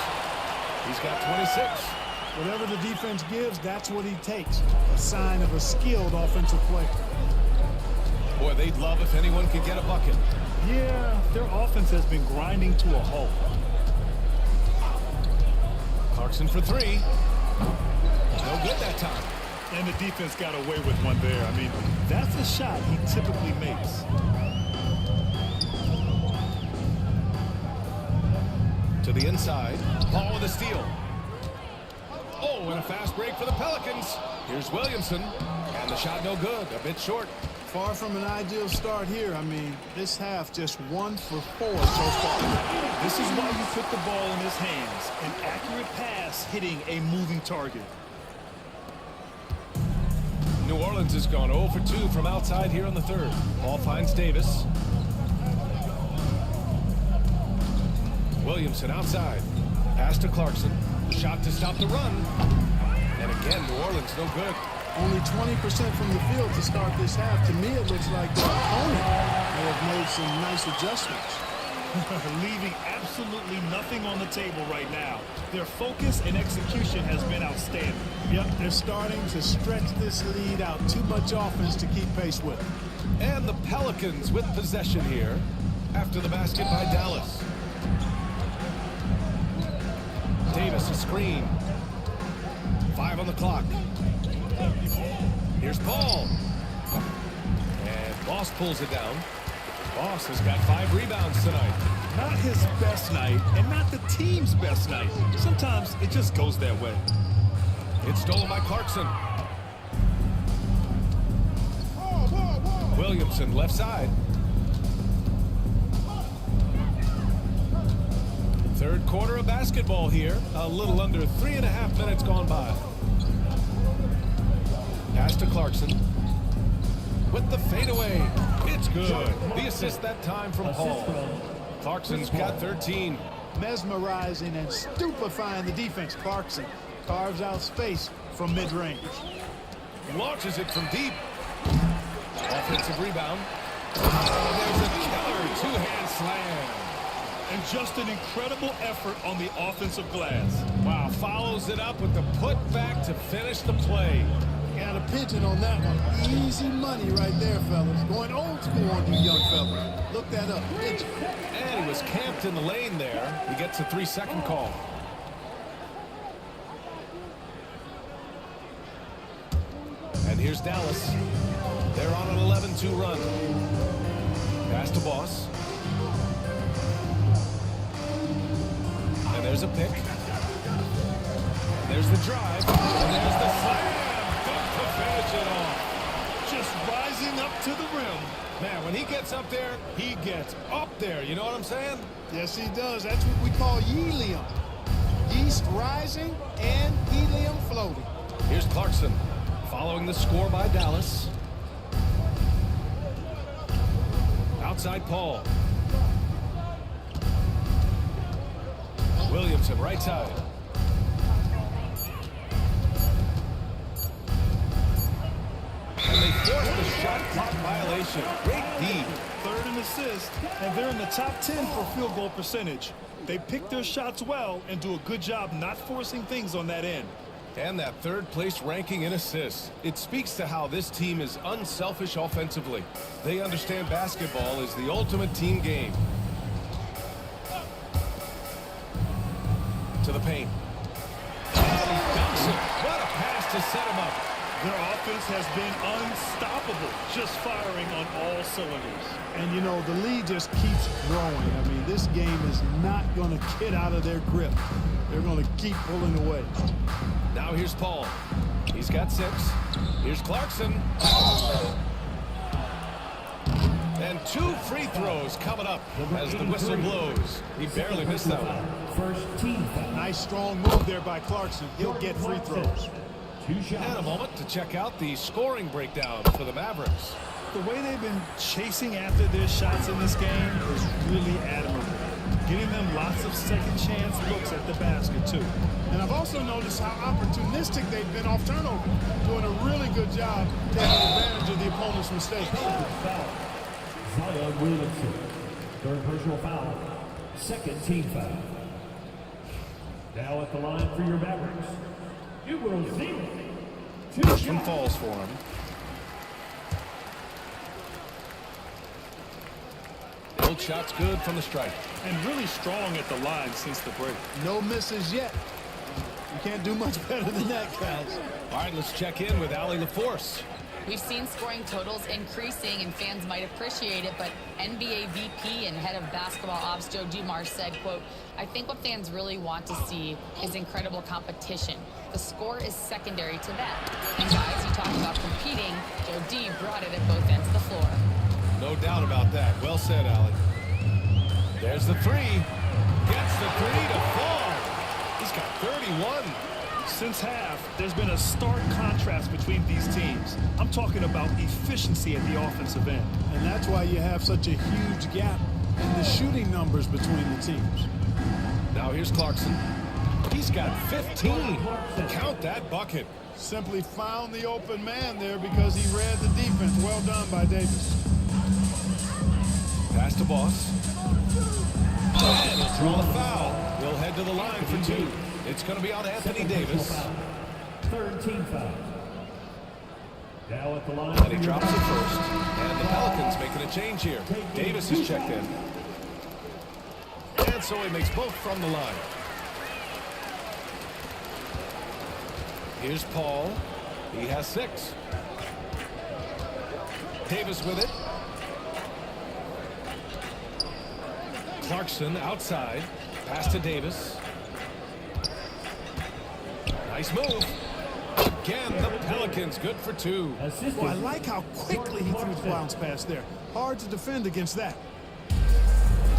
He's got 26. Whatever the defense gives, that's what he takes. A sign of a skilled offensive player. Boy, they'd love if anyone could get a bucket. Yeah, their offense has been grinding to a halt. Clarkson for three. No good that time. And the defense got away with one there. I mean, that's a shot he typically makes. To the inside. Paul with a steal. Oh, and a fast break for the Pelicans. Here's Williamson. And the shot no good. A bit short. Far from an ideal start here. I mean, this half just 1 for 4 so far. This is why you put the ball in his hands. An accurate pass hitting a moving target. New Orleans has gone 0 for 2 from outside here in the third. Ball finds Davis. Williamson outside. Pass to Clarkson. The shot to stop the run. And again, New Orleans no good. Only 20% from the field to start this half. To me, it looks like their opponent may have made some nice adjustments. Leaving absolutely nothing on the table right now. Their focus and execution has been outstanding. Yep, they're starting to stretch this lead out. Too much offense to keep pace with. And the Pelicans with possession here after the basket by Dallas. Davis a screen. 5 on the clock. Here's Paul. And Boss pulls it down. Boss has got 5 rebounds tonight. Not his best night, and not the team's best night. Sometimes it just goes that way. It's stolen by Clarkson. Williamson left side. Third quarter of basketball here. A little under 3.5 minutes gone by. Pass to Clarkson. With the fadeaway. It's good. The assist that time from Paul. Clarkson's got 13. Mesmerizing and stupefying the defense. Clarkson carves out space from mid-range. Launches it from deep. Offensive rebound. There's a killer two-hand slam. And just an incredible effort on the offensive glass. Wow, follows it up with the putback to finish the play. Got a pigeon on that one. Easy money right there, fellas. Going old school on you young fellas. Look that up. Pigeon. And he was camped in the lane there. He gets a 3-second call. And here's Dallas. They're on an 11-2 run. Pass to Boss. And there's a pick. And there's the drive. And there's the slam. Good to finish it off. Just rising up to the rim. Man, when he gets up there, he gets up there. You know what I'm saying? Yes, he does. That's what we call helium. Yeast rising and helium floating. Here's Clarkson. Following the score by Dallas. Outside Paul. Williamson, right side. And they force the shot clock violation. Great D. Third and assist, and they're in the top 10 for field goal percentage. They pick their shots well and do a good job not forcing things on that end. And that third place ranking in assists. It speaks to how this team is unselfish offensively. They understand basketball is the ultimate team game. To the paint. And he dunks it. What a pass to set him up. Their offense has been unstoppable, just firing on all cylinders. And, you know, the lead just keeps growing. I mean, this game is not going to get out of their grip. They're going to keep pulling away. Now here's Paul. He's got 6. Here's Clarkson. And 2 free throws coming up as the whistle blows. He barely missed that one. First team foul. Nice strong move there by Clarkson. He'll get free throws. And a moment to check out the scoring breakdown for the Mavericks. The way they've been chasing after their shots in this game is really admirable. getting them lots of second chance looks at the basket, too. And I've also noticed how opportunistic they've been off turnover, doing a really good job taking advantage of the opponent's mistakes. Zion Williamson, third personal foul, second team foul. Now at the line for your Mavericks, numero 0. First one falls for him. Both shots good from the stripe. And really strong at the line since the break. No misses yet. You can't do much better than that, guys. All right, let's check in with Allie LaForce. We've seen scoring totals increasing, and fans might appreciate it, but NBA VP and head of basketball ops Joe Dumars said, quote, "I think what fans really want to see is incredible competition. The score is secondary to that. And guys, you talk about competing, Joe D brought it at both ends of the floor." No doubt about that. Well said, Allie. There's the three. Gets the three to fall. He's got 31. Since half, there's been a stark contrast between these teams. I'm talking about efficiency at the offensive end. And that's why you have such a huge gap in the shooting numbers between the teams. Now here's Clarkson. He's got 15. Count that bucket. Simply found the open man there because he read the defense. Well done by Davis. Pass to Boss. And he'll draw the foul. He'll head to the line for two. It's going to be on Anthony Davis. Third team foul. Now at the line. And he drops it first. And the Pelicans making a change here. Davis is checked in. And so he makes both from the line. Here's Paul. He has 6. Davis with it. Clarkson outside. Pass to Davis. Nice move. Again, the Pelicans good for 2. Well, I like how quickly he threw the bounce pass there. Hard to defend against that.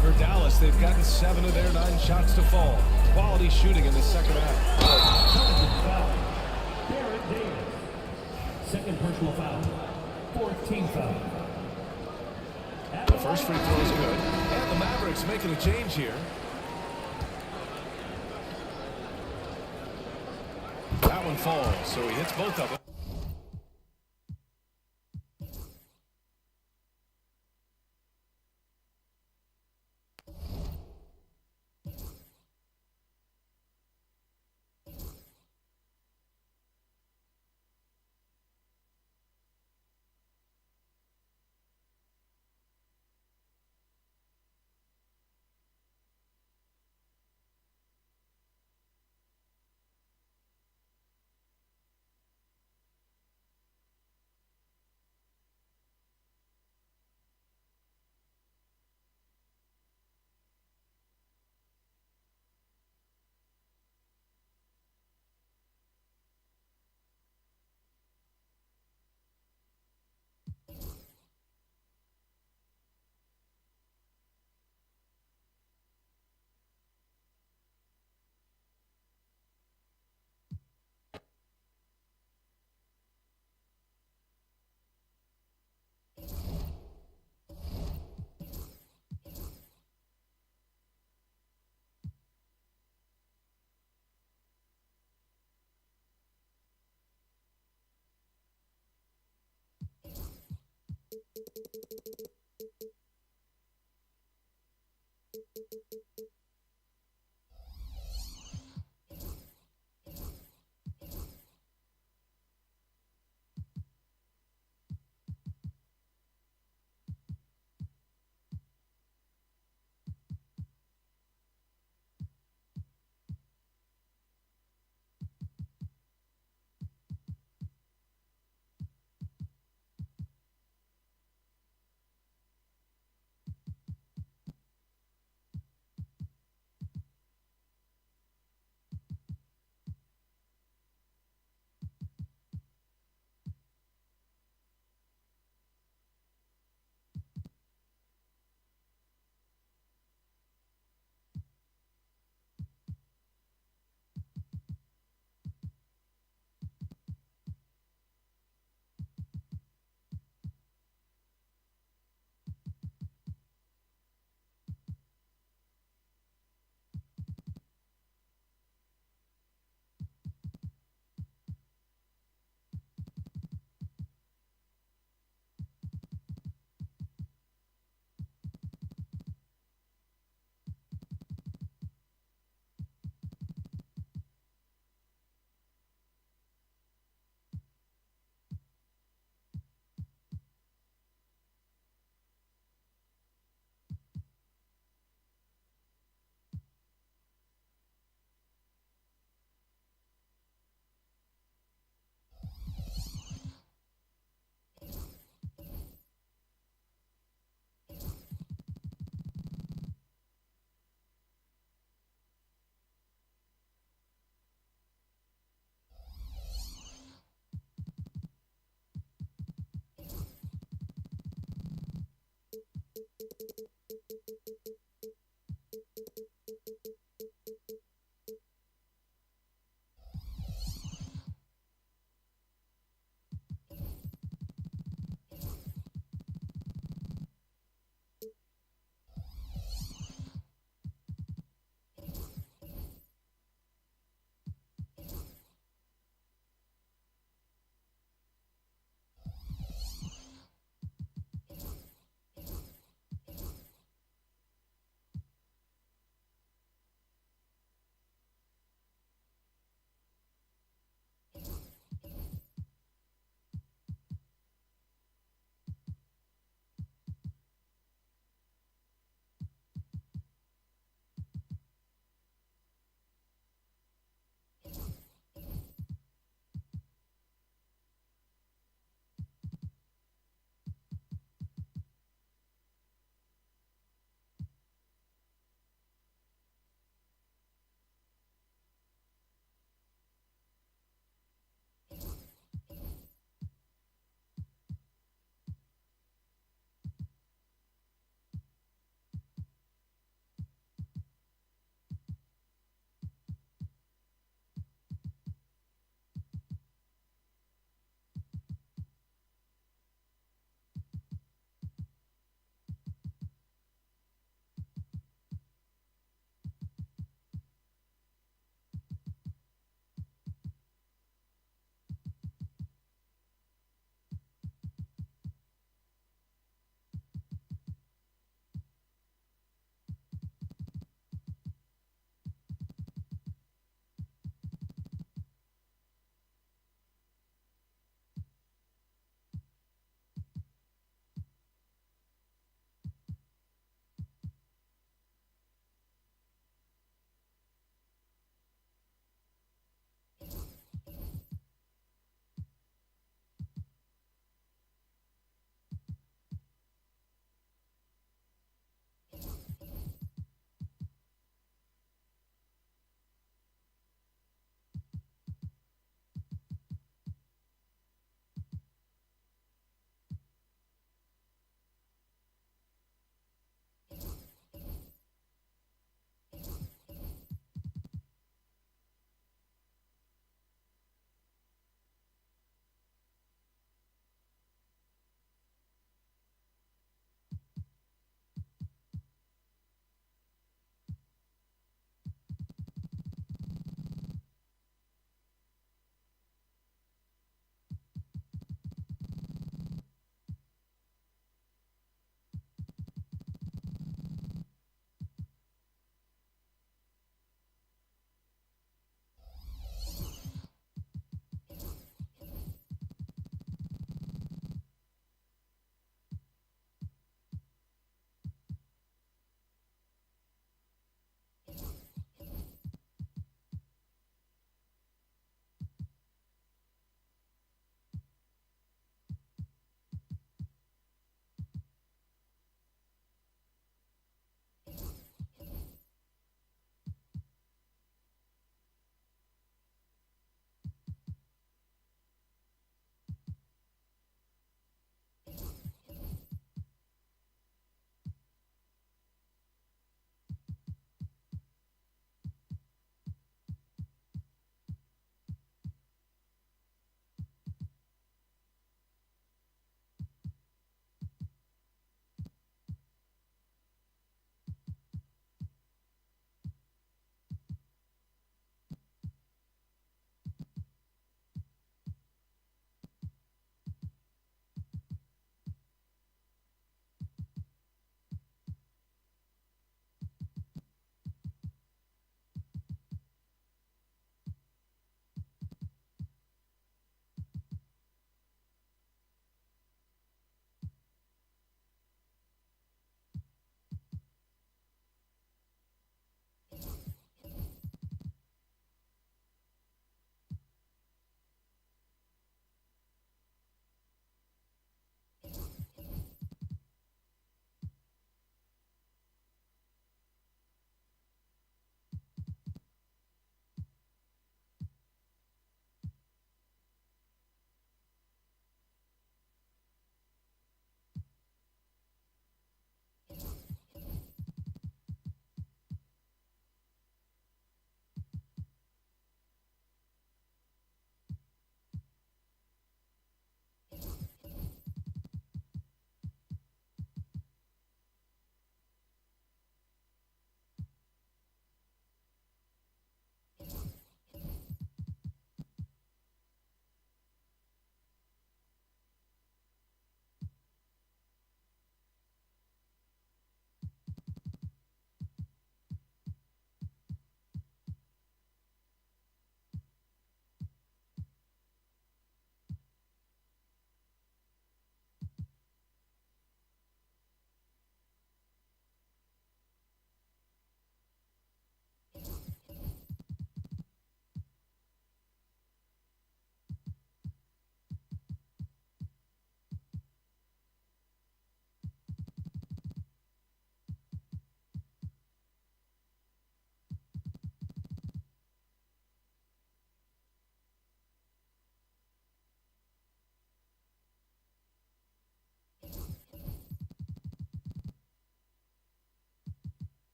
For Dallas, they've gotten 7 of their 9 shots to fall. Quality shooting in the second half. Derek Davis. Second personal foul. Fourth team foul. The first free throw is good. And the Mavericks making a change here. That one falls, so he hits both of them.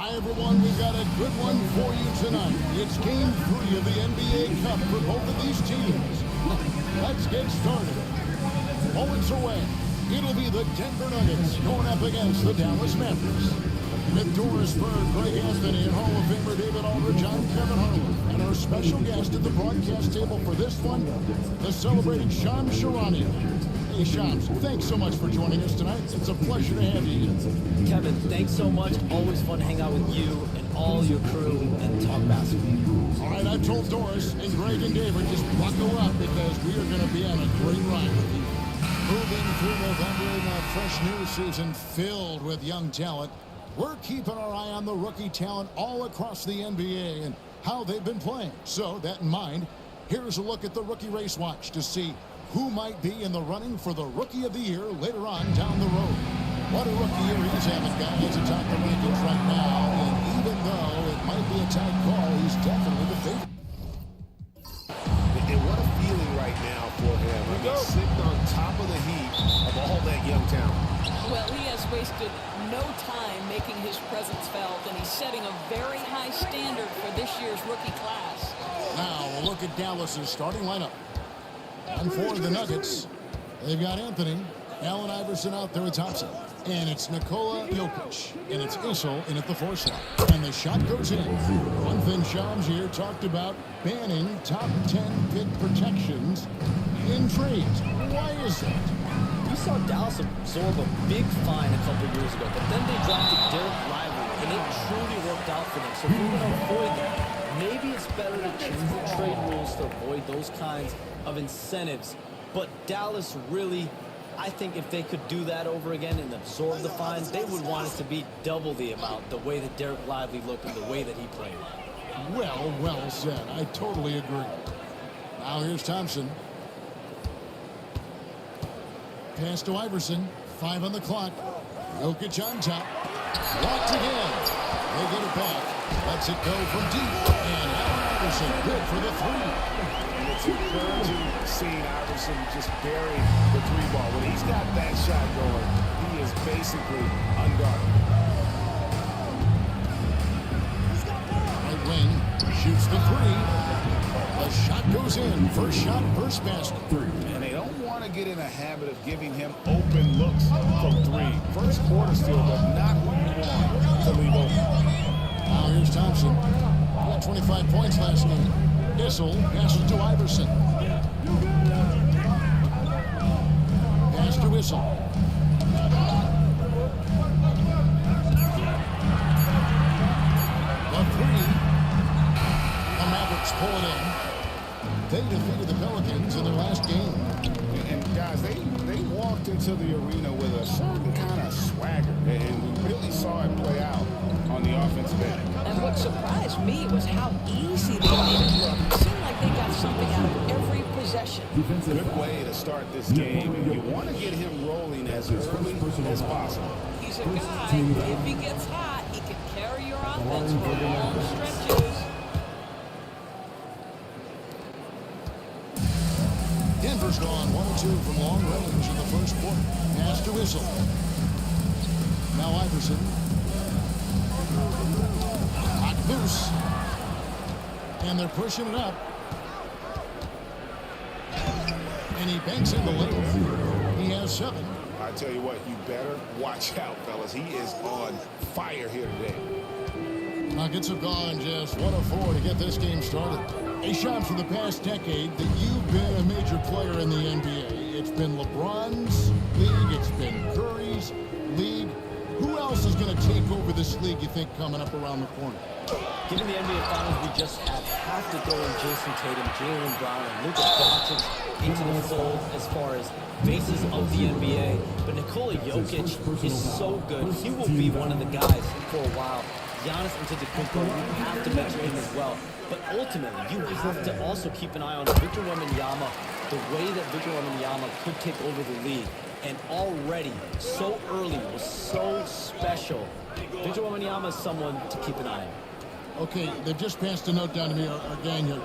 Hi, everyone. We've got a good one for you tonight. It's Game 3 of the NBA Cup for both of these teams. Let's get started. Moments away. It'll be the Denver Nuggets going up against the Dallas Mavericks. With Doris Bird, Greg Anthony, and Hall of Famer David Aldridge, I'm Kevin Harlan. And our special guest at the broadcast table for this one, the celebrated Shams Charania. Hey, Shams, thanks so much for joining us tonight. It's a pleasure to have you here. Kevin, thanks so much. Always fun to hang out with you and all your crew and talk basketball. All right, I told Doris and Greg and David, just buckle up because we are going to be on a great ride with you. Moving through November in a fresh new season filled with young talent, we're keeping our eye on the rookie talent all across the NBA and how they've been playing. So, that in mind, here's a look at the Rookie Race Watch to see who might be in the running for the Rookie of the Year later on down the road. What a rookie year he's having, guys, atop the rankings right now. And even though it might be a tight call, he's definitely the favorite. And what a feeling right now for him. He's sitting on top of the heap of all that young talent. Well, he has wasted no time making his presence felt, and he's setting a very high standard for this year's rookie class. Now, we'll look at Dallas's starting lineup. And for the Nuggets, they've got Anthony, Allen Iverson out there with Thompson. And it's Nikola Jokic, and it's Issel in at the 4 slot. And the shot goes in. One thing Shams here talked about, banning top 10 pick protections in trades. Why is that? We saw Dallas absorb a big fine a couple years ago, but then they drafted Derek Lively, and it truly worked out for them. So if we're going to avoid that, maybe it's better to change the trade rules to avoid those kinds of incentives. But Dallas really, I think if they could do that over again and absorb the fines, they would want it to be double the amount, the way that Derek Lively looked and the way that he played. Well said. I totally agree. Now here's Thompson. Pass to Iverson. 5 on the clock. Jokic on top. Blocked again. They get it back. Lets it go from deep. And Allen Iverson good for the 3. And it's encouraging seeing Iverson just bury the 3 ball. When he's got that shot going, he is basically unguarded. Right wing shoots the 3. The shot goes in. First shot, first basket. And they don't want to get in a habit of giving him open looks from 3. First quarter still, but not what you want to leave open. Now here's Thompson. He got 25 points last game. Issel passes to Iverson. Pass to Issel. The 3. The Mavericks pull it in. They defeated the Pelicans in their last game. And guys, they walked into the arena with a certain kind of swagger, and we really saw it play out on the offensive end. And what surprised me was how easy they made it look. It seemed like they got something out of every possession. Good way to start this game, and you want to get him rolling as early as possible. He's a guy, if he gets hot, he can carry your offense for long stretches. Denver's gone 1-2 from long range in the first quarter. Pass to Issel. Now Iverson. Hot loose. And they're pushing it up. And he banks in the lane. He has 7. I tell you what, you better watch out, fellas. He is on fire here today. Nuggets have gone just 1-4 to get this game started. A shot for the past decade that you've been a major player in the NBA. It's been LeBron's league. It's been Curry's league. Who else is going to take over this league, you think, coming up around the corner? Given the NBA Finals we just have to throw in Jason Tatum, Jaylen Brown, and Luka Doncic into the fold as far as faces of the NBA. But Nikola Jokic is so good. He will be one of the guys for a while. Giannis Antetokounmpo, you have to mention him as well. But ultimately, you have to also keep an eye on Victor Wembanyama, the way that Victor Wembanyama could take over the league. And already, so early, was so special. Victor Wembanyama is someone to keep an eye on. Okay, they've just passed a note down to me again here.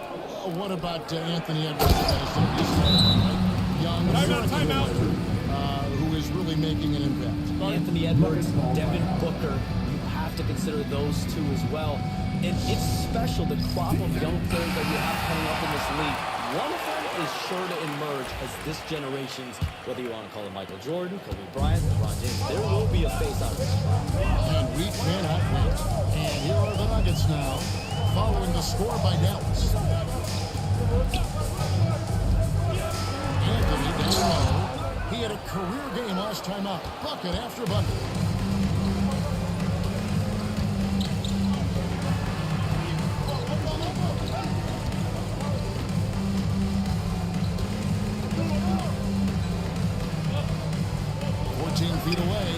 What about Anthony Edwards? Young, who is really making an impact. Anthony Edwards, Devin Booker, you have have to consider those two as well. And it's special, the crop of young players that you have coming up in this league. One of them is sure to emerge as this generation's, whether you want to call him Michael Jordan, Kobe Bryant, LeBron James, there will be a face out of this crowd. And we cannot wait. And here are the Nuggets now, following the score by Dallas. Anthony down low. He had a career game last time out, bucket after bucket. Feet away.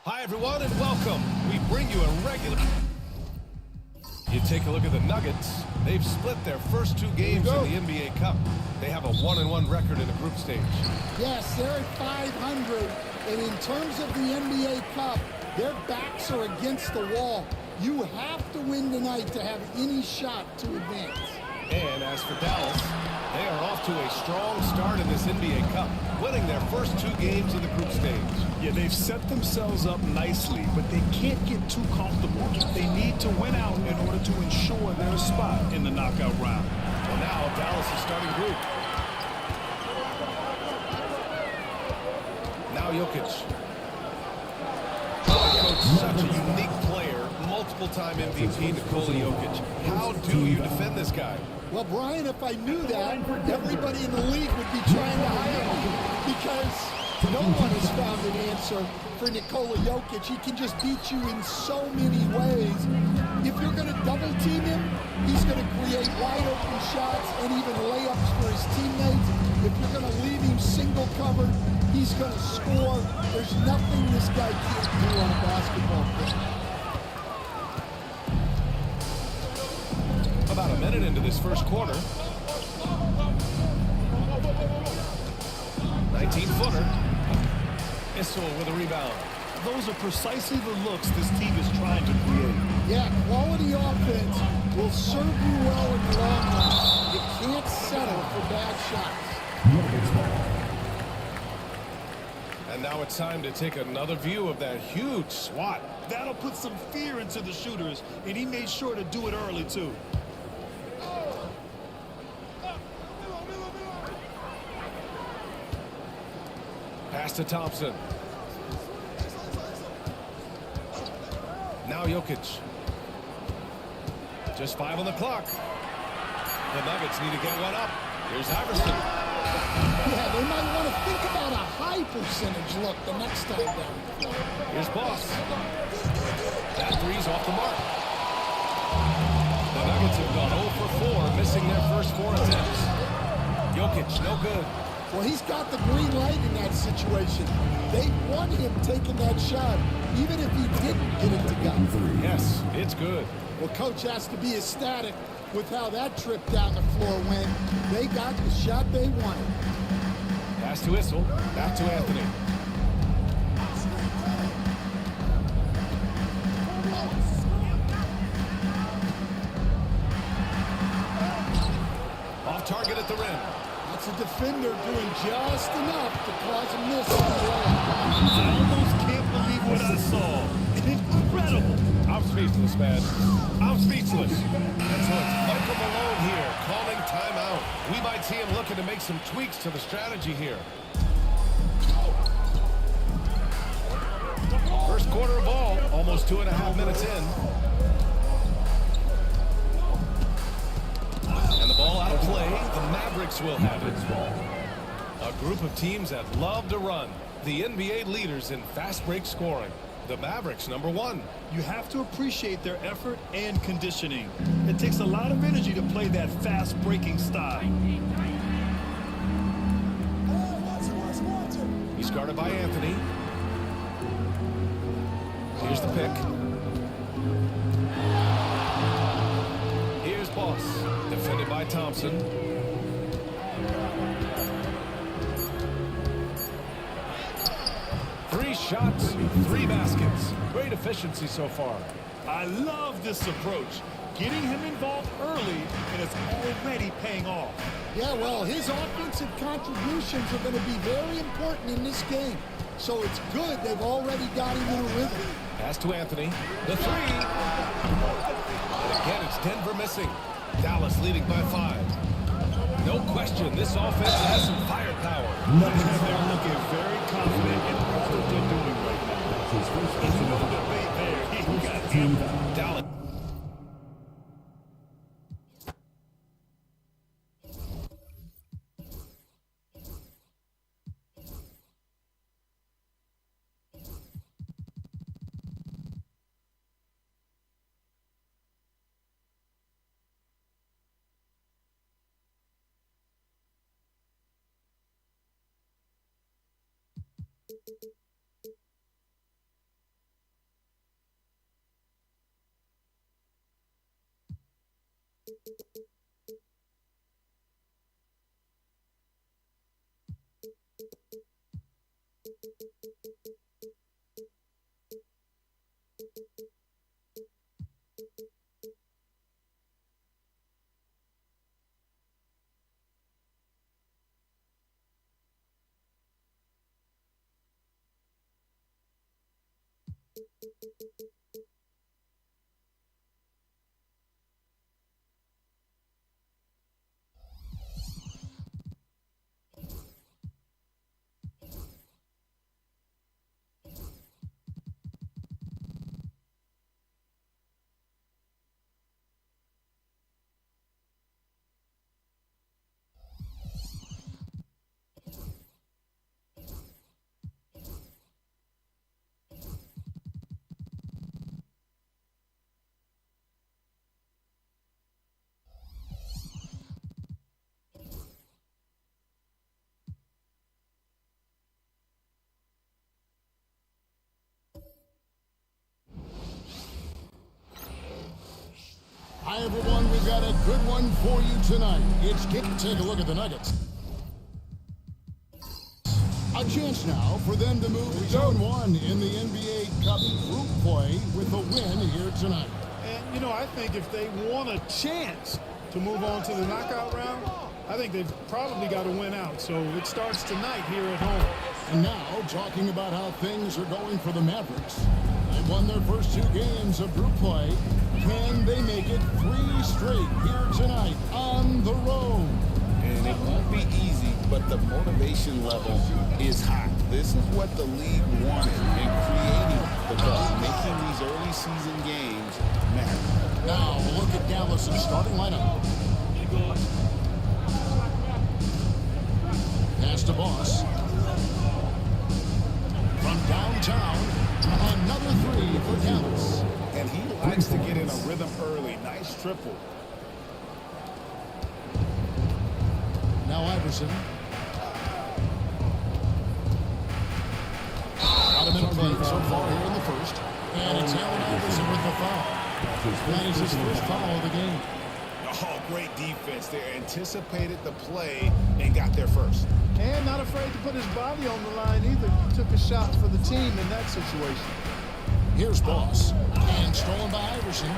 Hi, everyone, and welcome. We bring you a regular... You take a look at the Nuggets. They've split their first two games in the NBA Cup. They have a 1-1 record in the group stage. Yes, they're at 500. And in terms of the NBA Cup, their backs are against the wall. You have to win tonight to have any shot to advance. And as for Dallas, they are off to a strong start in this NBA Cup, winning their first two games of the group stage. Yeah, they've set themselves up nicely, but they can't get too comfortable. They need to win out in order to ensure their spot in the knockout round. Well, now Dallas is starting group. Now Jokic. Such a unique player, multiple-time MVP Nikola Jokic. How do you defend this guy? Well, Brian, if I knew that, everybody in the league would be trying to hire him because no one has found an answer for Nikola Jokic. He can just beat you in so many ways. If you're going to double team him, he's going to create wide open shots and even layups for his teammates. If you're going to leave him single covered, he's going to score. There's nothing this guy can't do on a basketball court. About a minute into this first quarter. 19-footer. Issel with a rebound. Those are precisely the looks this team is trying to create. Yeah, quality offense will serve you well in the long run. You can't settle for bad shots. And now it's time to take another view of that huge swat. That'll put some fear into the shooters, and he made sure to do it early, too. Pass to Thompson. Now Jokic. Just 5 on the clock. The Nuggets need to get one up. Here's Iverson. Yeah, they might want to think about a high percentage look the next time down. Here's Boss. That three's off the mark. The Nuggets have gone 0 for 4, missing their first 4 attempts. Jokic, no good. Well, he's got the green light in that situation. They want him taking that shot, even if he didn't get it to go. Yes, it's good. Well, Coach has to be ecstatic with how that trip down the floor went. They got the shot they wanted. Pass to Issel, back to Anthony. target at the rim. That's a defender doing just enough to cause a miss. I almost can't believe what I saw. Incredible. I'm speechless, man. I'm speechless. Excellent. Michael Malone here, calling timeout. We might see him looking to make some tweaks to the strategy here. First quarter of ball, almost 2.5 minutes in. And the ball out of play, the Mavericks will have it. A group of teams that love to run. The NBA leaders in fast break scoring. The Mavericks, number 1. You have to appreciate their effort and conditioning. It takes a lot of energy to play that fast breaking style. He's guarded by Anthony. Here's the pick. Here's Boss, defended by Thompson. Three shots, 3 baskets. Great efficiency so far. I love this approach. Getting him involved early, and it's already paying off. Yeah, well, his offensive contributions are going to be very important in this game. So it's good they've already got him in a rhythm. Pass to Anthony. The 3. And again, it's Denver missing. Dallas leading by 5. No question, this offense has some firepower. They're looking very confident in what they're doing right now. There's no debate there. He got him. Dallas. Hi, everyone. We've got a good one for you tonight. It's get to take a look at the Nuggets. A chance now for them to move to Zone 1 in the NBA Cup group play with a win here tonight. And, you know, I think if they want a chance to move on to the knockout round, I think they've probably got to win out. So it starts tonight here at home. And now, talking about how things are going for the Mavericks. They won their first 2 games of group play. Can they make it 3 straight here tonight on the road? And it won't be easy, but the motivation level is high. This is what the league wanted in creating the cup, making these early season games matter. Now, look at Dallas' starting lineup. Pass to Boss. From downtown, another 3 for Dallas. And he likes to get in a rhythm early. Nice triple. Now Iverson. Got him in a play so far here in the first. And it's Allen Iverson with the foul. That is his first foul of the game. Oh, great defense there. Anticipated the play and got there first. And not afraid to put his body on the line either. He took a shot for the team in that situation. Here's Boss. And stolen by Iverson.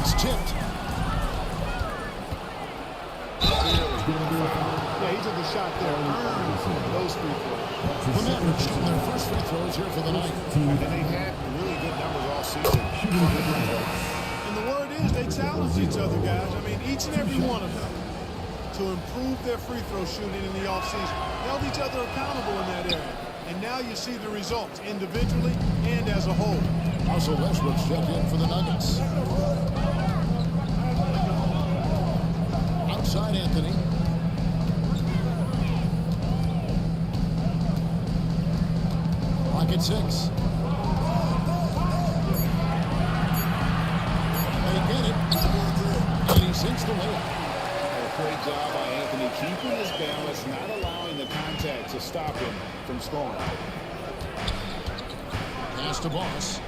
It's tipped. to the shot there. Earned those free throws. The Mavericks shooting their first free throws here for the night. And they've had really good numbers all season. And the word is they challenge each other, guys. I mean, each and every one of them to improve their free throw shooting in the offseason. Held each other accountable in that area. And now you see the results individually and as a whole. Also, Westbrook's checked in for the Nuggets. Outside Anthony. Clock at 6. They get it. And he sinks the layup. Great job by Anthony keeping his balance, not allowing the contact to stop him from scoring. Pass to Boss.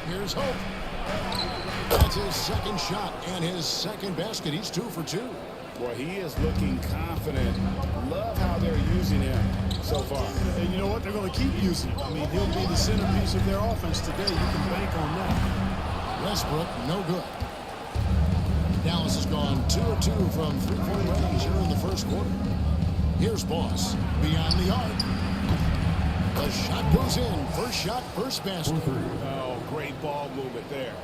Here's Hope. That's his second shot and his second basket. He's 2 for 2. Boy, he is looking confident. Love how they're using him so far. And you know what? They're going to keep using him. I mean, he'll be the centerpiece of their offense today. You can bank on that. Westbrook, no good. Dallas has gone 2 of 2 from three-point range here in the first quarter. Here's Boss beyond the arc. The shot goes in. First shot, first basket. Oh, great ball movement there.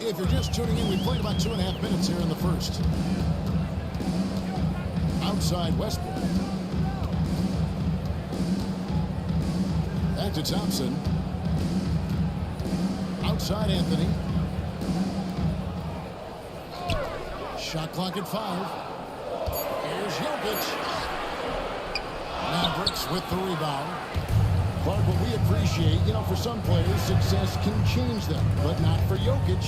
If you're just tuning in, we played about 2.5 minutes here in the first. Outside Westbrook. Back to Thompson. Outside Anthony. Shot clock at 5. Here's Jokic. Mavericks with the rebound. Clark, what we appreciate, for some players, success can change them, but not for Jokic.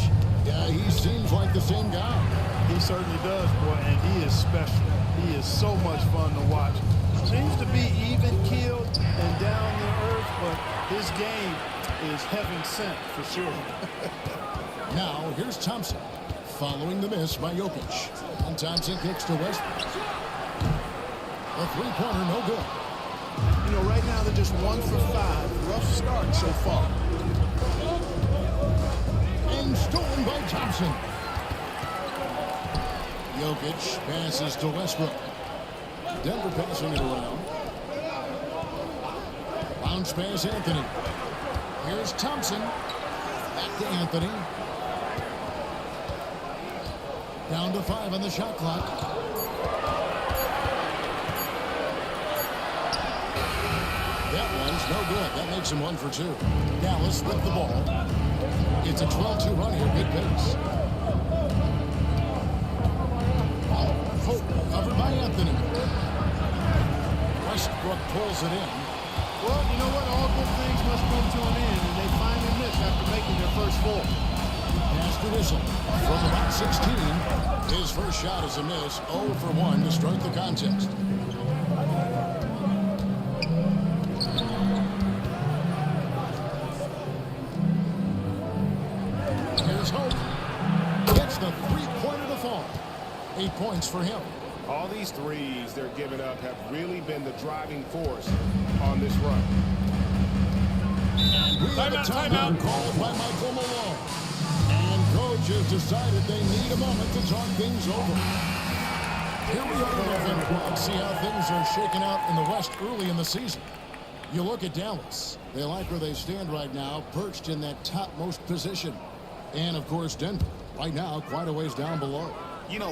He seems like the same guy. He certainly does, boy, and he is special. He is so much fun to watch. Seems to be even-keeled and down to earth, but his game is heaven sent for sure. Now, here's Thompson, following the miss by Jokic. And Thompson kicks to Westbrook. A three-pointer, no good. Right now they're just 1 for 5. Rough start so far. And stolen by Thompson. Jokic passes to Westbrook. Denver passing it around. Bounce pass Anthony. Here's Thompson. Back to Anthony. Down to 5 on the shot clock. That one's no good. That makes him 1 for 2. Dallas with the ball. It's a 12-2 run here, big pace. Hope covered by Anthony. Westbrook pulls it in. Well, you know what? All good things must come to an end, and they finally miss after making their first 4. Pass to Whistle. From about 16, his first shot is a miss. 0 for 1 to start the contest. Here's Hope. Gets the three-pointer to fall. 8 points for him. All these threes they're giving up have really been the driving force on this run. We have a timeout called by Michael Malone. And coach has decided they need a moment to talk things over. Here we are in November. Let's see how things are shaking out in the West early in the season. You look at Dallas. They like where they stand right now, perched in that topmost position. And, of course, Denver, right now, quite a ways down below.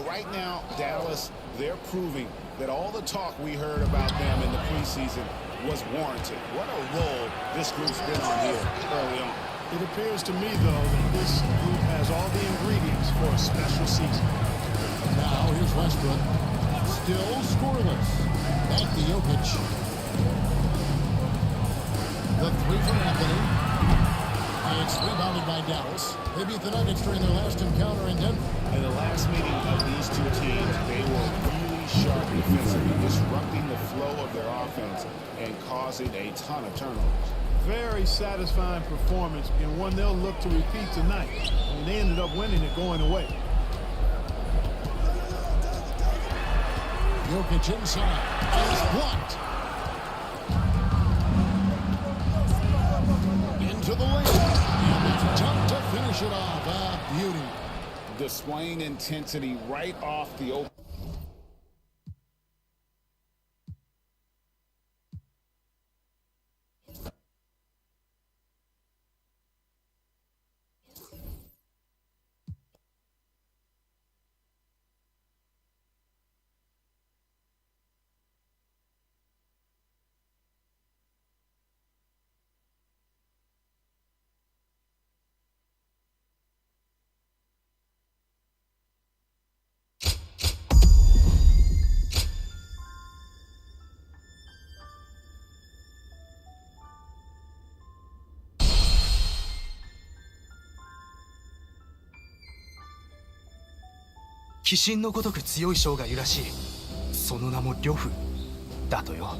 Right now, Dallas, they're proving that all the talk we heard about them in the preseason was warranted. What a role this group's been on here early on. It appears to me, though, that this group has all the ingredients for a special season. Now, here's Westbrook. Still scoreless. Back to Jokic. The three from Anthony. It's rebounded by Dallas. They beat the Nuggets during their last encounter in Denver. In the last meeting of these two teams, they were really sharp defensively, disrupting the flow of their offense and causing a ton of turnovers. Very satisfying performance, and one they'll look to repeat tonight. And they ended up winning it going away. Jokic inside. Is blocked. Into the lane. And it's tough to finish it off. Beauty. Displaying intensity right off the open. 鬼神のごとく強い将がいるらしい。その名も呂布だとよ。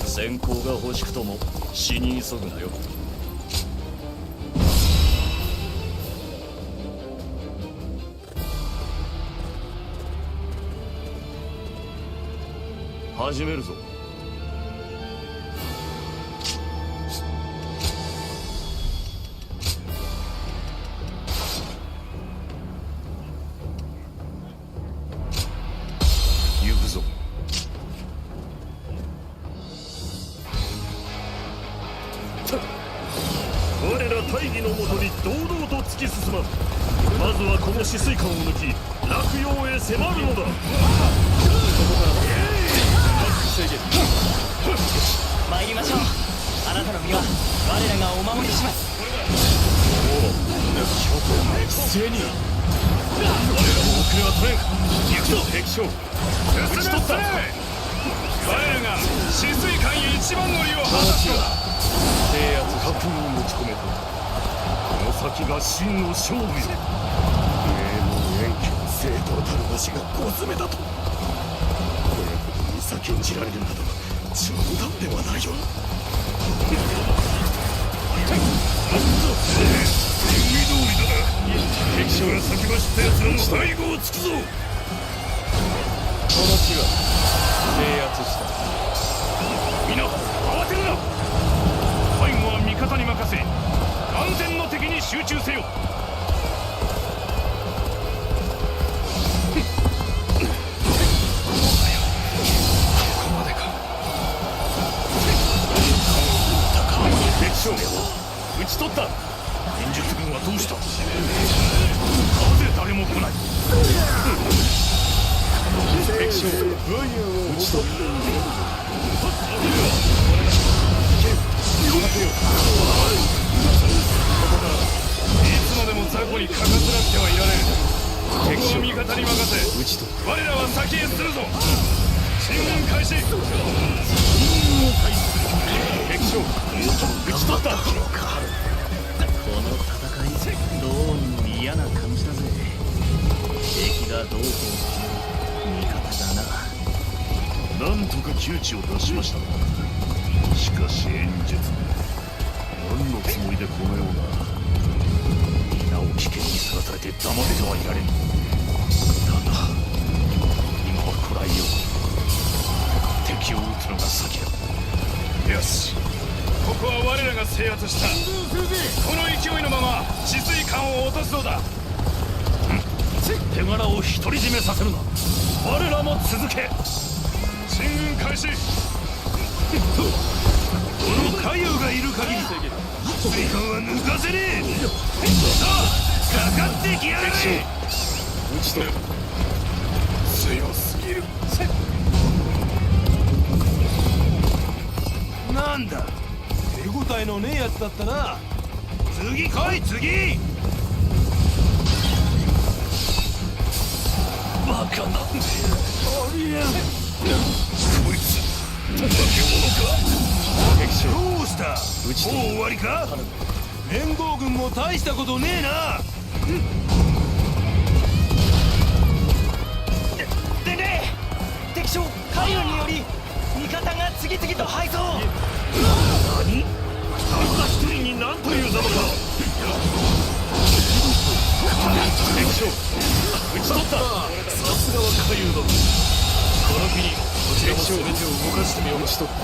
先行が欲しくとも死に急ぐなよ。始めるぞ。行くぞ。我ら大義のもとに堂々と突き進まん。まずはこの止水管を抜き落葉へ迫るのだ。参りましょう。あなたの身は我らがお守りします。一斉に我らも遅れは取れん。行くぞ敵将。討ち取った。我らが止水管へ一番乗りを果たすのだ。制圧覚悟を持ち込めた。この先が真の勝負よ。名門遠距正当たるわしが小詰めだと。先んじられるなど冗談ではないよ。意味通りだな。敵将が先走った奴らの背後をつくぞ。この地は制圧した。皆慌てるな。背後は味方に任せ完全の敵に集中せよ。討ち取った。忍術軍はどうした。なぜ誰も来ない。敵将討ち取った。いつまでも雑魚にかかずらってはいられん。敵将を味方に任せ討ち取った。我らは先へするぞ。進軍開始。敵将討ち取った。この戦いどうにも嫌な感じだぜ。敵がどうこう味方だな。なんとか窮地を脱しました。しかし演術何のつもりでこのような。皆を危険にさらされて黙ってはいられん。だが今はこらえよう。敵を撃つのが先だ。よし、ここは我らが制圧した。この勢いのまま止水管を落とすのだ。手柄を独り占めさせるな。我らも続け。進軍開始。この海遊がいる限り止水管は抜かせねえ。さあかかってきやがれ。撃ち取る。強すぎる。なんだ手応えのねえやつだったな。次来い次。バカな。ありえん。こいつ化け物か。どうした。もう終わりか。連合軍も大したことねえな。でねえ、敵将海運により味方が次々と敗走。何。たった一人に何というざまか。敵将討ち取った。さすがは海遊だ。この機にこちらも全てを動かしてみよう。討ち取った。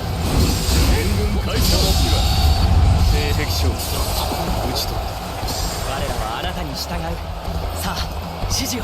援軍開始の時は敵将討ち取った。我らはあなたに従う。さあ指示を。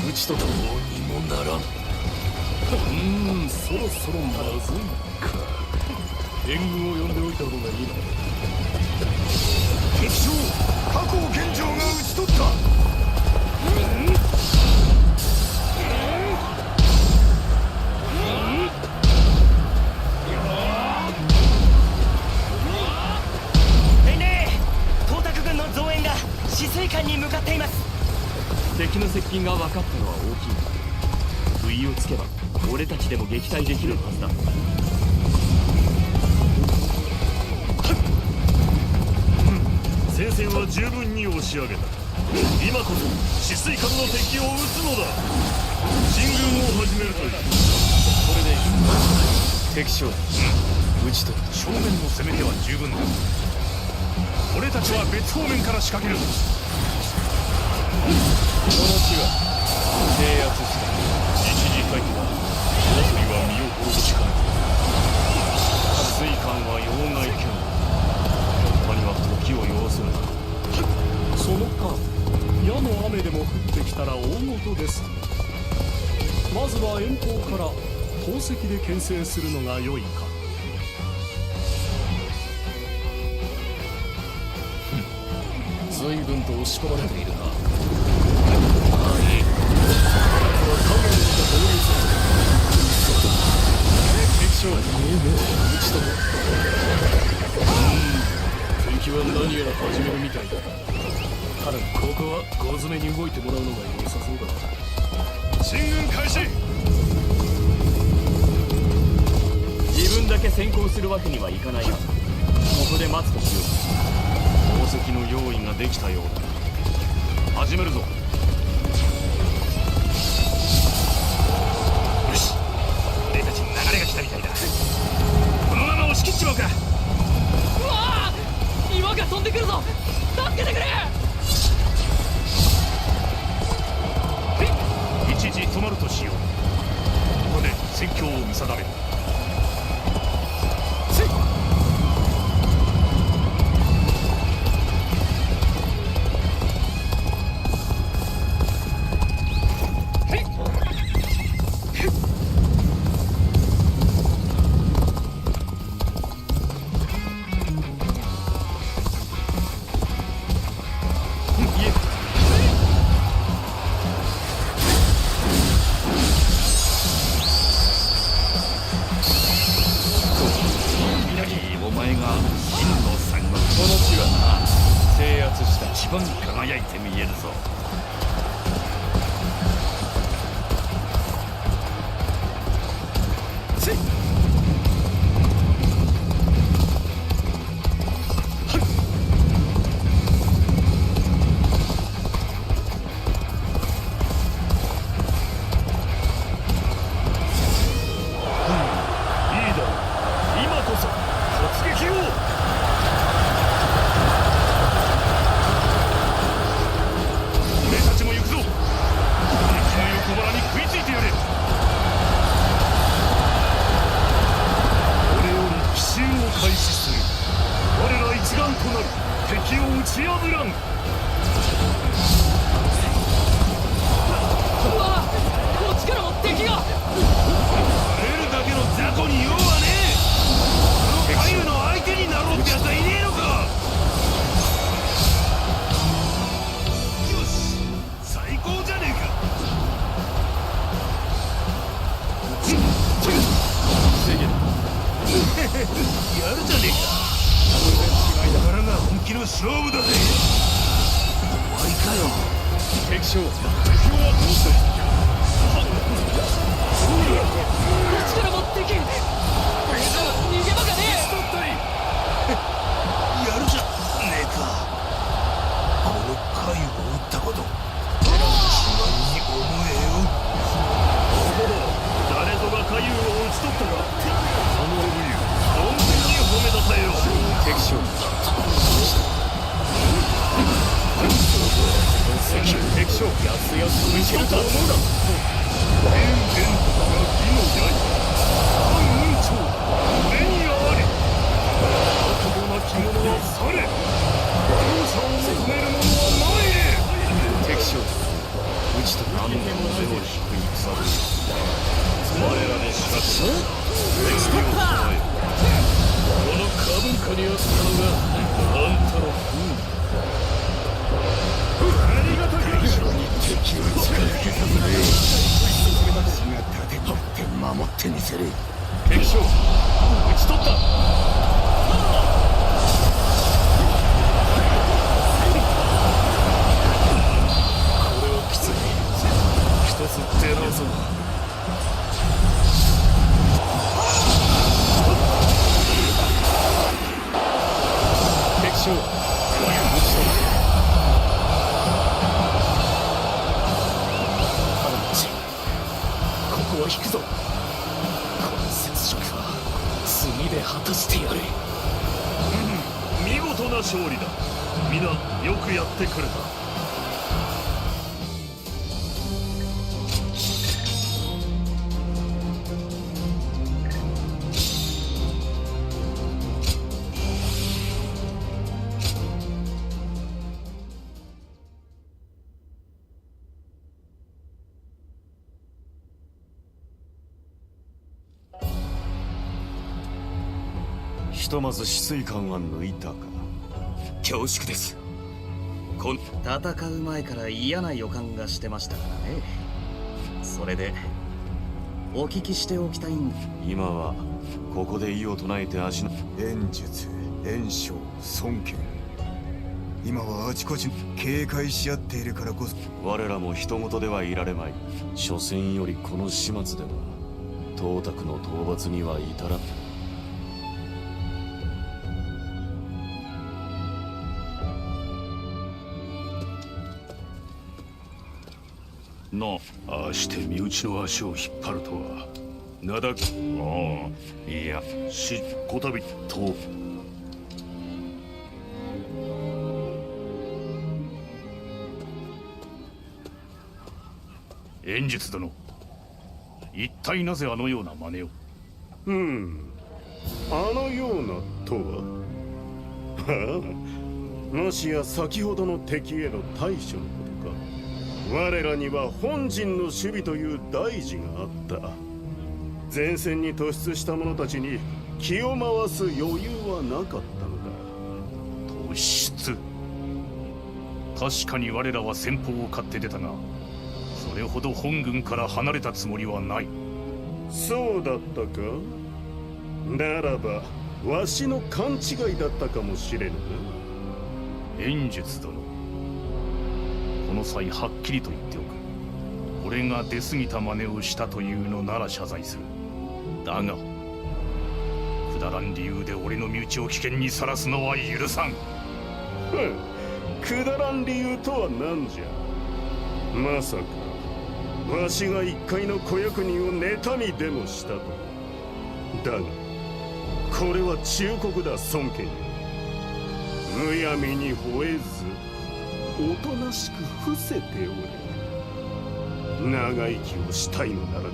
打ち取った。どうにもならん。そろそろまずいか。援軍を呼んでおいた方がいいな。敵将加工現状が打ち取った。光沢軍の増援が止水艦に向かっています。敵の接近が分かったのは大きい。不意をつけば俺たちでも撃退できるはずだ。戦線は十分に押し上げた。今こそ止水艦の敵を撃つのだ。進軍を始めるという。これで敵将撃ち取った。正面の攻め手は十分だ。俺たちは別方面から仕掛ける。この地は制圧した。一時退去は大鳥は身を滅ぼしかねない。水艦は要害圏。突破には時を要する。その間矢の雨でも降ってきたら大事です。まずは遠方から投石で牽制するのが良いか。随分と押し込まれているな。敵将撃ち取った。敵は何やら始めるみたいだ。ただここは小詰めに動いてもらうのが良さそうだ。進軍開始。自分だけ先行するわけにはいかないが、ここで待つとしよう。宝石の用意ができたようだ。始めるぞ。よし、俺たちに流れが来たみたいだ。このまま押し切っちまうか。うわあ、岩が飛んでくるぞ。助けてくれ。一時止まるとしよう。ここで戦況を見定める。一番輝いて見えるぞ。敵将撃ち取った。手の低い草ぶり我らで知らせた歴史を加えこの歌文化にあったのがあんたの風ありがたい敵を近づけさせないよ私が盾取って守ってみせる敵将討ち取ったきつい一つ出直そう敵将撃ち取た花道ここを引くぞこの雪辱は次で果たしてやる見事な勝利だ皆よくやってくれたひとまず止水管は抜いたか恐縮です戦う前から嫌な予感がしてましたからねそれでお聞きしておきたいんだ今はここで異を唱えて足の演術演唱尊敬今はあちこち警戒し合っているからこそ我らも人事ではいられまい所詮よりこの始末では董卓の討伐には至らんなああして身内の足を引っ張るとはなだああいやこたびと演術殿一体なぜあのような真似をあのようなとはもしや先ほどの敵への対処のことか我らには本陣の守備という大事があった前線に突出した者たちに気を回す余裕はなかったのだ突出確かに我らは先鋒を買って出たがそれほど本軍から離れたつもりはないそうだったかならばわしの勘違いだったかもしれぬな演術殿この際はっきりと言っておく俺が出過ぎた真似をしたというのなら謝罪するだがくだらん理由で俺の身内を危険にさらすのは許さんくだらん理由とは何じゃまさかわしが一介の子役人を妬みでもしたとだがこれは忠告だ孫権よむやみに吠えずおとなしく伏せておれ長生きをしたいのならな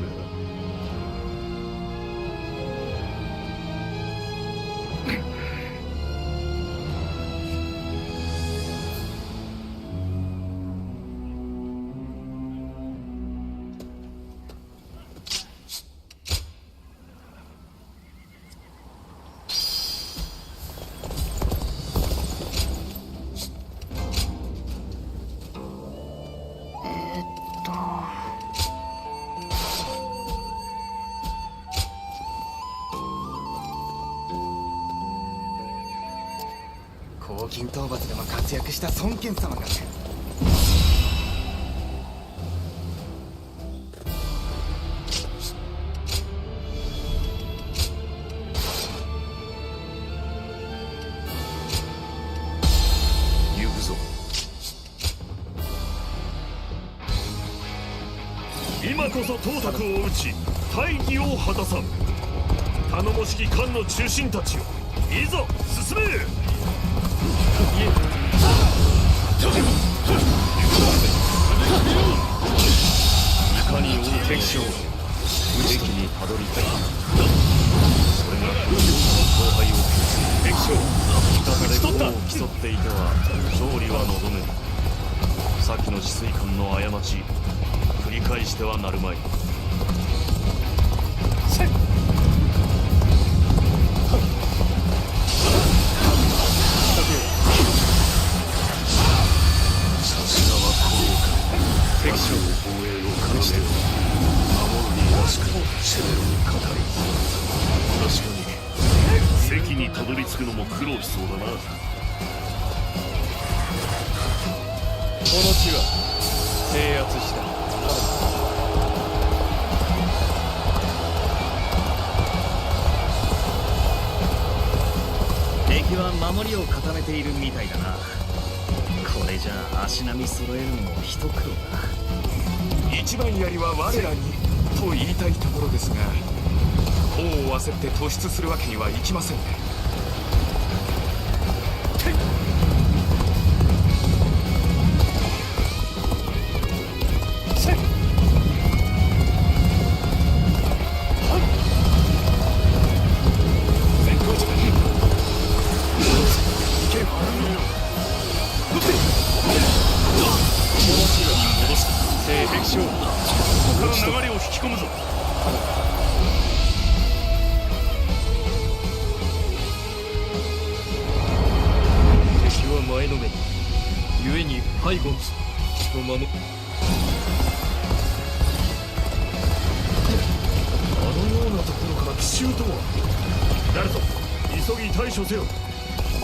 黄金討伐でも活躍した孫権様が行くぞ今こそ董卓を討ち大義を果たさん頼もしき漢の中心たちよいざ進めいかに王敵将無敵にたどり着いたそれが勝敗を決す敵将いかがで王を競っていては勝利は望めぬ先の止水艦の過ち繰り返してはなるまい。さすがはこうか。敵将防衛を感じて守るにらしく攻めるに語り。確かに席にたどり着くのも苦労しそうだな。この地は制圧した。敵は守りを固めているみたいだな。これじゃあ足並み揃えるのも一苦労だ。一番槍は我らにと言いたいところですが、功を焦って突出するわけにはいきませんね。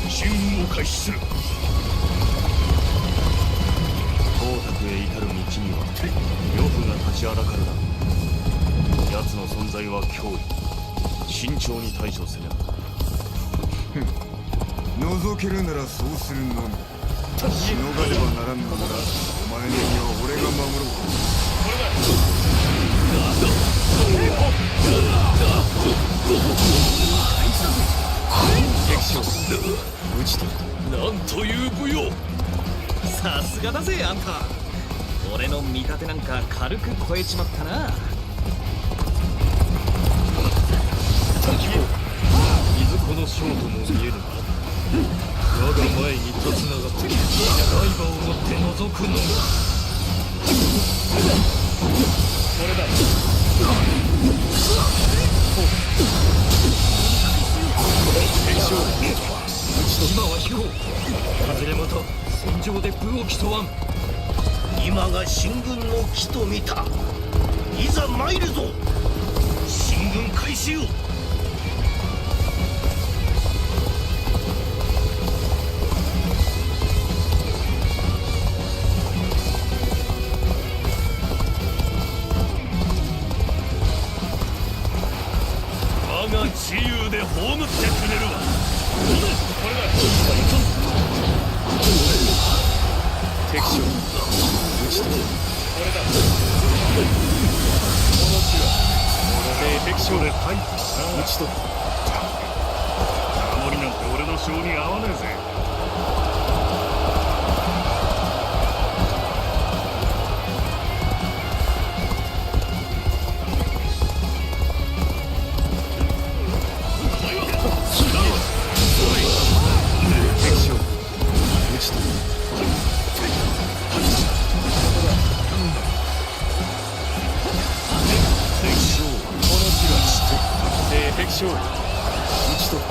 進軍を開始する。光沢へ至る道には呂布が立ちはだかるだろう。奴の存在は脅威。慎重に対処せねば。覗けるならそうするのみ。しのがねばならんのならお前の身は俺が守ろう。敵将討ち取った。なんという武勇。さすがだぜあんた。俺の見立てなんか軽く超えちまったな。敵もいずこの将とも見えるが、我が前に立つなが刃を持って覗くのがこれだ。敵将今は引こう。いずれまた戦場で武を競わん。今が進軍の機と見た。いざ参るぞ。進軍開始よ。我が自由で葬ってくれるわ。これだ。敵将討ち取る。これだ。この地は敵将で討ち取る。守りなんて俺の性に合わねえぜ。敵将討ち取る。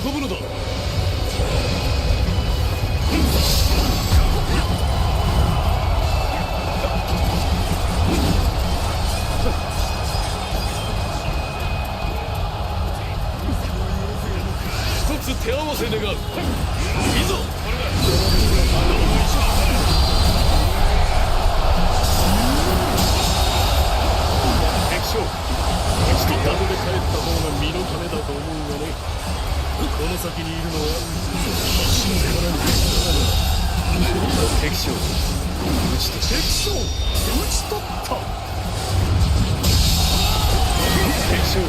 運ぶのだ。一つ手合わせ願う。いざ。敵将、打ち取った。ここで帰った方が身のためだと思うがね。この先にいるのは死んでから敵将、打ち取った。敵将、打ち取った。敵将、こ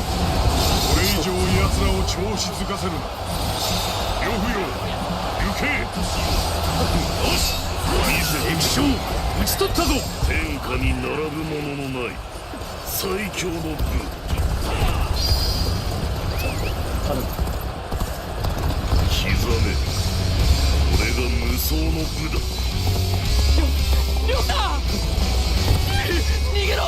れ以上奴らを調子づかせるな。呂布よ、行け。よし、敵将、打ち取ったぞ。天下に並ぶもののない最強の武。刻め。これが無双の武だ。りょうさん逃げろ。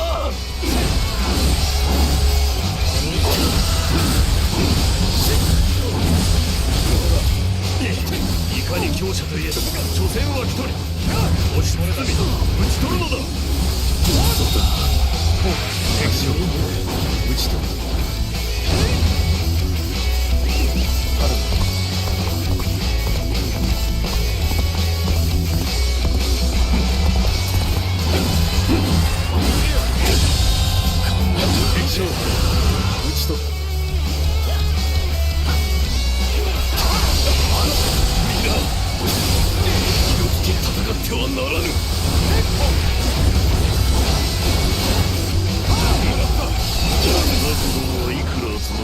いかに強者といえど所詮は一人。押し込めずに打ち取るのだ。敵将、打ち取る。敵将、打ち取る。戦ってはならぬ。はいくら集まっ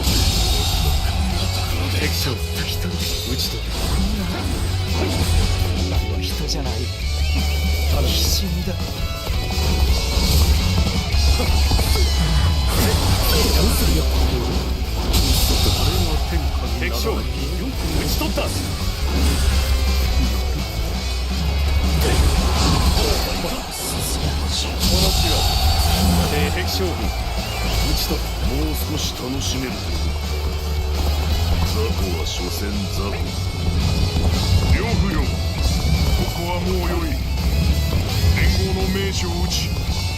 て敵将、打ち取る。人じゃない、必死にだ。敵将、よく打ち取った。敵将軍、打ち取った。もう少し楽しめる。雑魚は所詮雑魚。呂布よ、ここはもうよい。連合の名手を打ち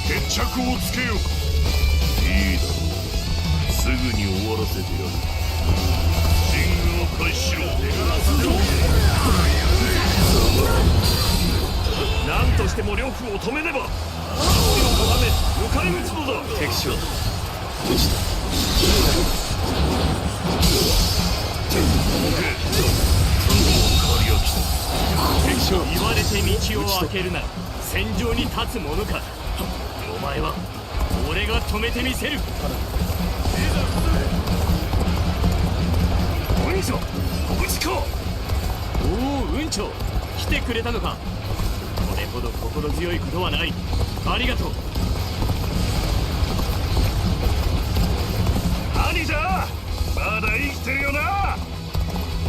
決着をつけよう。いいだろう、すぐに終わらせてやる。進軍を開始しろ。何としても呂布を止めねば。死をかがめ迎え撃つのだ。敵将、打ち取った。敵将、言われて道を開けるなら戦場に立つものか。お前は俺が止めてみせる。お兄さん、無事か。おお、雲長、来てくれたのか。これほど心強いことはない。ありがとう。兄じゃ、まだ生きてるよな。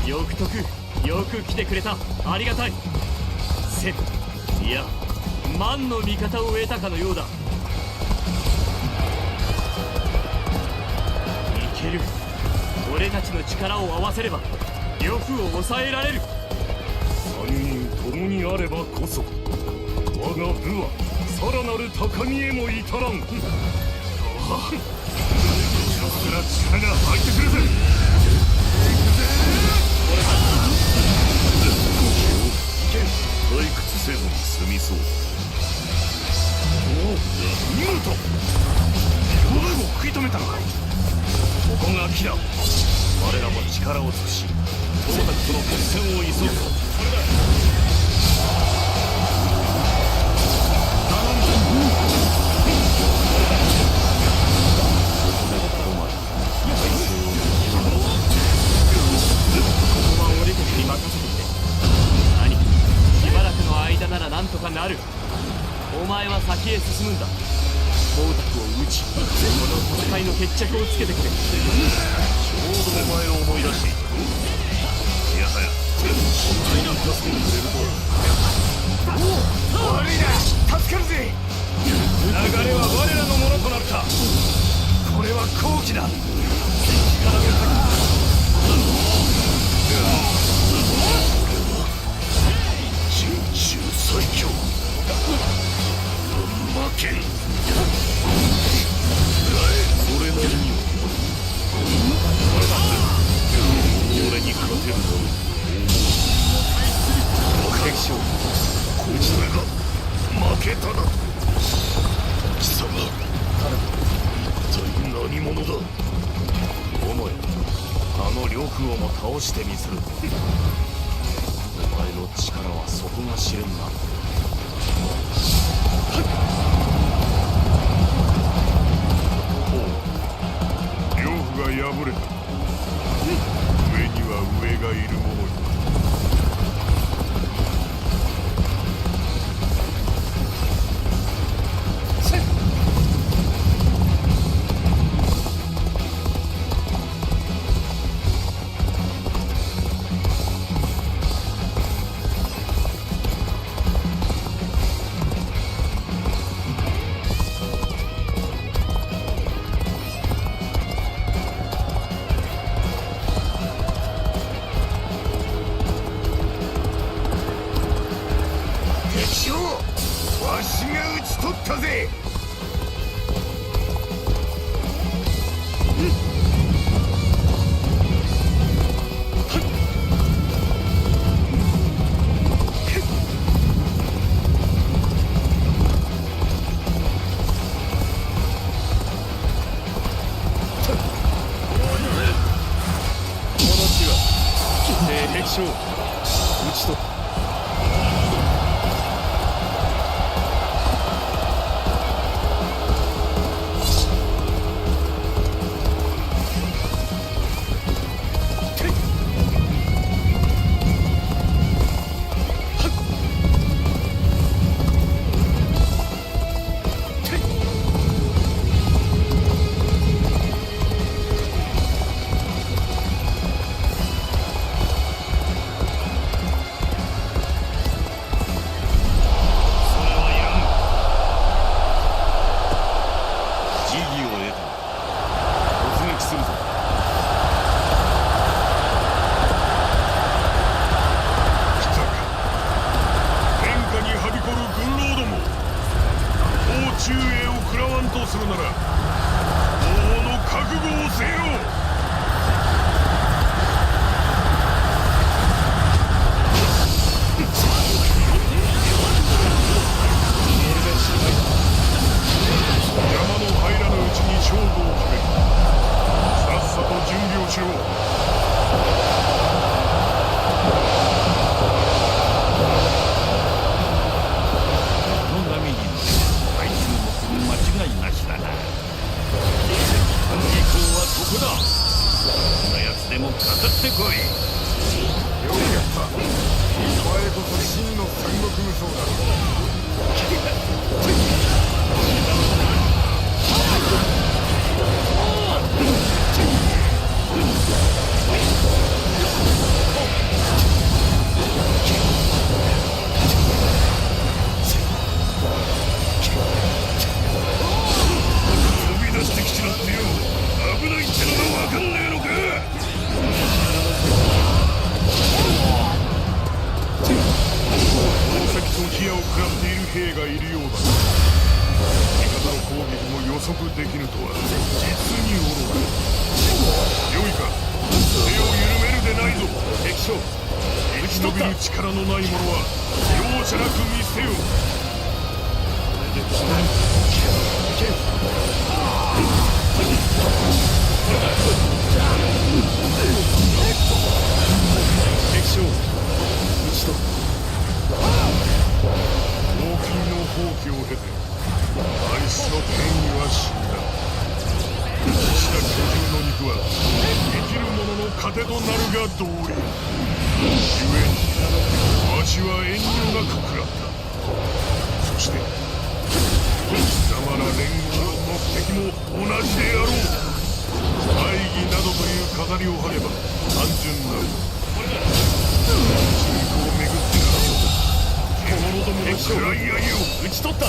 よく来てくれた。ありがたい。いや、万の味方を得たかのようだ。いける。俺たちの力を合わせれば呂布を抑えられる。3人共にあればこそ我が部はさらなる高みへも至らん。後ろから力が入ってくるぜ。退屈せずに済みそう。見事。これも食い止めたのか。ここが木だ。我らも力を尽くし友達との決戦を急ぐ。なんとかなる。お前は先へ進むんだ。光沢を討ち、この戦いの決着をつけてくれ。ちょうどお前を思い出していた。いやはやこんなに助けてくれるとは。悪いな、助かるぜ。流れは我らのものとなった。これは好機だ。力の先けん。それなりに俺に勝てるだろう。敵将、こいつらが負けただと。貴様、一体何者だ。お前、あの呂布をも倒してみせる。お前の力は底が知れんな。呂布が敗れた。上には上がいるものに。わしが討ち取ったぜ。この地は敵将討ち取った。忠英を食らわんとするなら王の覚悟をせよ。山の入らぬうちに勝負を決める。さっさと準備をしろ。ここだ。こんなやつでもかかってこい。よくやった。お前こそ真の戦国無双だ。飛び出してきちまってよ。危ないってのが分かんねえのか。宝石と火矢を食らっている兵がいるようだ。味方の攻撃も予測できぬとは実に愚か。良いか、手を緩めるでないぞ。敵将、生き延びる力のない者は容赦なく見捨てよ。敵将討ち取った。王金の放棄を経てあいつの権威は死んだ。死した巨獣の肉は生きる者の糧となるが道理。故にわしは遠慮なく食らった。そして貴様ら連合の目的も同じであろう。大義などという飾りを貼れば単純なる。人口をめぐって獣どもの食らい合いを討ち取った。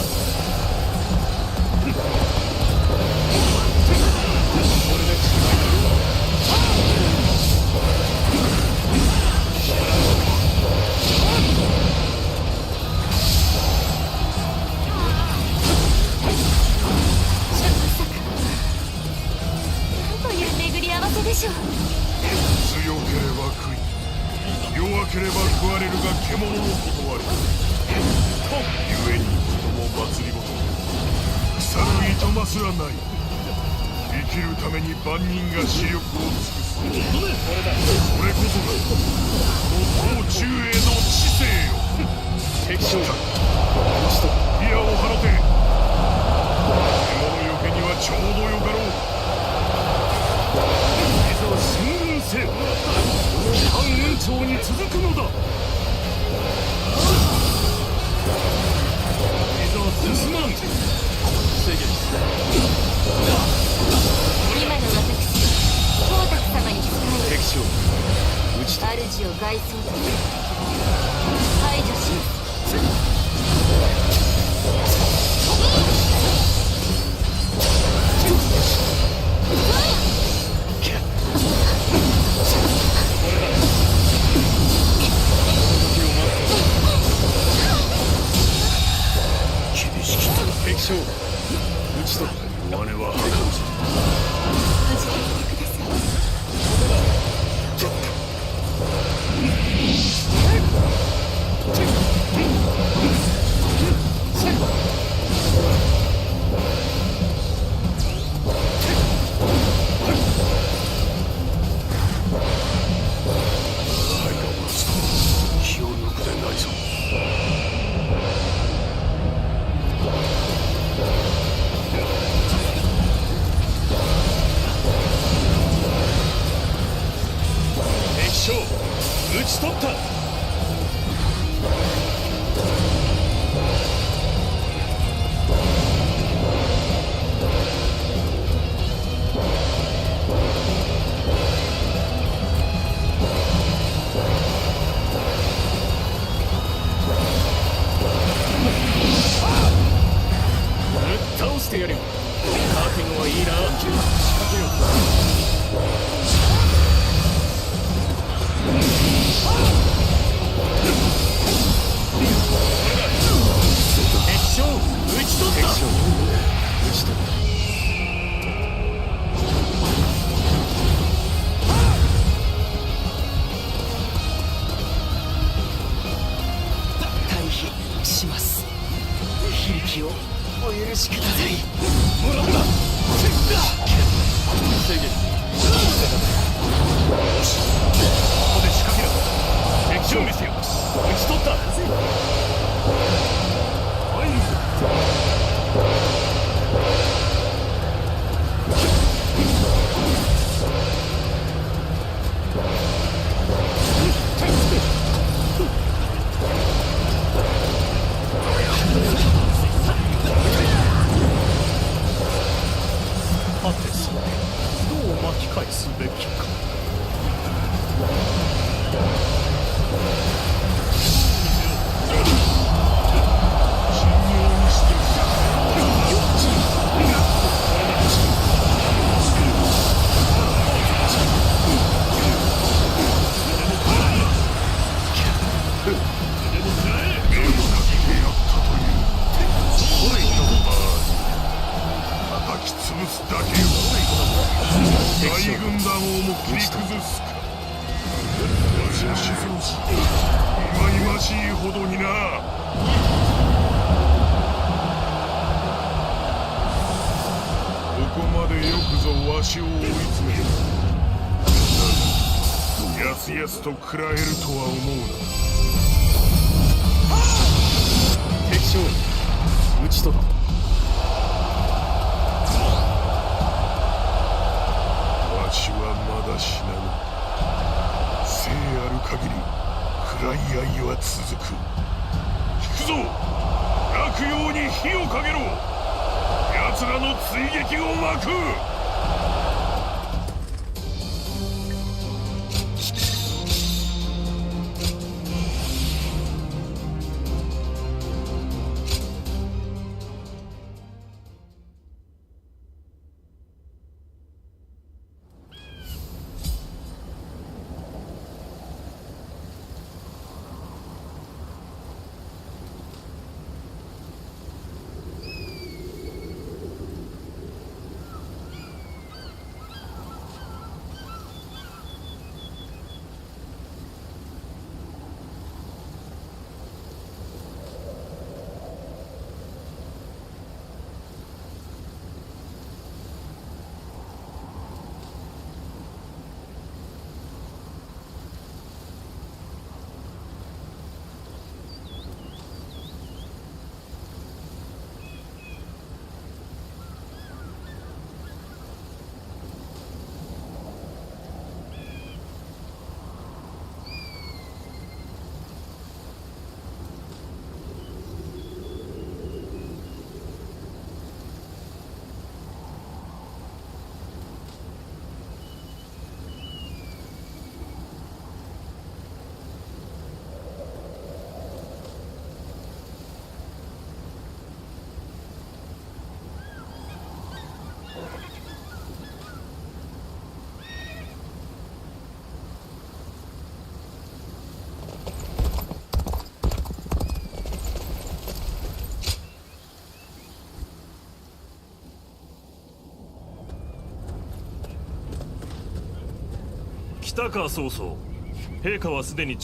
しょう。強ければ食い、弱ければ食われるが獣のことあり。故に人も祭りごと、腐るいとますらない。生きるために万人が視力を尽くす。それこそがこの東中への知性よ。敵将矢を放て。獣よけにはちょうどよかろう。いざ進軍せよ。半雲長に続くのだ。いざ進まん。今の私光沢様に仕え敵将討ち主を害そうとする排除します。厳しきった敵将討ち取った。我は破壊者。気を抜くでないぞ。敵将討ち取った。倒してやるよ。覚悟はいいな。仕掛けよ。敵将討ち取った。敵将討ち取った。退避します。悲劇をお許しください。もらった。制限。よし、ここで仕掛けろ。敵将見せよ。討ち取った。入るぞ。はてさて、どう巻き返すべきか。大軍団をも切り崩すか。しかし忌々しいほどにな。ここまでよくぞわしを追い詰める。だがやすやすと食らえるとは思うな。敵将討ち取った。わしはまだ死なぬ。生ある限り暗い愛は続く。引くぞ。落葉に火をかけろ。奴らの追撃を巻く。たか曹操。陛下はすでに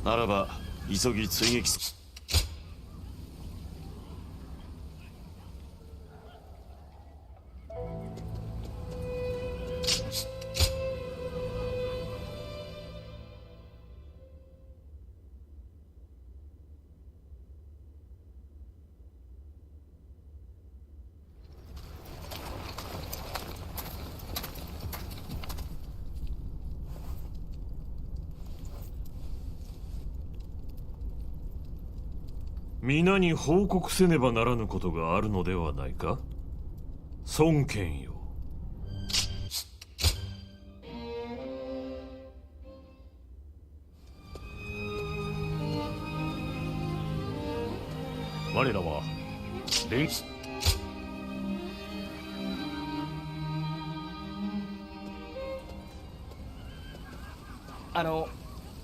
ならば急ぎ追撃す。皆に報告せねばならぬことがあるのではないか。孫権よ。我らは連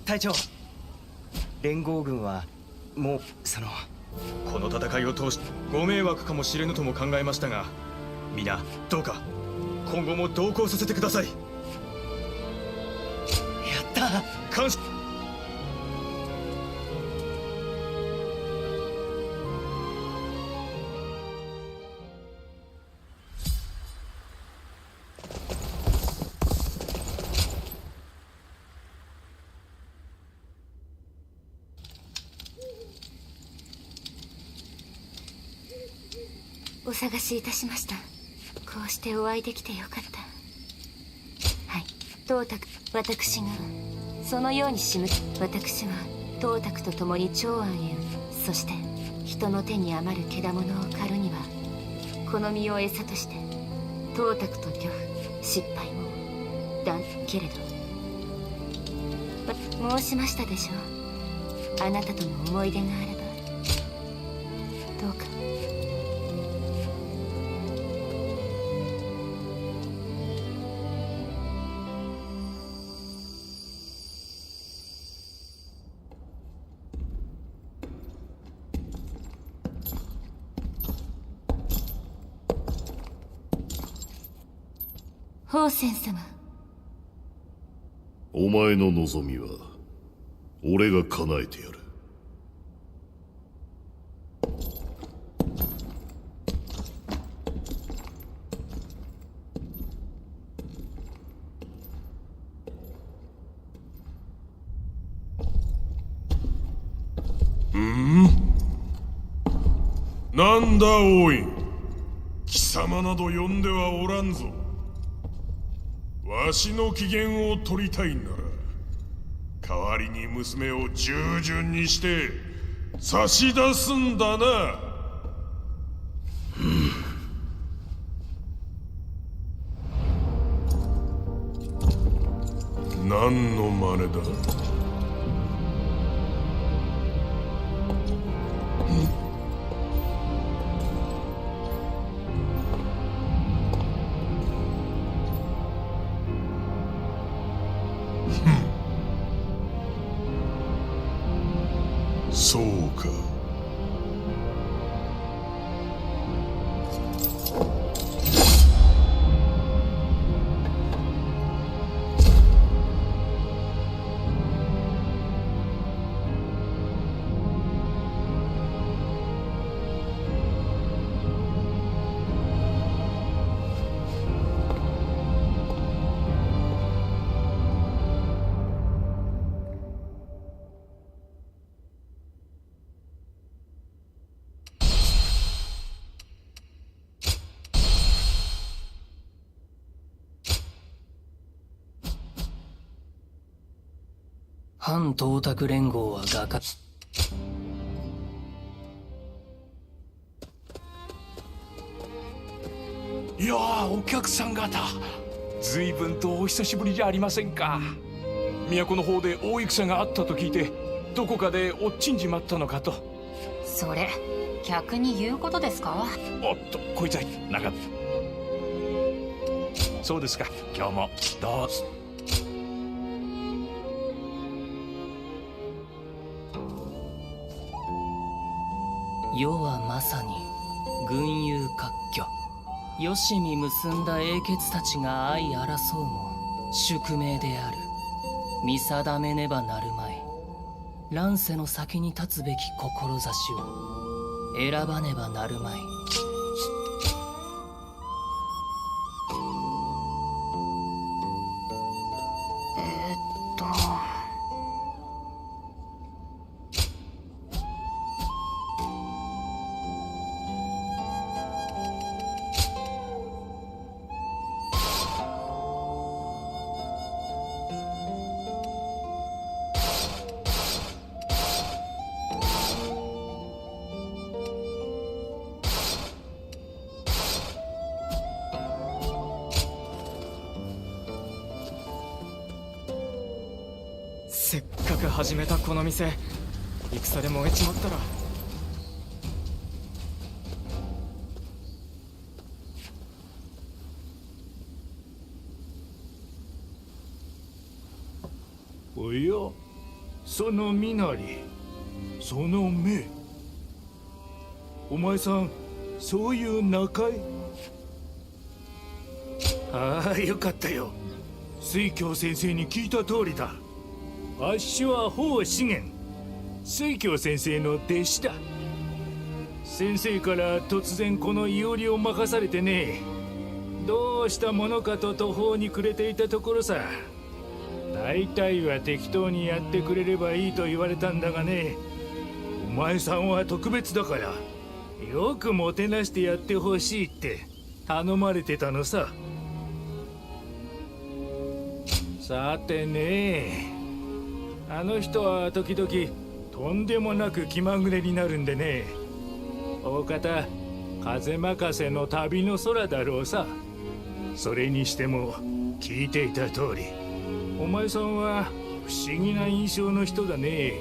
隊長、連合軍はもうこの戦いを通してご迷惑かもしれぬとも考えましたが、皆どうか今後も同行させてください。やった感謝。お探しいたしました。こうしてお会いできてよかった。はい、董卓、私がそのように私は董卓と共に長安へ、そして人の手に余るけだものを狩るにはこの身を餌として董卓と呂布、失敗もけれど申しましたでしょう。あなたとの思い出があればどうか。宝泉様、お前の望みは俺が叶えてやる。なんだ王院、貴様など呼んではおらんぞ。わしの機嫌を取りたいなら代わりに娘を従順にして差し出すんだな。何の真似だ。そうか。反董卓連合は画家。いやあ、お客さん方、随分とお久しぶりじゃありませんか。都の方で大戦があったと聞いて、どこかで落っちんじまったのかと。それ客に言うことですか。おっと、こいつはなかった。そうですか、今日もどうぞ。世はまさに群雄割拠、よしみ結んだ英傑たちが相争うも宿命である。見定めねばなるまい。乱世の先に立つべき志を選ばねばなるまい。せっかく始めたこの店、戦で燃えちまったら。おや、その身なり、その目。お前さん、そういう仲い？ああ、よかったよ。水京先生に聞いた通りだ。あっしは法資源、水京先生の弟子だ。先生から突然このいおりを任されてね、どうしたものかと途方に暮れていたところさ。大体は適当にやってくれればいいと言われたんだがね、お前さんは特別だからよくもてなしてやってほしいって頼まれてたのさ。さてね、あの人は時々とんでもなく気まぐれになるんでね、大方風任せの旅の空だろうさ。それにしても聞いていた通り、お前さんは不思議な印象の人だね。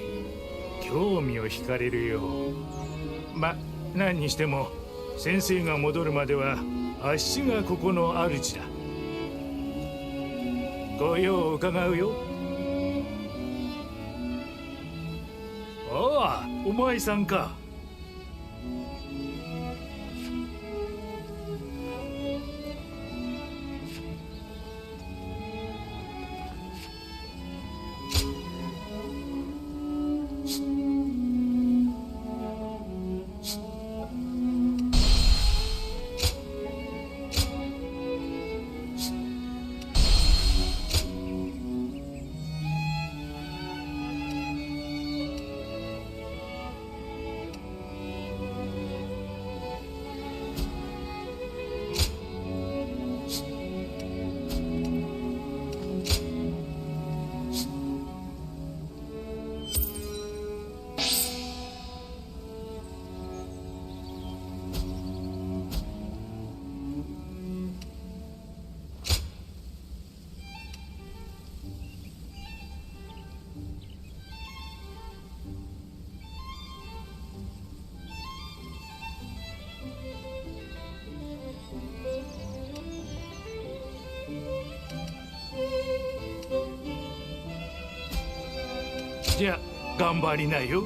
興味を惹かれるよ。何にしても先生が戻るまではあっしがここの主だ。ご用を伺うよ。ああ、お前さんか。じゃあ頑張りなよ。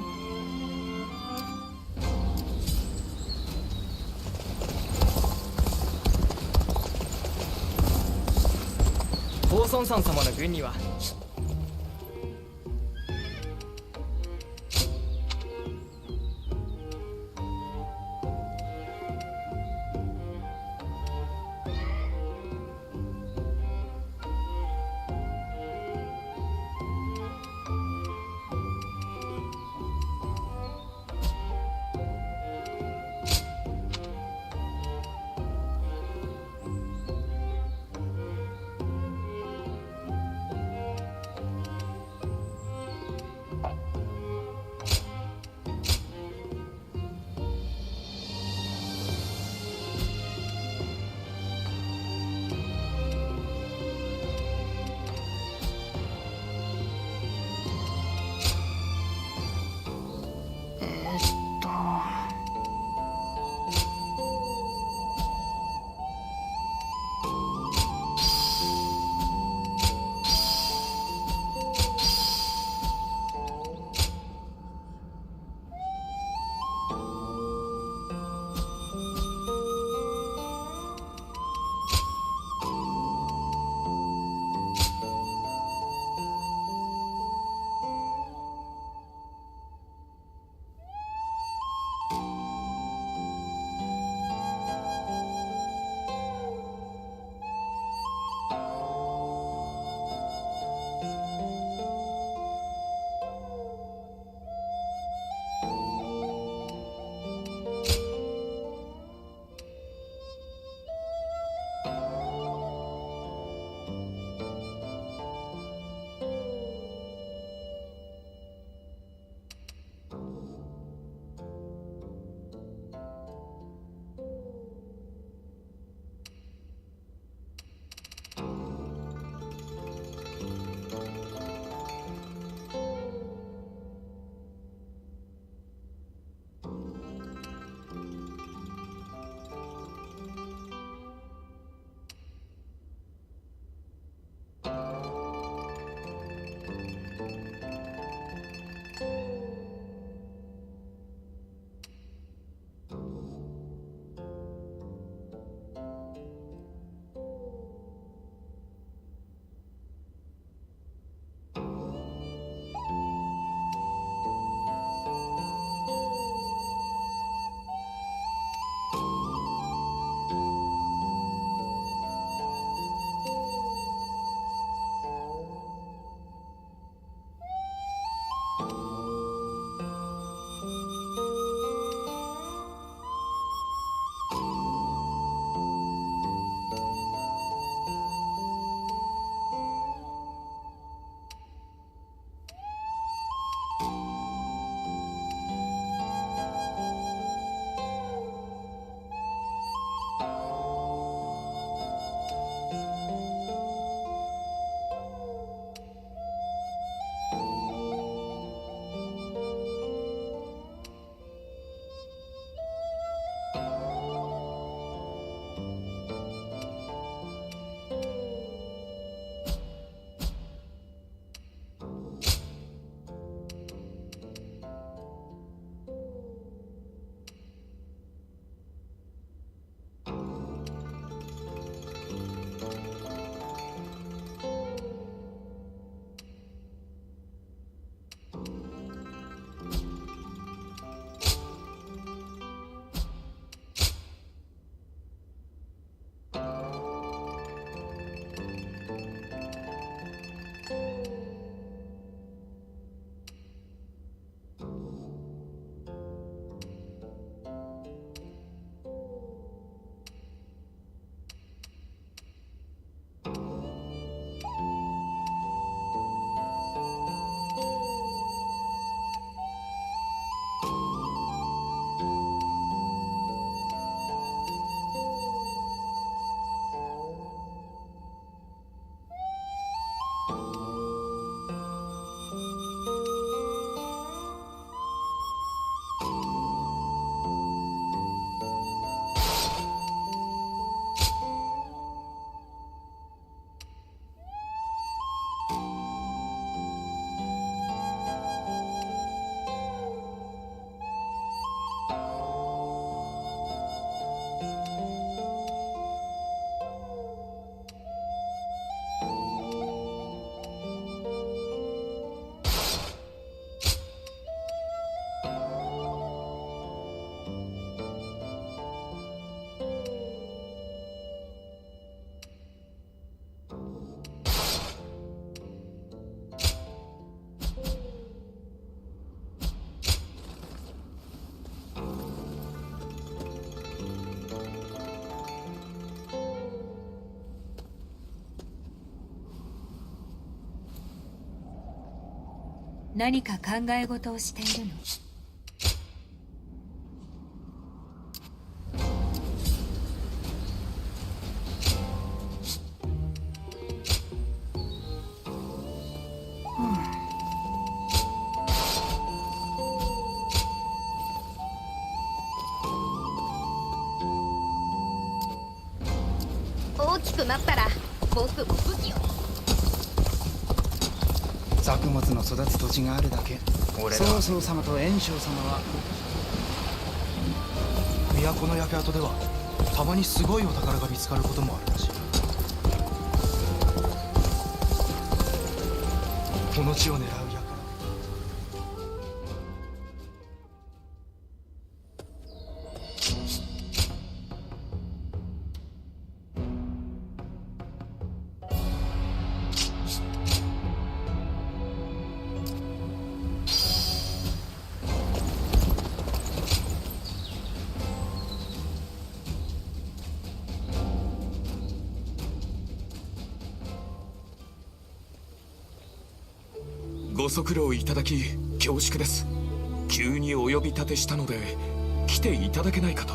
高孫さん様の軍には何か考え事をしているの？大きくなったら僕も武器を。作物の育つ土地があるだけ。曹操様と袁紹様は都の焼け跡ではたまにすごいお宝が見つかることもあるらしい。この地を狙う輩。ご足労いただき恐縮です。急にお呼び立てしたので来ていただけないかと。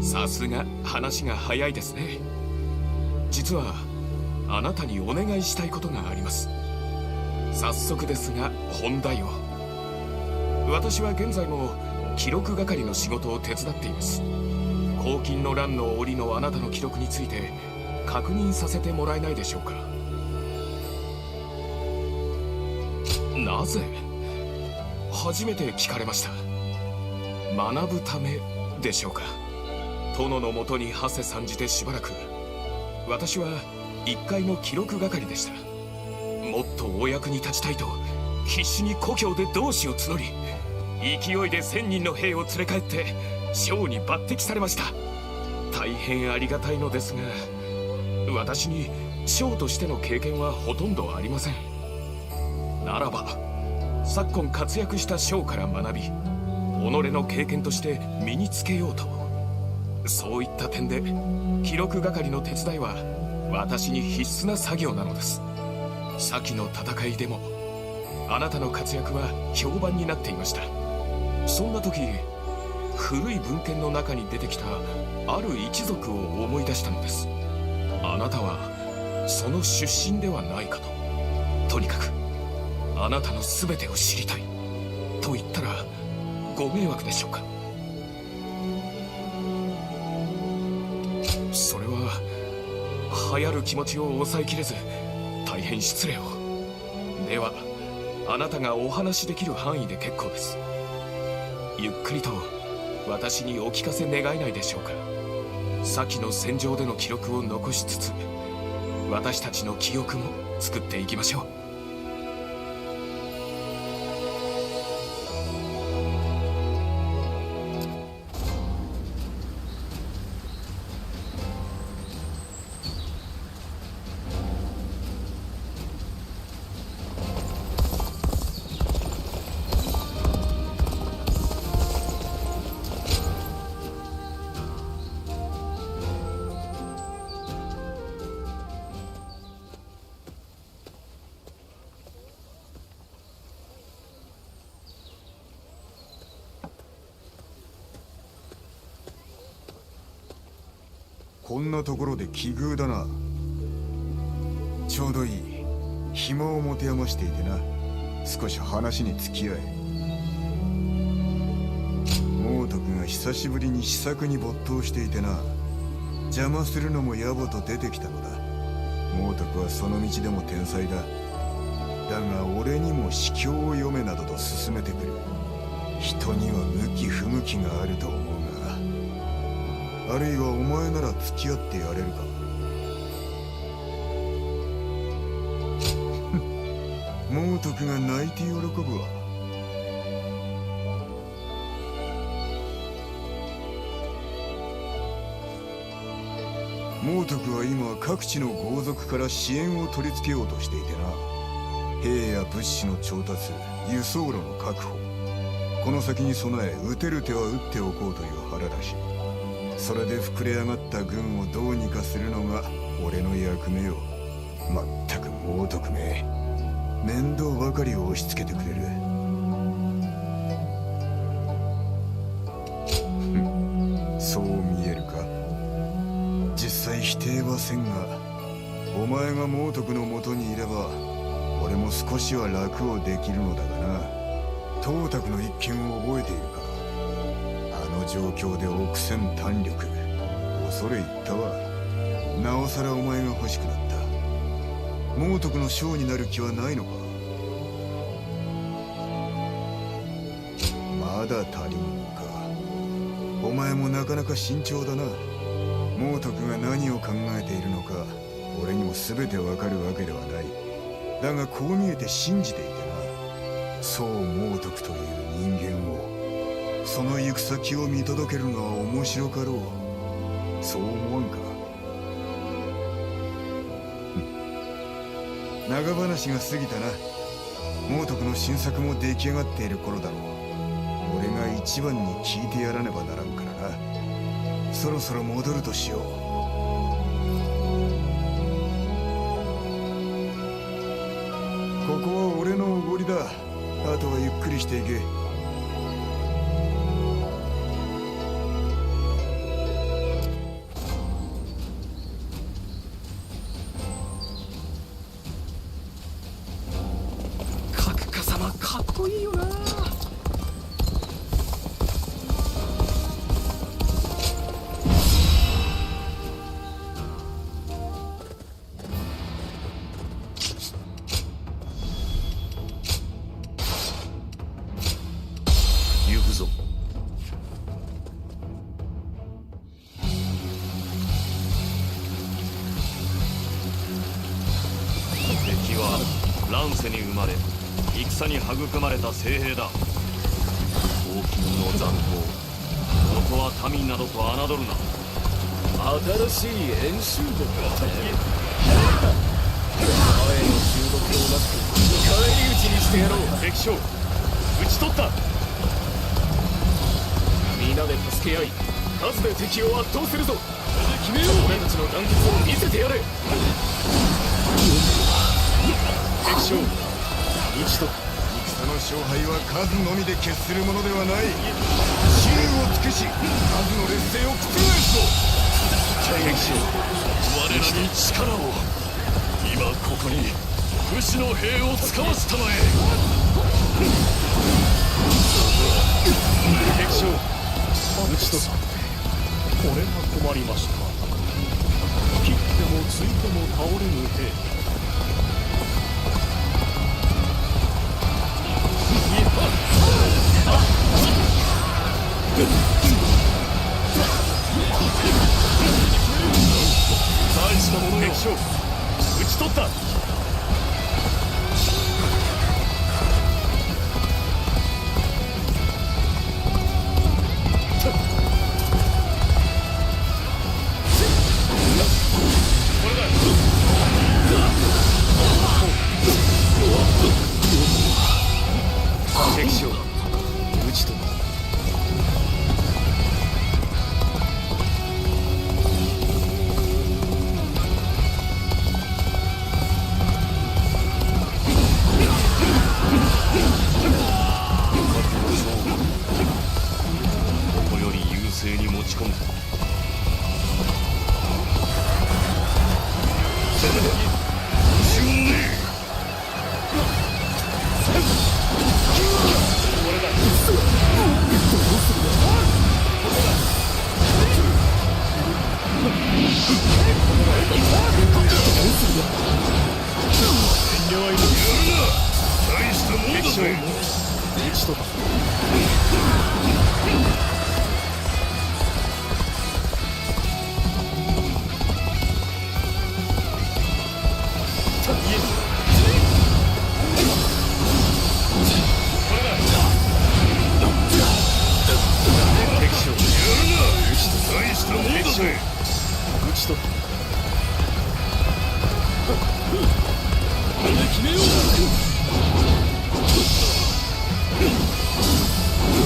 さすが話が早いですね。実はあなたにお願いしたいことがあります。早速ですが本題を。私は現在も記録係の仕事を手伝っています。黄金の乱の折のあなたの記録について確認させてもらえないでしょうか。なぜ？初めて聞かれました。学ぶためでしょうか。殿のもとに馳せ参じてしばらく、私は1階の記録係でした。もっとお役に立ちたいと必死に故郷で同志を募り、勢いで1000人の兵を連れ帰って将に抜擢されました。大変ありがたいのですが、私に将としての経験はほとんどありません。ならば昨今活躍した将から学び、己の経験として身につけようと。そういった点で記録係の手伝いは私に必須な作業なのです。先の戦いでもあなたの活躍は評判になっていました。そんな時、古い文献の中に出てきたある一族を思い出したのです。あなたはその出身ではないかと。とにかくあなたの全てを知りたいと言ったらご迷惑でしょうか。それは流行る気持ちを抑えきれず大変失礼を。ではあなたがお話しできる範囲で結構です。ゆっくりと私にお聞かせ願えないでしょうか。先の戦場での記録を残しつつ、私たちの記憶も作っていきましょう。こんなところで奇遇だな。ちょうどいい。暇を持て余していてな。少し話に付き合え。猛徳が久しぶりに試作に没頭していてな。邪魔するのも野暮と出てきたのだ。猛徳はその道でも天才だ。だが俺にも詩経を読めなどと勧めてくる。人には向き不向きがあると思うが、あるいはお前なら付き合ってやれるか。猛徳が泣いて喜ぶわ。猛徳は今各地の豪族から支援を取り付けようとしていてな。兵や物資の調達、輸送路の確保、この先に備え撃てる手は撃っておこうという腹らしい。それで膨れ上がった軍をどうにかするのが俺の役目よ。まったく猛毒め、面倒ばかりを押し付けてくれる。そう見えるか。実際否定はせんが、お前が猛徳のもとにいれば俺も少しは楽をできるのだがな。董卓の一件を覚えているか。あの状況で臆せん胆力、恐れ入ったわ。なおさらお前が欲しくなった。猛徳の将になる気はないのか。まだ足りんのか。お前もなかなか慎重だな。猛徳が何を考えているのか俺にも全てわかるわけではない。だがこう見えて信じていてな。そう猛徳という人間を、その行く先を見届けるのは面白かろう。そう思わんか。長話が過ぎたな。猛徳の新作も出来上がっている頃だろう。俺が一番に聞いてやらねばならんからな。そろそろ戻るとしよう。ここは俺のおごりだ。あとはゆっくりしていけ。角家様かっこいいよな。行くぞ。敵は乱世に生まれ戦に育まれた精兵だ。黄金の残党、元は民などと侮るな。新しい演習部かね。前の収録をなく返り討ちにしてやろう。敵将討ち取った。皆で助け合い数で敵を圧倒するぞ。決めよう。俺たちの団結を見せてやれ。敵将討ち取った。戦の勝敗は数のみで決するものではない。知恵を尽くし数の劣勢を覆すぞ。敵将、我らに力を。今ここに不死の兵を使わしたまえ。敵将討ち取った。これは困りました。切ってもついても倒れぬ兵。大したものよ。敵将討ち取った。敵将討ち取った。ここより優勢に持ち込むぞ。大したもんだぜ。討ち取った。大したもんだぜ。討ち取った。決めよう。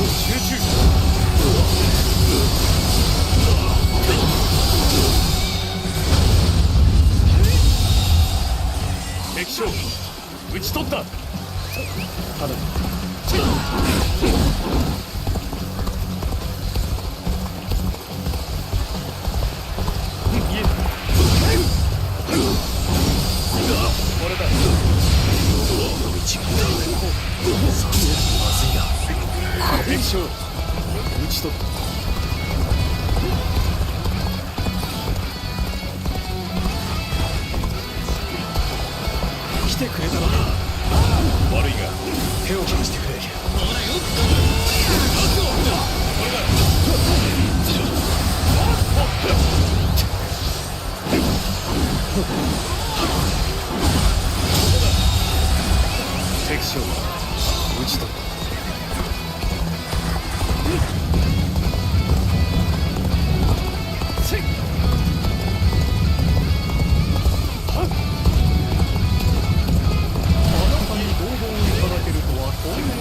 集中。取った。敵将討ち取った。来てくれたのか。悪いが手を貸してくれ。敵将討ち取った。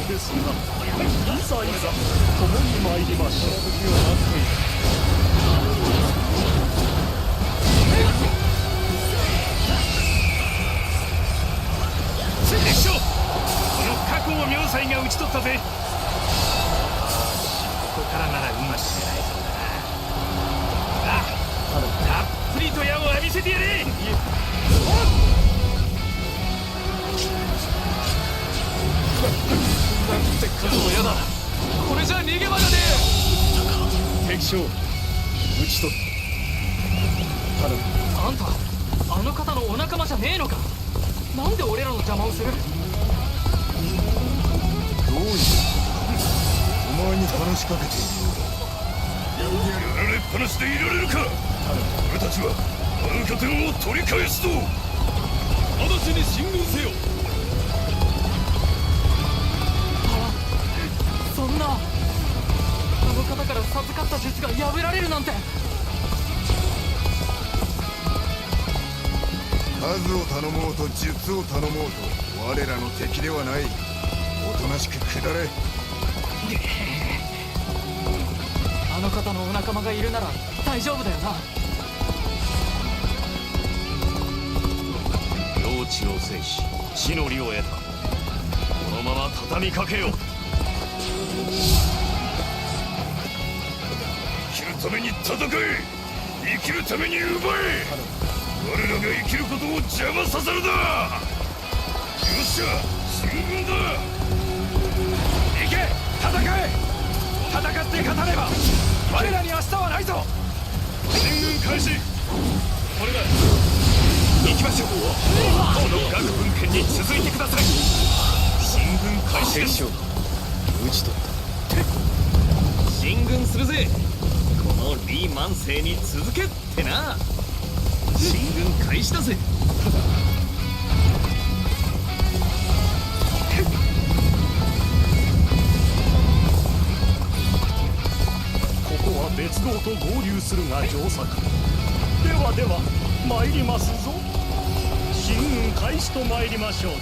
ですが、いざ共に参りましょう。敵将、この過去を明細が討ち取ったぜ。ここからならうまく狙えそうだな。たっぷりと矢を浴びせてやれ。なんて数も嫌だ。これじゃ逃げ場がねえ。敵将討ち取った。あんたあの方のお仲間じゃねえのか。なんで俺らの邪魔をする。どういうお前に話しかけているようだ。やられっぱなしでいられるか。俺たちはあの拠点を取り返すぞ。直ちに進軍せよ。そんな、あの方から授かった術が破られるなんて。数を頼もうと術を頼もうと我らの敵ではない。おとなしく下れ。あの方のお仲間がいるなら大丈夫だよな。領地を制し地の利を得た。このまま畳みかけよう。生きるために戦え。生きるために奪え。我らが生きることを邪魔させるな。よっしゃ、進軍だ。行け、戦え。戦って勝たねば我らに明日はないぞ。進軍開始。これだ。行きましょう。この学分権に続いてください。進軍開始です。討ち取った。進軍するぜ。この李万世に続けってな。進軍開始だぜ。ここは別道と合流するが上策。では参りますぞ。進軍開始と参りましょうぞ。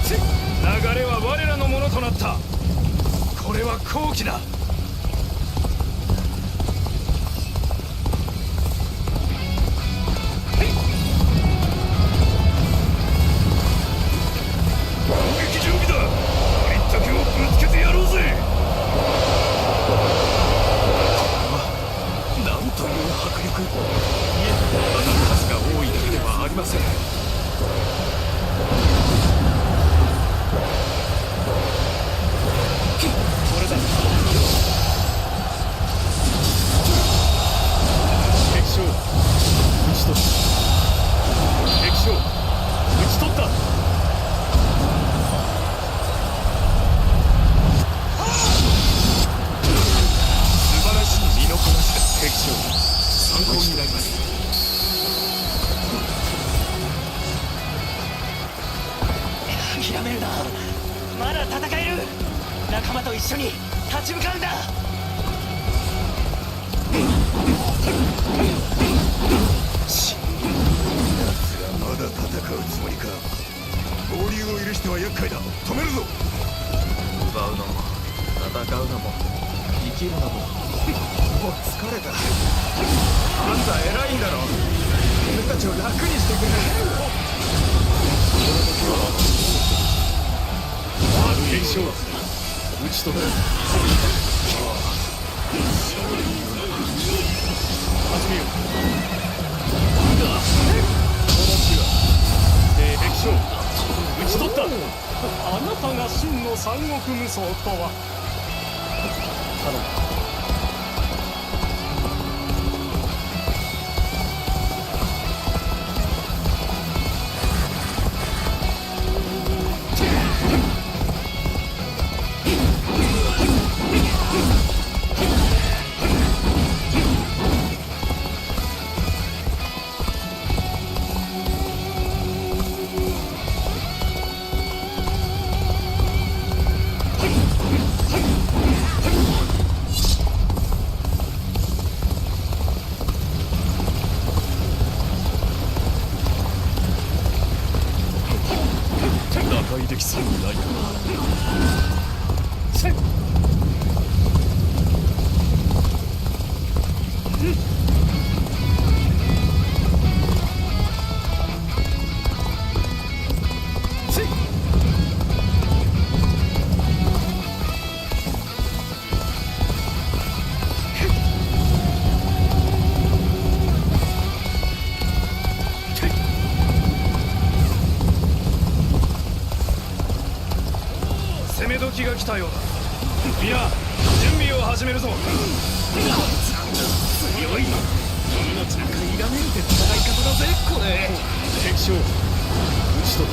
流れは我らのものとなった。これは好機だ。攻撃準備だ。ありったけをぶつけてやろうぜ。なんという迫力。まだ数が多いだけではありません。これだ。敵将討ち取った。敵将討ち取った。素晴らしい身のこなしです。敵将参考になります。諦めるな。まだ戦える。仲間と一緒に立ち向かうんだ。奴らまだ戦うつもりか。合流を許しては厄介だ。止めるぞ。奪うのも戦うのも生きるのももう疲れた。あんた偉いんだろ。俺たちを楽にしてくれ。検証打ち取った始めよう。この地は敵将打ち取った。あなたが真の三国無双とは。頼む。打開できそうにないかな。せっ攻め時が来たようだ。皆準備を始めるぞ。強い。命なんかいらねえって戦い方だぜこれ。敵将打ち取る。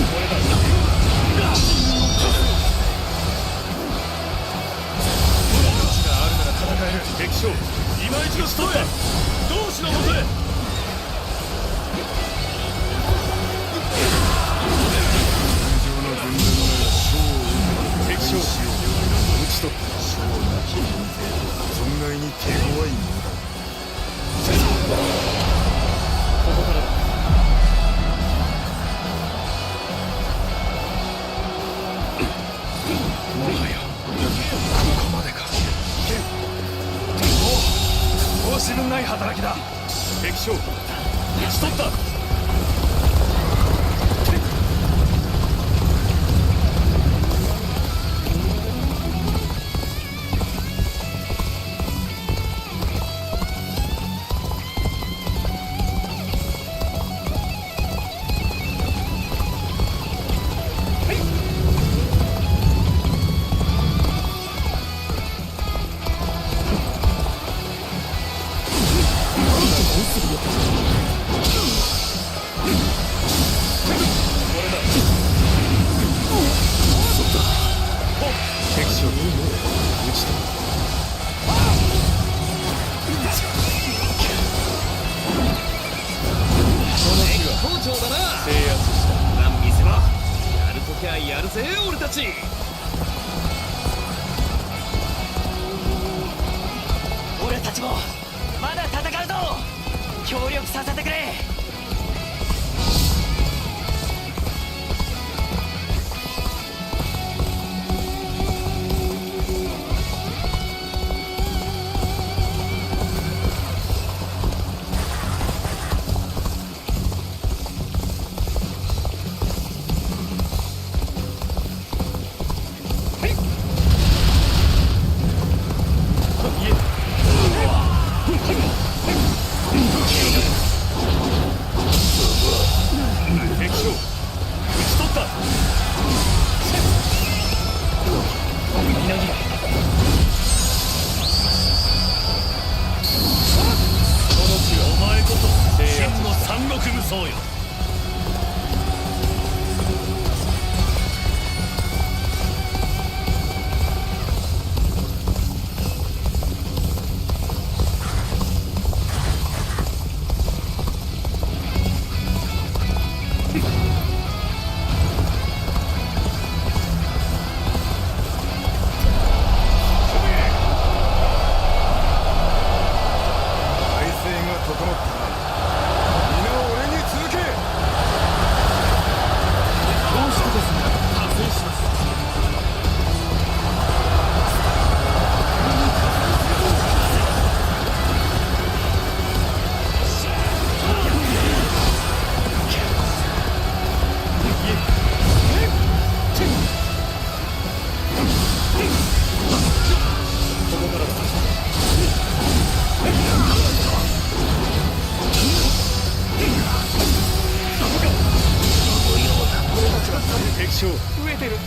これだ。命があるなら戦える。敵将今一度しとれ。同志のもとへ。敵将打ち取った。将なき軍勢存外に手強いものだ。ここからだ。もはやここまでか。申し分ない働きだ。敵将打ち取った。やるぜ俺たち。俺たちもまだ戦うぞ。協力させてくれ。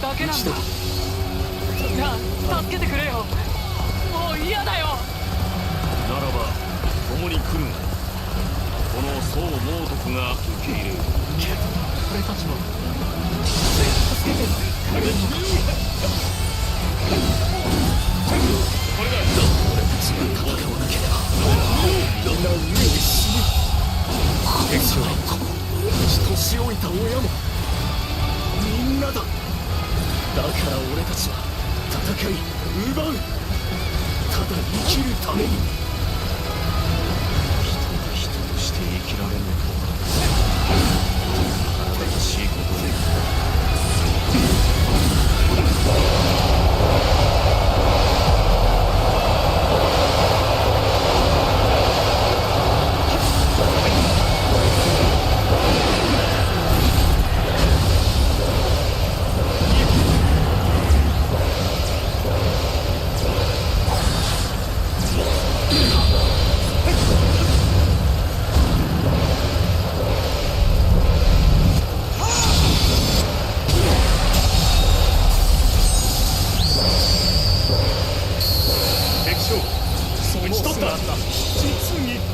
だけなんだ。なあ、助けてくれよ。もう嫌だよ。ならば共に来るが、この宋猛徳が受け入れる。俺たちも助けてくれるのか。これだ。俺たちが戦わなければみんな飢えて死ぬ。天使は子も年老いた親もみんなだ。だから俺たちは戦い奪う。ただ生きるために。人が人として生きられるのとは腹立たしいことで。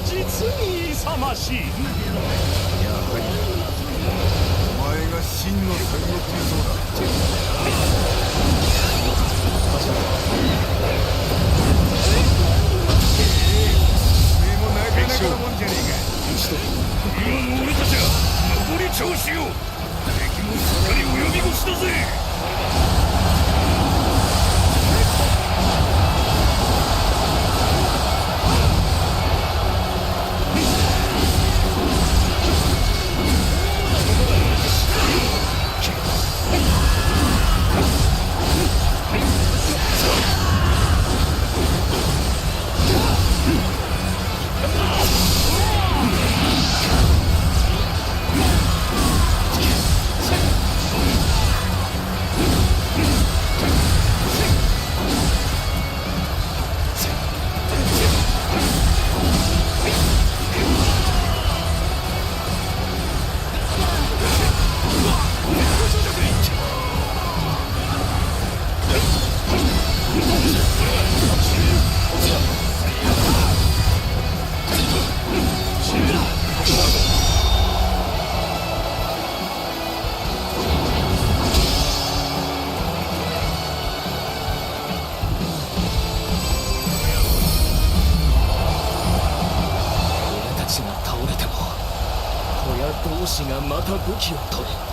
実に勇ましい。やはりお前が真の戦国武将だ。おめえもなかなかのもんじゃねえか。今の俺たちは上り調子よ。敵もすっかり及び腰だぜ。同士がまた武器を取る。